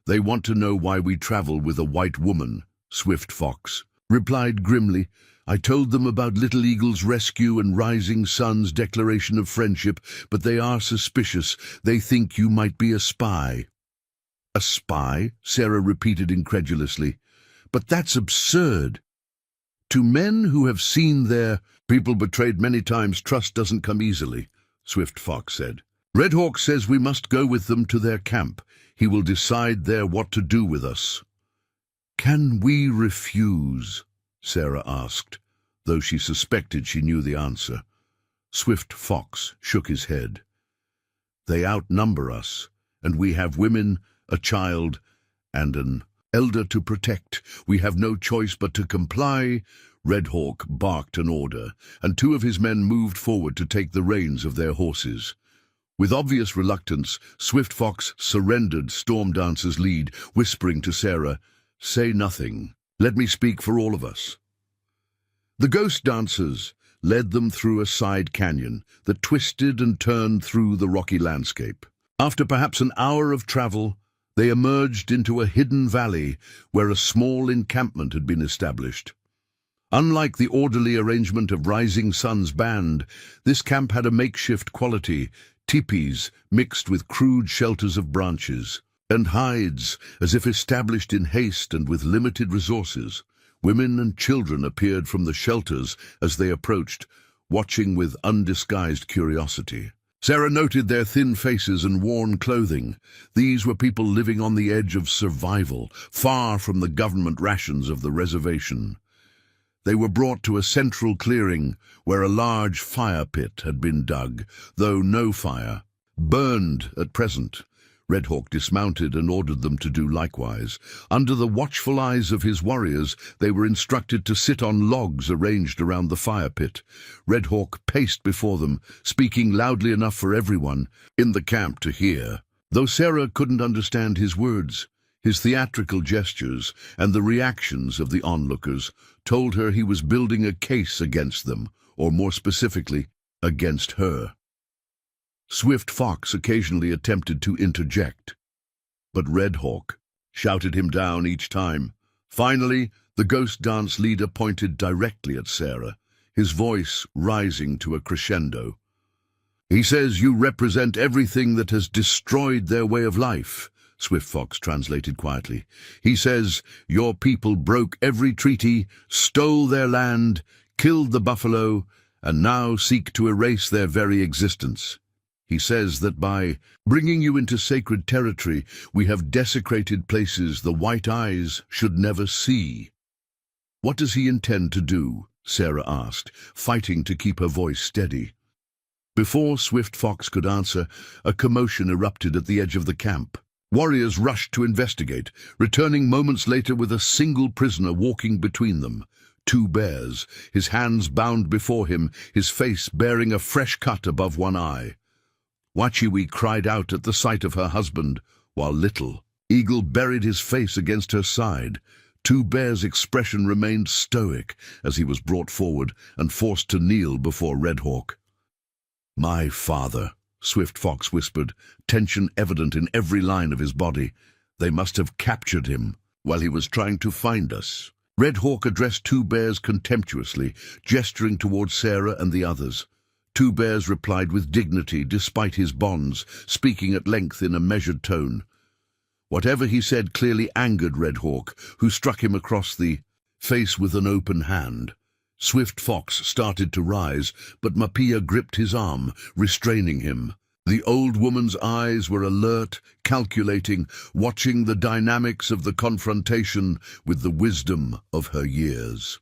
"They want to know why we travel with a white woman," Swift Fox replied grimly. "I told them about Little Eagle's rescue and Rising Sun's declaration of friendship, but they are suspicious. They think you might be a spy." "A spy?" Sarah repeated incredulously. "But that's absurd. To men who have seen their people betrayed many times, trust doesn't come easily," Swift Fox said. "Red Hawk says we must go with them to their camp. He will decide there what to do with us." "Can we refuse?" Sarah asked, though she suspected she knew the answer. Swift Fox shook his head. "They outnumber us, and we have women, a child, and an elder to protect. We have no choice but to comply." Red Hawk barked an order, and two of his men moved forward to take the reins of their horses. With obvious reluctance, Swift Fox surrendered Storm Dancer's lead, whispering to Sarah, "Say nothing. Let me speak for all of us." The ghost dancers led them through a side canyon that twisted and turned through the rocky landscape. After perhaps an hour of travel, they emerged into a hidden valley where a small encampment had been established. Unlike the orderly arrangement of Rising Sun's band, this camp had a makeshift quality, teepees mixed with crude shelters of branches and hides, as if established in haste and with limited resources. Women and children appeared from the shelters as they approached, watching with undisguised curiosity. Sarah noted their thin faces and worn clothing. These were people living on the edge of survival, far from the government rations of the reservation. They were brought to a central clearing where a large fire pit had been dug, though no fire burned at present. Red Hawk dismounted and ordered them to do likewise. Under the watchful eyes of his warriors, they were instructed to sit on logs arranged around the fire pit. Red Hawk paced before them, speaking loudly enough for everyone in the camp to hear. Though Sarah couldn't understand his words, his theatrical gestures and the reactions of the onlookers told her he was building a case against them, or more specifically, against her. Swift Fox occasionally attempted to interject, but Red Hawk shouted him down each time. Finally, the ghost dance leader pointed directly at Sarah, his voice rising to a crescendo. "He says you represent everything that has destroyed their way of life," Swift Fox translated quietly. "He says your people broke every treaty, stole their land, killed the buffalo, and now seek to erase their very existence. He says that by bringing you into sacred territory, we have desecrated places the white eyes should never see." "What does he intend to do?" Sarah asked, fighting to keep her voice steady. Before Swift Fox could answer, a commotion erupted at the edge of the camp. Warriors rushed to investigate, returning moments later with a single prisoner walking between them. Two bears, his hands bound before him, his face bearing a fresh cut above one eye. Wachiwi cried out at the sight of her husband, while Little Eagle buried his face against her side. Two Bear's expression remained stoic as he was brought forward and forced to kneel before Red Hawk. "My father," Swift Fox whispered, tension evident in every line of his body. "They must have captured him while he was trying to find us." Red Hawk addressed Two Bears contemptuously, gesturing towards Sarah and the others. Two Bears replied with dignity despite his bonds, speaking at length in a measured tone. Whatever he said clearly angered Red Hawk, who struck him across the face with an open hand. Swift Fox started to rise, but Mapia gripped his arm, restraining him. The old woman's eyes were alert, calculating, watching the dynamics of the confrontation with the wisdom of her years.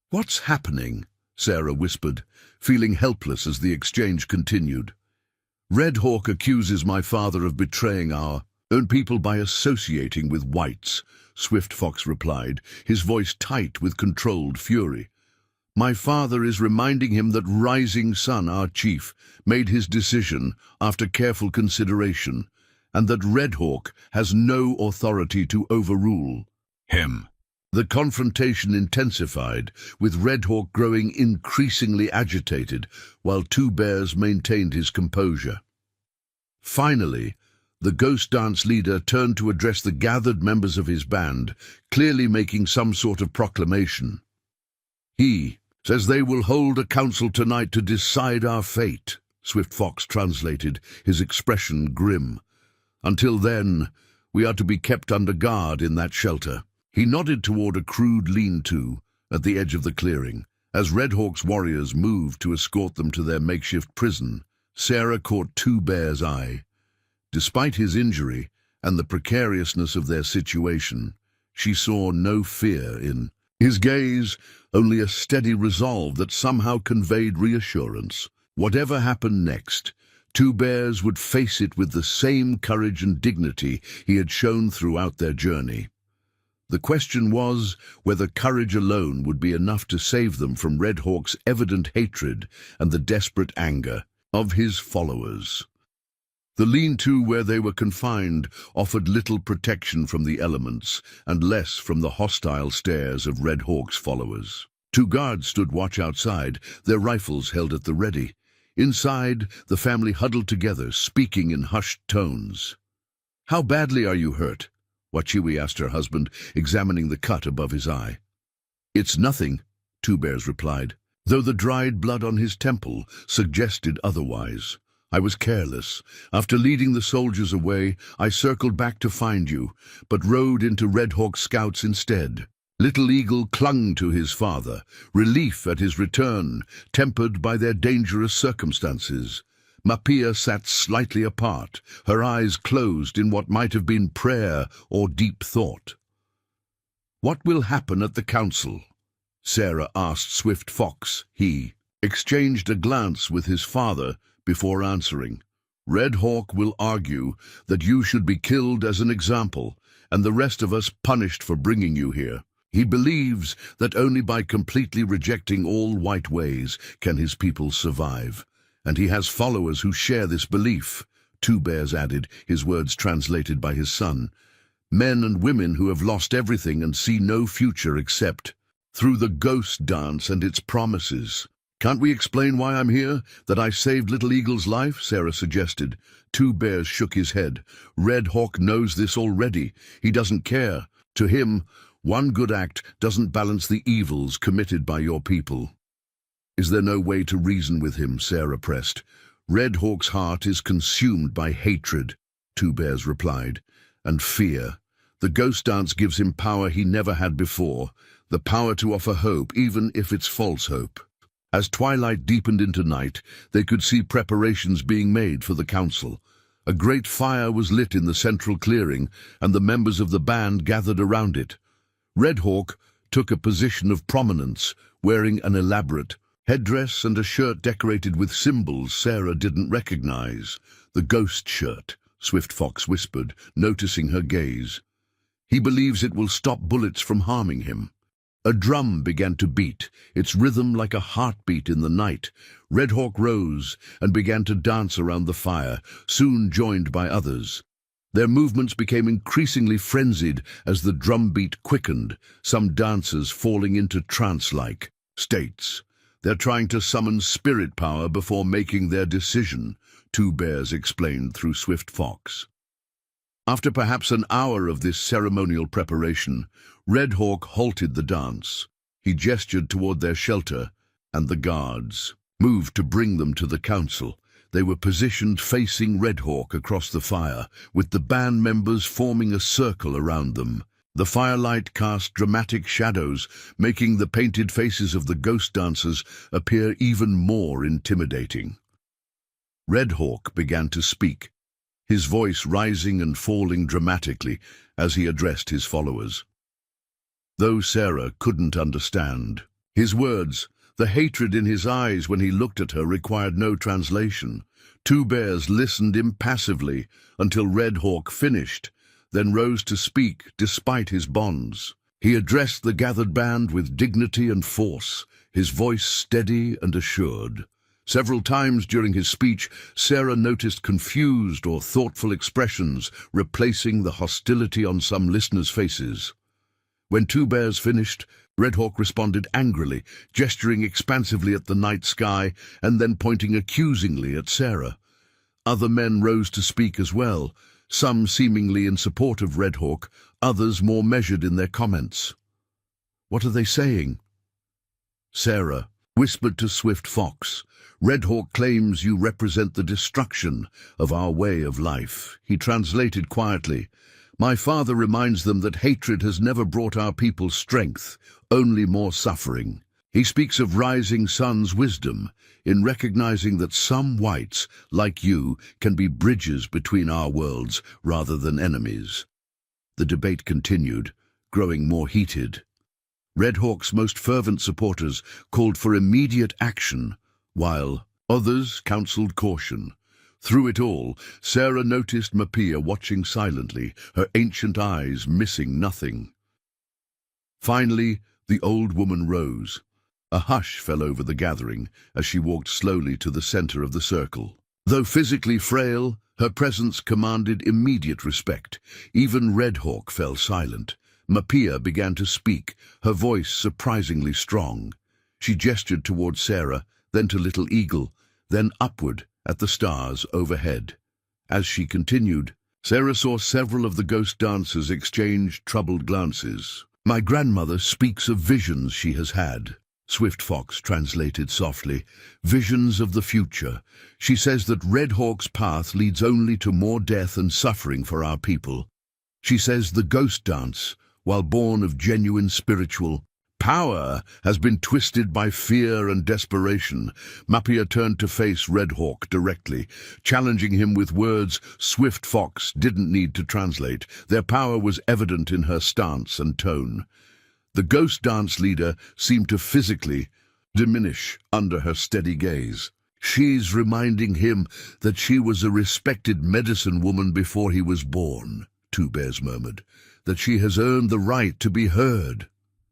"What's happening?" Sarah whispered, feeling helpless as the exchange continued. "Red Hawk accuses my father of betraying our own people by associating with whites," Swift Fox replied, his voice tight with controlled fury. "My father is reminding him that Rising Sun, our chief, made his decision after careful consideration, and that Red Hawk has no authority to overrule him." The confrontation intensified, with Red Hawk growing increasingly agitated, while Two Bears maintained his composure. Finally, the ghost dance leader turned to address the gathered members of his band, clearly making some sort of proclamation. "He says they will hold a council tonight to decide our fate," Swift Fox translated, his expression grim. "Until then, we are to be kept under guard in that shelter." He nodded toward a crude lean-to at the edge of the clearing. As Red Hawk's warriors moved to escort them to their makeshift prison, Sarah caught Two Bear's eye. Despite his injury and the precariousness of their situation, she saw no fear in his gaze, only a steady resolve that somehow conveyed reassurance. Whatever happened next, Two Bears would face it with the same courage and dignity he had shown throughout their journey. The question was whether courage alone would be enough to save them from Red Hawk's evident hatred and the desperate anger of his followers. The lean-to where they were confined offered little protection from the elements and less from the hostile stares of Red Hawk's followers. Two guards stood watch outside, their rifles held at the ready. Inside, the family huddled together, speaking in hushed tones. "How badly are you hurt?" Wachiwi asked her husband, examining the cut above his eye. "It's nothing," Two Bears replied, though the dried blood on his temple suggested otherwise. "I was careless. After leading the soldiers away, I circled back to find you, but rode into Red Hawk scouts instead." Little Eagle clung to his father, relief at his return, tempered by their dangerous circumstances. Mapia sat slightly apart, her eyes closed in what might have been prayer or deep thought. "What will happen at the council?" Sarah asked Swift Fox. He exchanged a glance with his father before answering. "Red Hawk will argue that you should be killed as an example, and the rest of us punished for bringing you here. He believes that only by completely rejecting all white ways can his people survive. And he has followers who share this belief," Two Bears added, his words translated by his son. "Men and women who have lost everything and see no future except through the ghost dance and its promises." "Can't we explain why I'm here, that I saved Little Eagle's life?" Sarah suggested. Two Bears shook his head. "Red Hawk knows this already. He doesn't care. To him, one good act doesn't balance the evils committed by your people." "Is there no way to reason with him?" Sarah pressed. "Red Hawk's heart is consumed by hatred," Two Bears replied, "and fear. The ghost dance gives him power he never had before, the power to offer hope, even if it's false hope." As twilight deepened into night, they could see preparations being made for the council. A great fire was lit in the central clearing, and the members of the band gathered around it. Red Hawk took a position of prominence, wearing an elaborate headdress and a shirt decorated with symbols Sarah didn't recognize. The ghost shirt, Swift Fox whispered, noticing her gaze. "He believes it will stop bullets from harming him." A drum began to beat, its rhythm like a heartbeat in the night. Red Hawk rose and began to dance around the fire, soon joined by others. Their movements became increasingly frenzied as the drumbeat quickened, some dancers falling into trance-like states. "They're trying to summon spirit power before making their decision," Two Bears explained through Swift Fox. After perhaps an hour of this ceremonial preparation, Red Hawk halted the dance. He gestured toward their shelter, and the guards moved to bring them to the council. They were positioned facing Red Hawk across the fire, with the band members forming a circle around them. The firelight cast dramatic shadows, making the painted faces of the ghost dancers appear even more intimidating. Red Hawk began to speak, his voice rising and falling dramatically as he addressed his followers. Though Sarah couldn't understand his words, the hatred in his eyes when he looked at her required no translation. Two Bears listened impassively until Red Hawk finished, then rose to speak despite his bonds. He addressed the gathered band with dignity and force, his voice steady and assured. Several times during his speech, Sarah noticed confused or thoughtful expressions, replacing the hostility on some listeners' faces. When Two Bears finished, Red Hawk responded angrily, gesturing expansively at the night sky and then pointing accusingly at Sarah. Other men rose to speak as well, some seemingly in support of Red Hawk, others more measured in their comments. "What are they saying?" Sarah whispered to Swift Fox. "Red Hawk claims you represent the destruction of our way of life." He translated quietly. "My father reminds them that hatred has never brought our people strength, only more suffering. He speaks of rising sun's wisdom in recognizing that some whites, like you, can be bridges between our worlds rather than enemies." The debate continued, growing more heated. Red Hawk's most fervent supporters called for immediate action, while others counseled caution. Through it all, Sarah noticed Mapia watching silently, her ancient eyes missing nothing. Finally, the old woman rose. A hush fell over the gathering as she walked slowly to the center of the circle. Though physically frail, her presence commanded immediate respect. Even Red Hawk fell silent. Mapia began to speak, her voice surprisingly strong. She gestured toward Sarah, then to Little Eagle, then upward at the stars overhead. As she continued, Sarah saw several of the ghost dancers exchange troubled glances. "My grandmother speaks of visions she has had," Swift Fox translated softly. "Visions of the future. She says that Red Hawk's path leads only to more death and suffering for our people. She says the ghost dance, while born of genuine spiritual power, has been twisted by fear and desperation." Mapia turned to face Red Hawk directly, challenging him with words Swift Fox didn't need to translate. Their power was evident in her stance and tone. The ghost dance leader seemed to physically diminish under her steady gaze. "She's reminding him that she was a respected medicine woman before he was born," Two Bears murmured, "that she has earned the right to be heard."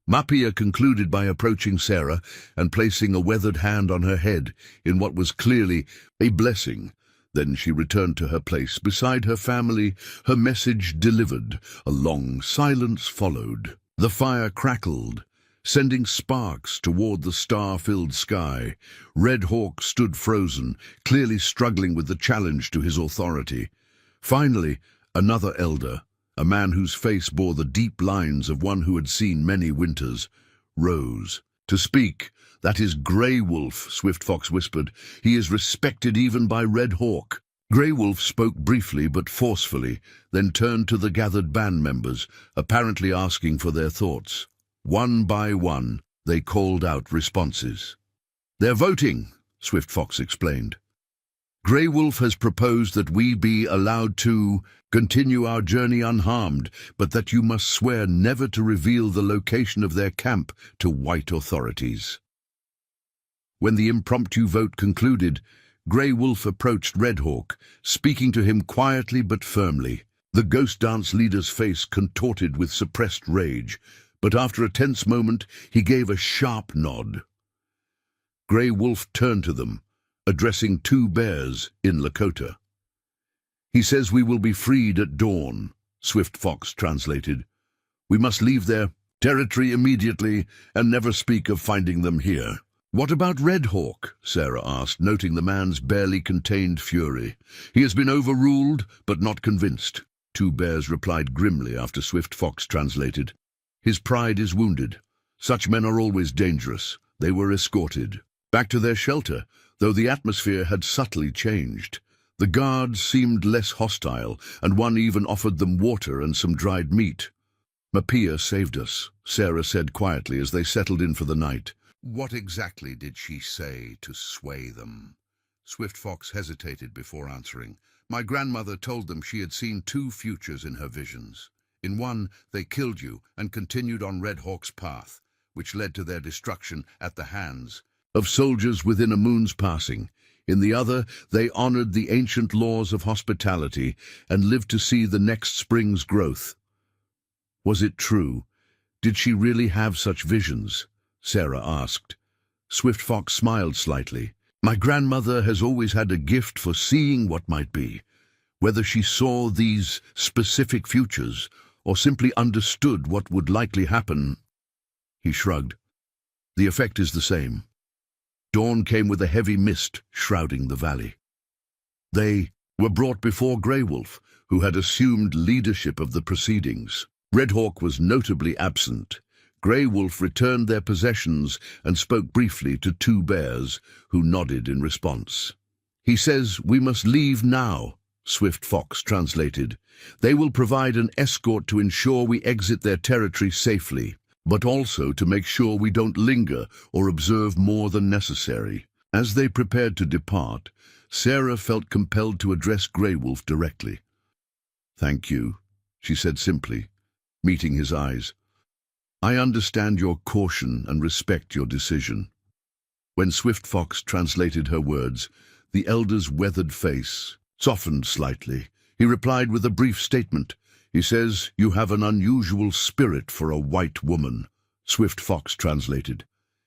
Mapia concluded by approaching Sarah and placing a weathered hand on her head in what was clearly a blessing. Then she returned to her place beside her family, her message delivered. A long silence followed. The fire crackled, sending sparks toward the star-filled sky. Red Hawk stood frozen, clearly struggling with the challenge to his authority. Finally, another elder, a man whose face bore the deep lines of one who had seen many winters, rose. "To speak, that is Grey Wolf," Swift Fox whispered. "He is respected even by Red Hawk." Grey Wolf spoke briefly but forcefully, then turned to the gathered band members, apparently asking for their thoughts. One by one, they called out responses. "They're voting," Swift Fox explained. "Grey Wolf has proposed that we be allowed to continue our journey unharmed, but that you must swear never to reveal the location of their camp to white authorities." When the impromptu vote concluded, Grey Wolf approached Red Hawk, speaking to him quietly but firmly. The ghost dance leader's face contorted with suppressed rage, but after a tense moment, he gave a sharp nod. Grey Wolf turned to them, addressing two bears in Lakota. "He says we will be freed at dawn," Swift Fox translated. "We must leave their territory immediately and never speak of finding them here." "What about Red Hawk?" Sarah asked, noting the man's barely contained fury. "He has been overruled, but not convinced," two bears replied grimly after Swift Fox translated. "His pride is wounded. Such men are always dangerous." They were escorted back to their shelter, though the atmosphere had subtly changed. The guards seemed less hostile, and one even offered them water and some dried meat. "Mapia saved us," Sarah said quietly as they settled in for the night. "What exactly did she say to sway them?" Swift Fox hesitated before answering. "My grandmother told them she had seen two futures in her visions. In one, they killed you and continued on Red Hawk's path, which led to their destruction at the hands of soldiers within a moon's passing. In the other, they honored the ancient laws of hospitality and lived to see the next spring's growth." "Was it true? Did she really have such visions?" Sarah asked. Swift Fox smiled slightly. "My grandmother has always had a gift for seeing what might be. Whether she saw these specific futures or simply understood what would likely happen," he shrugged, "the effect is the same." Dawn came with a heavy mist shrouding the valley. They were brought before Grey Wolf, who had assumed leadership of the proceedings. Red Hawk was notably absent. Grey Wolf returned their possessions and spoke briefly to two bears, who nodded in response. "He says we must leave now," Swift Fox translated. "They will provide an escort to ensure we exit their territory safely, but also to make sure we don't linger or observe more than necessary." As they prepared to depart, Sarah felt compelled to address Grey Wolf directly. "Thank you," she said simply, meeting his eyes. "I understand your caution and respect your decision." When Swift Fox translated her words, the elder's weathered face softened slightly. He replied with a brief statement. "He says you have an unusual spirit for a white woman," Swift Fox translated.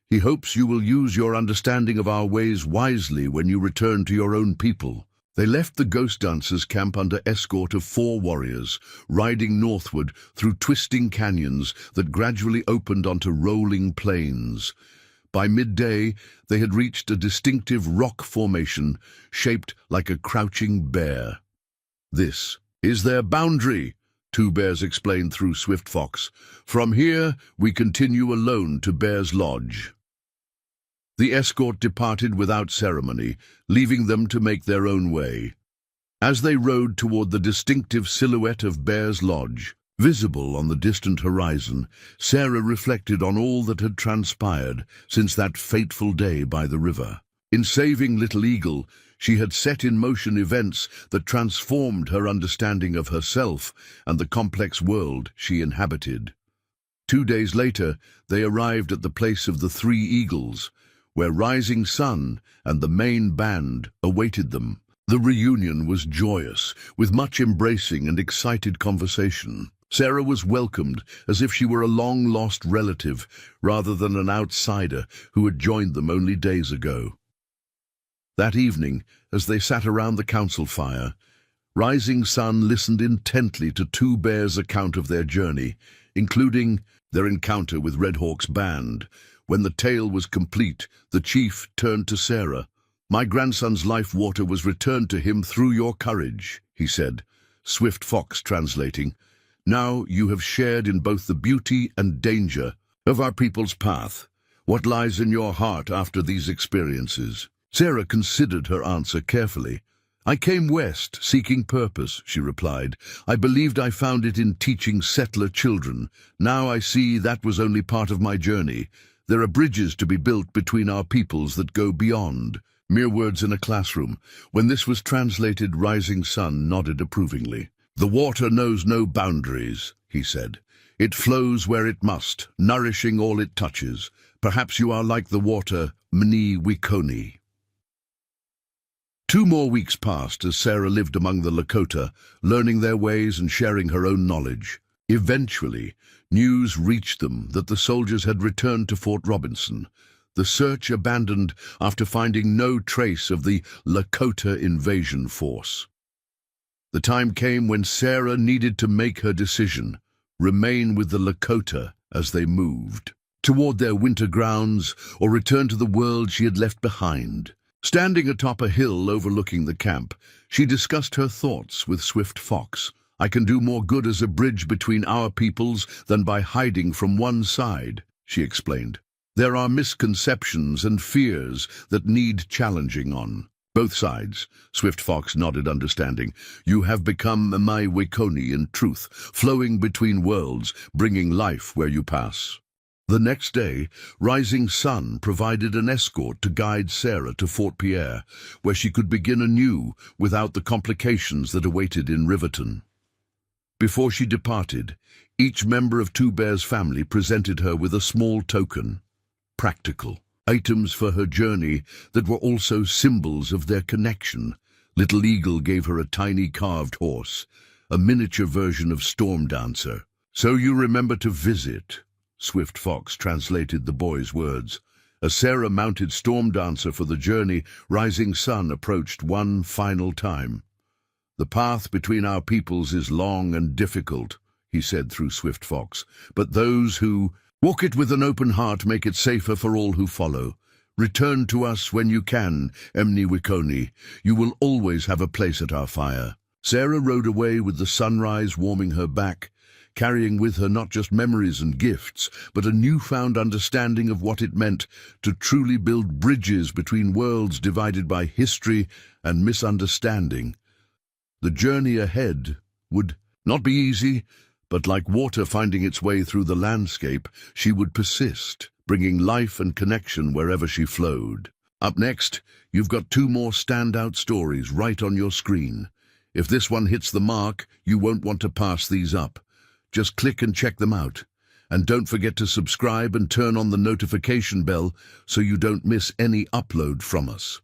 "He hopes you will use your understanding of our ways wisely when you return to your own people." They left the Ghost Dancers' camp under escort of 4 warriors, riding northward through twisting canyons that gradually opened onto rolling plains. By midday, they had reached a distinctive rock formation shaped like a crouching bear. "This is their boundary," two bears explained through Swift Fox. "From here, we continue alone to Bear's Lodge." The escort departed without ceremony, leaving them to make their own way. As they rode toward the distinctive silhouette of Bear's Lodge, visible on the distant horizon, Sarah reflected on all that had transpired since that fateful day by the river. In saving Little Eagle, she had set in motion events that transformed her understanding of herself and the complex world she inhabited. 2 days later, they arrived at the place of the 3 Eagles, where Rising Sun and the main band awaited them. The reunion was joyous, with much embracing and excited conversation. Sarah was welcomed as if she were a long-lost relative rather than an outsider who had joined them only days ago. That evening, as they sat around the council fire, Rising Sun listened intently to 2 bears' account of their journey, including their encounter with Red Hawk's band. When the tale was complete, the chief turned to Sarah. "My grandson's life water was returned to him through your courage," he said, Swift Fox translating. "Now you have shared in both the beauty and danger of our people's path. What lies in your heart after these experiences?" Sarah considered her answer carefully. "I came west, seeking purpose," she replied. "I believed I found it in teaching settler children. Now I see that was only part of my journey. There are bridges to be built between our peoples that go beyond." Mere words in a classroom. When this was translated, Rising Sun nodded approvingly. "The water knows no boundaries," he said. "It flows where it must, nourishing all it touches. Perhaps you are like the water, Mni Wikoni." 2 more weeks passed as Sarah lived among the Lakota, learning their ways and sharing her own knowledge. Eventually, news reached them that the soldiers had returned to Fort Robinson, the search abandoned after finding no trace of the Lakota invasion force. The time came when Sarah needed to make her decision, remain with the Lakota as they moved toward their winter grounds or return to the world she had left behind. Standing atop a hill overlooking the camp, she discussed her thoughts with Swift Fox. "I can do more good as a bridge between our peoples than by hiding from one side," she explained. "There are misconceptions and fears that need challenging on both sides." Swift Fox nodded understanding. "You have become my Wagon in truth, flowing between worlds, bringing life where you pass." The next day, rising sun provided an escort to guide Sarah to Fort Pierre, where she could begin anew without the complications that awaited in Riverton. Before she departed, each member of Two Bear's family presented her with a small token, practical items for her journey that were also symbols of their connection. Little Eagle gave her a tiny carved horse, a miniature version of Storm Dancer. "So you remember to visit," Swift Fox translated the boy's words. As Sarah mounted Storm Dancer for the journey, rising sun approached one final time. "The path between our peoples is long and difficult," he said through Swift Fox, "but those who walk it with an open heart make it safer for all who follow. Return to us when you can, Emni Wikoni. You will always have a place at our fire." Sarah rode away with the sunrise warming her back, carrying with her not just memories and gifts, but a newfound understanding of what it meant to truly build bridges between worlds divided by history and misunderstanding. The journey ahead would not be easy, but like water finding its way through the landscape, she would persist, bringing life and connection wherever she flowed. Up next, you've got 2 more standout stories right on your screen. If this one hits the mark, you won't want to pass these up. Just click and check them out. And don't forget to subscribe and turn on the notification bell so you don't miss any upload from us.